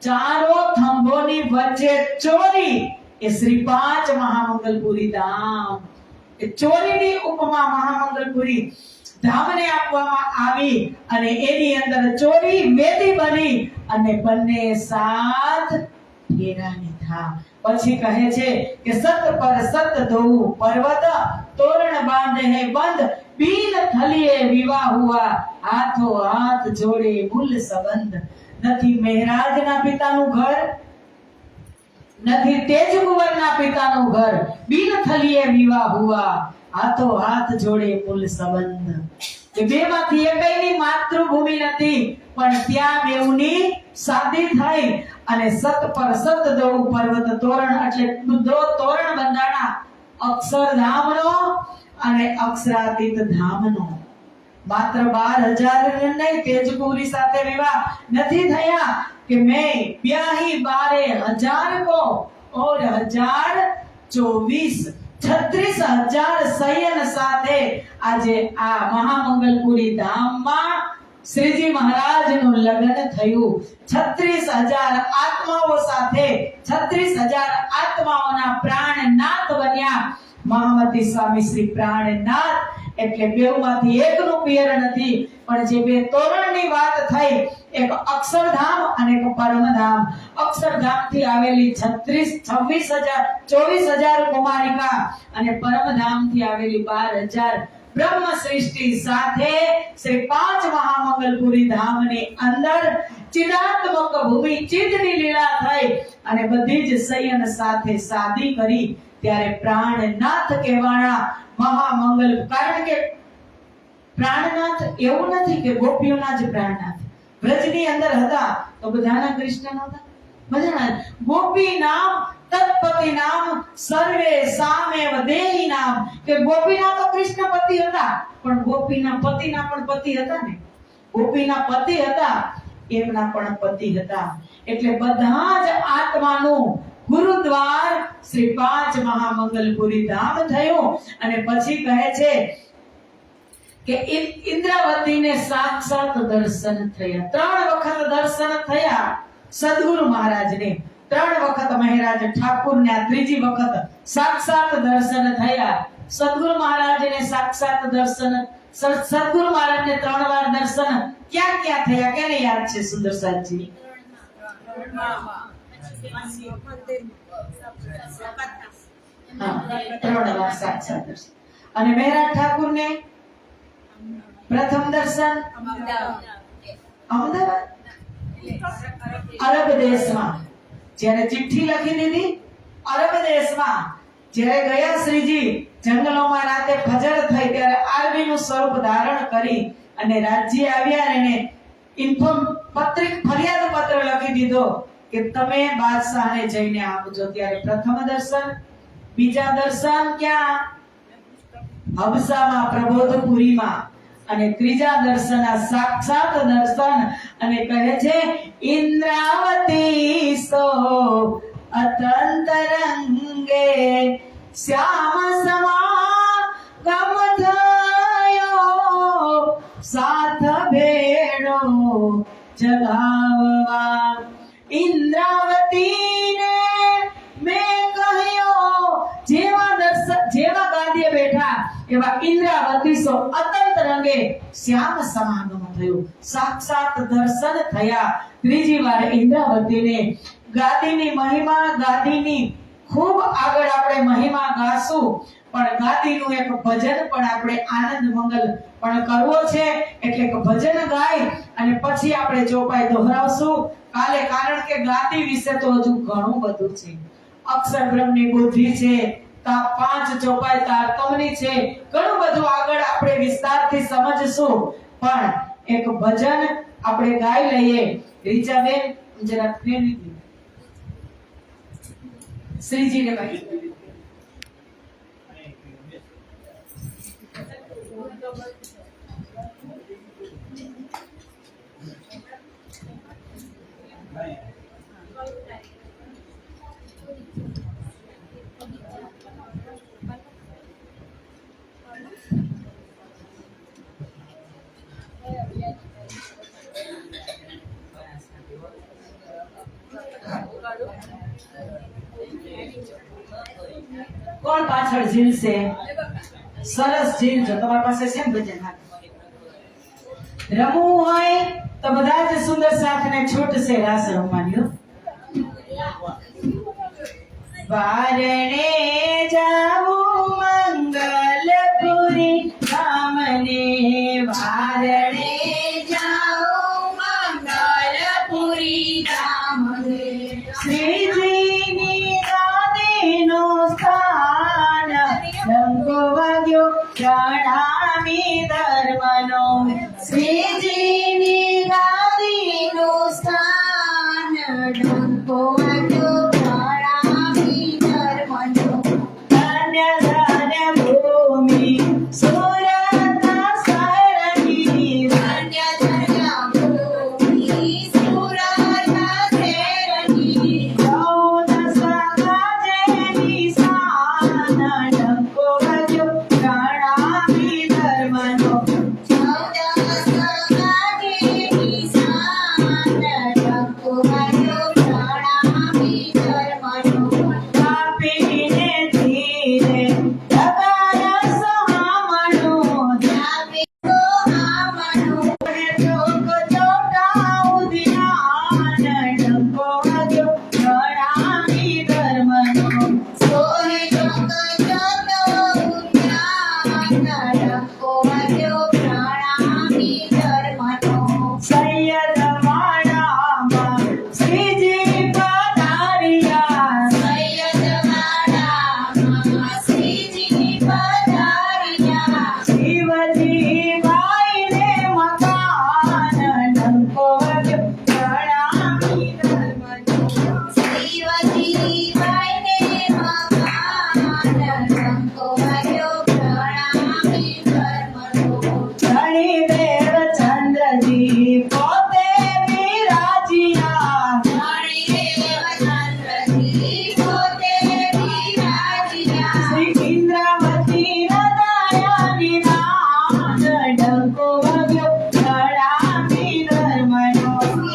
ચારો થંભોની વચ્ચે ચોરી એ શ્રી 5 મહામંગલપુરી ધામ. એ ચોરીની ઉપમા મહામંગલપુરી ધામને આપવામાં આવી અને એની અંદર ચોરી વેદી બની અને બંને સાથ ફેરાની થા. પછી કહે છે કે સત પર સત ધોવું પર્વત, તોરણ બાંધે હે બંધ, બીન થલીએ વિવાહ હુઆ, હાથો હાથ જોડે મૂલ સંબંધ. નથી મહેરાજના પિતાનું ઘર, નથી તેજકુંવરના પિતાનું ઘર, બીન થલીએ વિવાહ હુઆ, હાથો હાથ જોડે મૂલ સંબંધ. એ બેમાંથી એકયની માતૃભૂમિ નથી, પણ ત્યાં બેઉની શાદી થઈ અને સત પર સત દોઉ પર્વત, તોરણ એટલે 2 તોરણ બંધાણા, અક્ષરધામનો અને અક્ષરાતીત ધામનો. માત્ર 12,000 નહીં, તેજપુરી સાથે વિવાહ નથી થયા કે મેં ब्याही 12,000 को और 1024 36,000 સૈયન સાથે આજે આ મહામંગલપુરી ધામમાં શ્રીજી મહારાજનું લગ્ન થયું. 36,000 આત્માઓ સાથે 36,000 આત્માઓના પ્રાણનાથ બન્યા મહામતી સ્વામી શ્રી પ્રાણનાથ. એટલે બેઉમાંથી એકનું પિયર નથી, પણ જે 2 તોરણની વાત થઈ, એક અક્ષરધામ અને એક પરમધામ. અક્ષરધામથી આવેલી 24,000 કુમારિકા અને પરમધામથી આવેલી 12,000 બ્રહ્મ સૃષ્ટિ સાથે શ્રી 5 મહામંગલપુરી ધામની અંદર ચિદાત્મક ભૂમિ ચિદની લીલા થઈ અને બધી જ સૈયન સાથે શાદી કરી. ત્યારે પ્રાણનાથ કહેવાના મહામંગલ, કારણ કે પ્રાણનાથ એવું નથી કે ગોપીઓના જ પ્રાણનાથ વ્રજની અંદર હતા તો બધાના કૃષ્ણ નહોતા, બધાના ગોપી નામ તત્પતિ નામ સર્વે સામેવ દેહી નામ. કે ગોપીના તો કૃષ્ણ પતિ હતા, પણ ગોપીના પતિના પણ પતિ હતા ને, ગોપીના પતિ હતા એમના પણ પતિ હતા. એટલે બધા જ આત્માનું ગુરુદ્વાર શ્રી 5 મહામંગલપુરી ધામ થયું. અને પછી કહે છે કે ઇન્દ્રાવતીને સાક્ષાત દર્શન થયા. 3 વખત દર્શન થયા સદગુરુ મહારાજને, 3 વખત મહેરાજ ઠાકુરને, આ 3જી વખત સાક્ષાત દર્શન થયા સદગુરુ મહારાજને. સાક્ષાત દર્શન સદગુરુ મહારાજને 3 વાર દર્શન ક્યાં ક્યાં થયા? કેને યાદ છે સુંદર સાહેબજી? હા, 3 વાર સાક્ષાત દર્શન. અને મહેરાજ ઠાકુરને પ્રથમ દર્શન અમદાવાદ અરબ દેશમાં, જ્યારે ચિઠ્ઠી લખી દીધી અરબ દેશમાં, જ્યારે ગયા શ્રીજી જંગલોમાં રાતે ફજર થઈ ત્યારે આરબીનું સ્વરૂપ ધારણ કરી અને રાજ્ય આવ્યા અને ઇન્ફોર્મ ફરિયાદ પત્ર લખી દીધો કે તમે બાદશાહને જઈને આપજો. ત્યારે પ્રથમ દર્શન, બીજા દર્શન ક્યાં? હબસામાં, પ્રબોધપુરીમાં, અને ત્રીજા દર્શન આ સાક્ષાત દર્શન. અને કહે છે ઇન્દ્રાવતી સો અતંત રંગે શ્યામ સમા ગમ થયો, સાથ ભેડો જગાવવા. ઇન્દ્રાવતીને મેં કહ્યો, જેવા ગાદીએ બેઠા એવા ઇન્દ્રાવતી સો અતંત રંગે શ્યામ સમાગમ થયું, સાક્ષાત દર્શન થયા. ત્રીજી વાર ઇન્દ્રાવતીને ગાદીની મહિમા, ગાદીની ખૂબ આગળ આપણે મહિમા ગાશું, પણ ગાદીનું એક ભજન પણ આપણે આનંદ મંગલ પણ કરવો છે, એટલે કે ભજન ગાય અને પછી આપણે ચોપાઈ દોહરાવશું કાલે, કારણ કે ગાદી વિશે તો હજુ ઘણું બધું છે. અક્ષર બ્રહ્મની બુદ્ધિ છે, પાંચ ચોપાઈ તારતમની છે, ઘણું બધું આગળ આપણે વિસ્તારથી સમજશું, પણ એક ભજન આપણે ગાઈ લઈએ. રીચાબેન જરા ફેરવી દો શ્રીજીને ભાઈ. કોણ પાછળ ઝીલશે? સરસ ઝીલજો. તમારી પાસે છે ને ભજન? રમવું હોય તો બધા જ સુંદર સાથને છૂટશે રાસ રમવાની. વારણે જાવું મંગલપુરી ગામને, વારણે જાવું મંગલપુરી ગામને, શ્રીજીની ગાદીનું સ્થાન ડંકો વાગ્યો પ્રણામી ધર્મનો, શ્રીજીની ગાદીનું સ્થાન ડંકો વાગ્યો પ્રણામી ધર્મનો, ધન્ય ધન્ય ભૂમિ સુરત શરણી, ધન્ય ધન્ય ભૂમિ સુરત શરણી, ચૌદ સગાજેની શાન ડંકો વાગ્યો પ્રણામી ધર્મનો, ચૌદ સગાજેની શાન ડંકો વાગ્યો પ્રણામી ધર્મનો, કાપીને ધીરે લગાયા સોહામણો, જાપી સોહામણો, અને ચોક ચોટાઉ ધ્યાન ડંકો વાગ્યો પ્રણામી ધર્મનો, સોહે ચોક ચોટાઉ ધ્યાન ડંકો વાગ્યો પ્રણામી ધર્મનો, સૈયદ વાડામાં શ્રીજી પધાર્યા, સૈયદ વાડામાં શ્રીજી પધાર્યા, શિવજી બાઈને મકાન ડંકો વાગ્યો પ્રણામી ધર્મનો, શિવજી બાઈને મકાન ડંકો વાગ્યો પ્રણામી ધર્મનો, ધણીદેવ ચંદ્રજી પોતે બિરાજ્યા, ધણીદેવ ચંદ્રજી પોતે બિરાજ્યા, શ્રી ઇન્દ્રાવતી નદાયાની નાદ ડંકો વાગ્યો પ્રણામી ધર્મનો,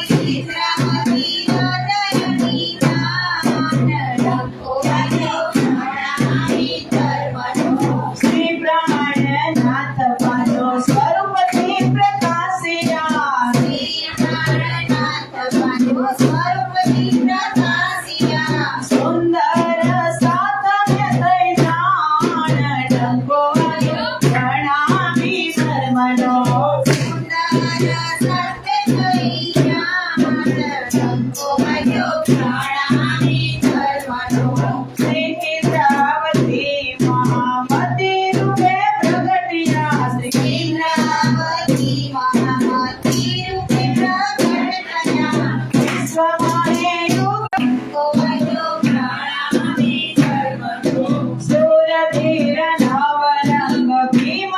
શ્રી ઇન્દ્રાવતી નદાયાની નાદ ડંકો વાગ્યો પ્રણામી ધર્મનો, શ્રી પ્રાણનાથ પાદો સ્વરૂપથી પ્રકાશિયા, શ્રી પ્રાણનાથ પાદો સ્વરૂપથી પ્રકાશિયા, સુંદર સાધને થઈ જાણ ડંકો વાગ્યો પ્રણામી ધર્મનો, સુંદર સાધને થઈ જાણ ડંકો વાગ્યો પ્રણામી ધર્મનો, શ્રી ઇન્દ્રાવતી મહામતી રૂપે પ્રગટ્યા, શ્રી ઇન્દ્રાવતી મહામતી રૂપે પ્રગટ્યા, વિશ્વમાએ ડંકો વાગ્યો પ્રણામી ધર્મનો, સુરધીર નવરંગ ભીમ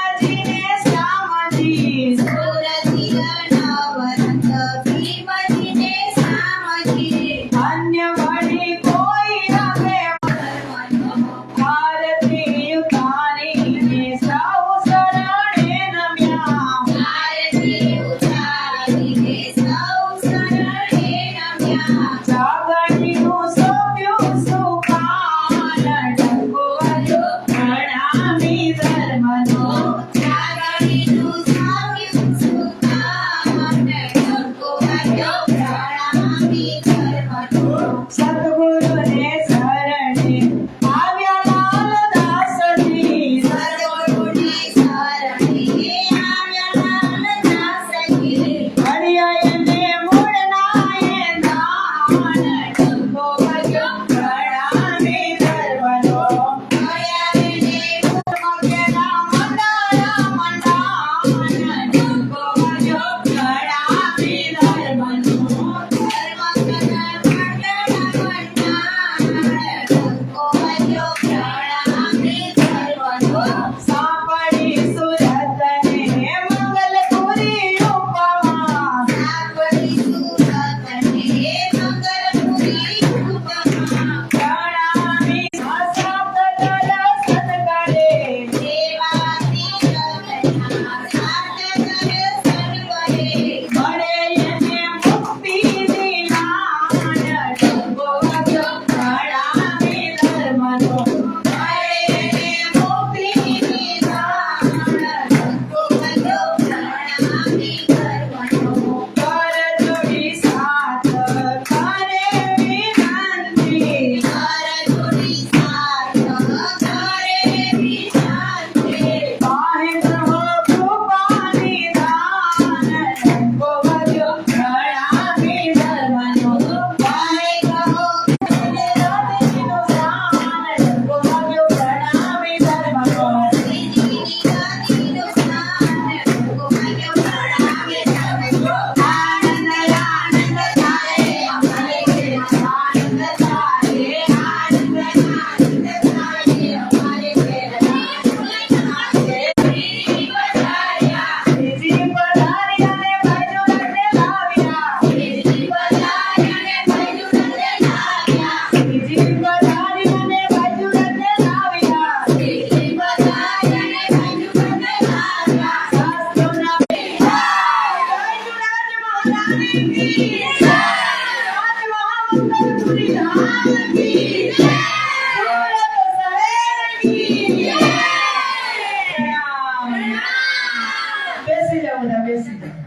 બધા બેસી જાઓ.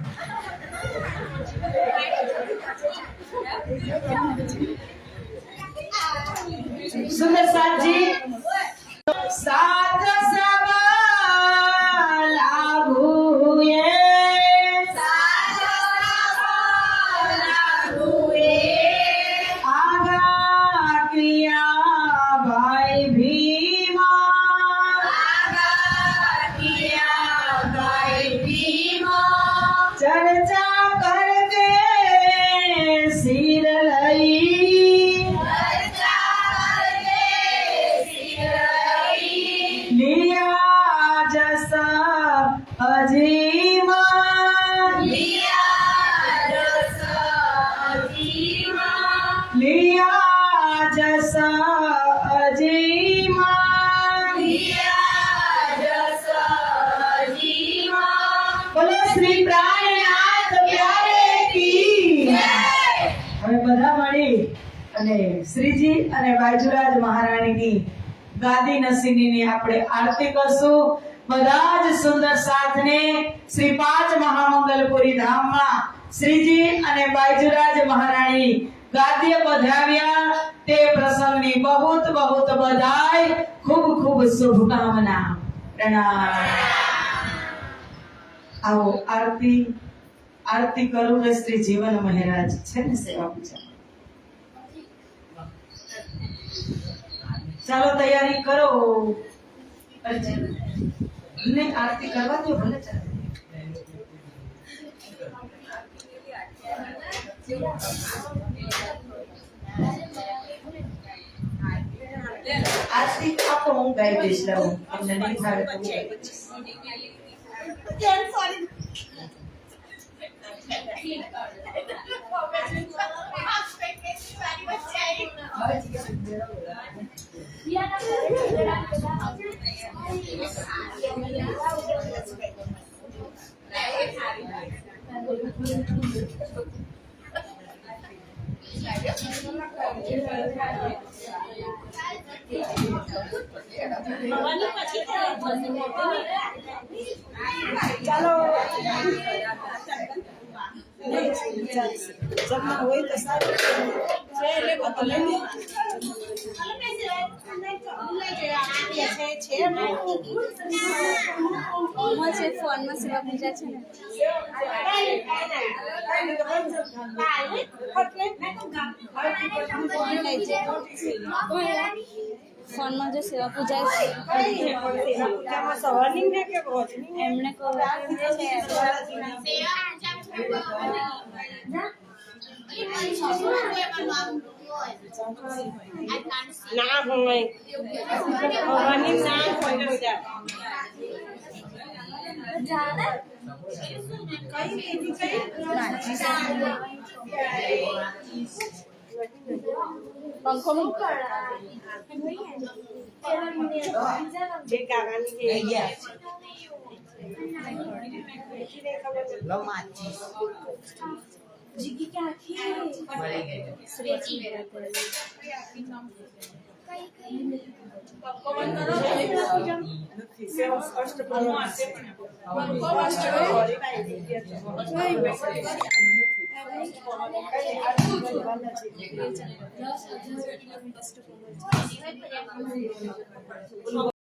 સુંદર સાજી સાત સબા લાગુ એ આગા કિયા ભાઈ ભીમા ચર્ચા કરકે સિર લઈ लिया जसा अजीमा लिया जसा अजीमा बोले श्री प्राणनाथ प्यारे કી હવે બધા મળી અને શ્રીજી અને બાજુરાજ મહારાણીની ગાદી નસીનીની આપણે આરતી કરશું. બધા જ સુંદર સાથને શ્રી પાંચ મહામંગલપુરી ધામમાં શ્રીજી અને બાજુરાજ મહારાણી ગાદીએ પધાર્યા તે પ્રસંગની બહુત બહુત બધાઈ ખૂબ ખૂબ શુભકામના. પ્રણામ. આવો આરતી કરું ને શ્રી જીવન મહારાજ છે ને સેવા પૂજા. ચાલો તૈયારી કરો ને આરતી કરવા દો ભલે ચાલે. આરતી આપો હું ગાઈ દઈશ. લાવો તમને નહીં ફાવે તો ચાલો જમવા હોય તો સારું છે. એટલે બધું લઈ છે ફોનમાં સેવા પૂજા છે ને ફોનમાં જો સેવા પૂજા એમને કહું ના હોય ભવાની ના હોય પંખો જે કાવાની જીગી क्या श्रीजी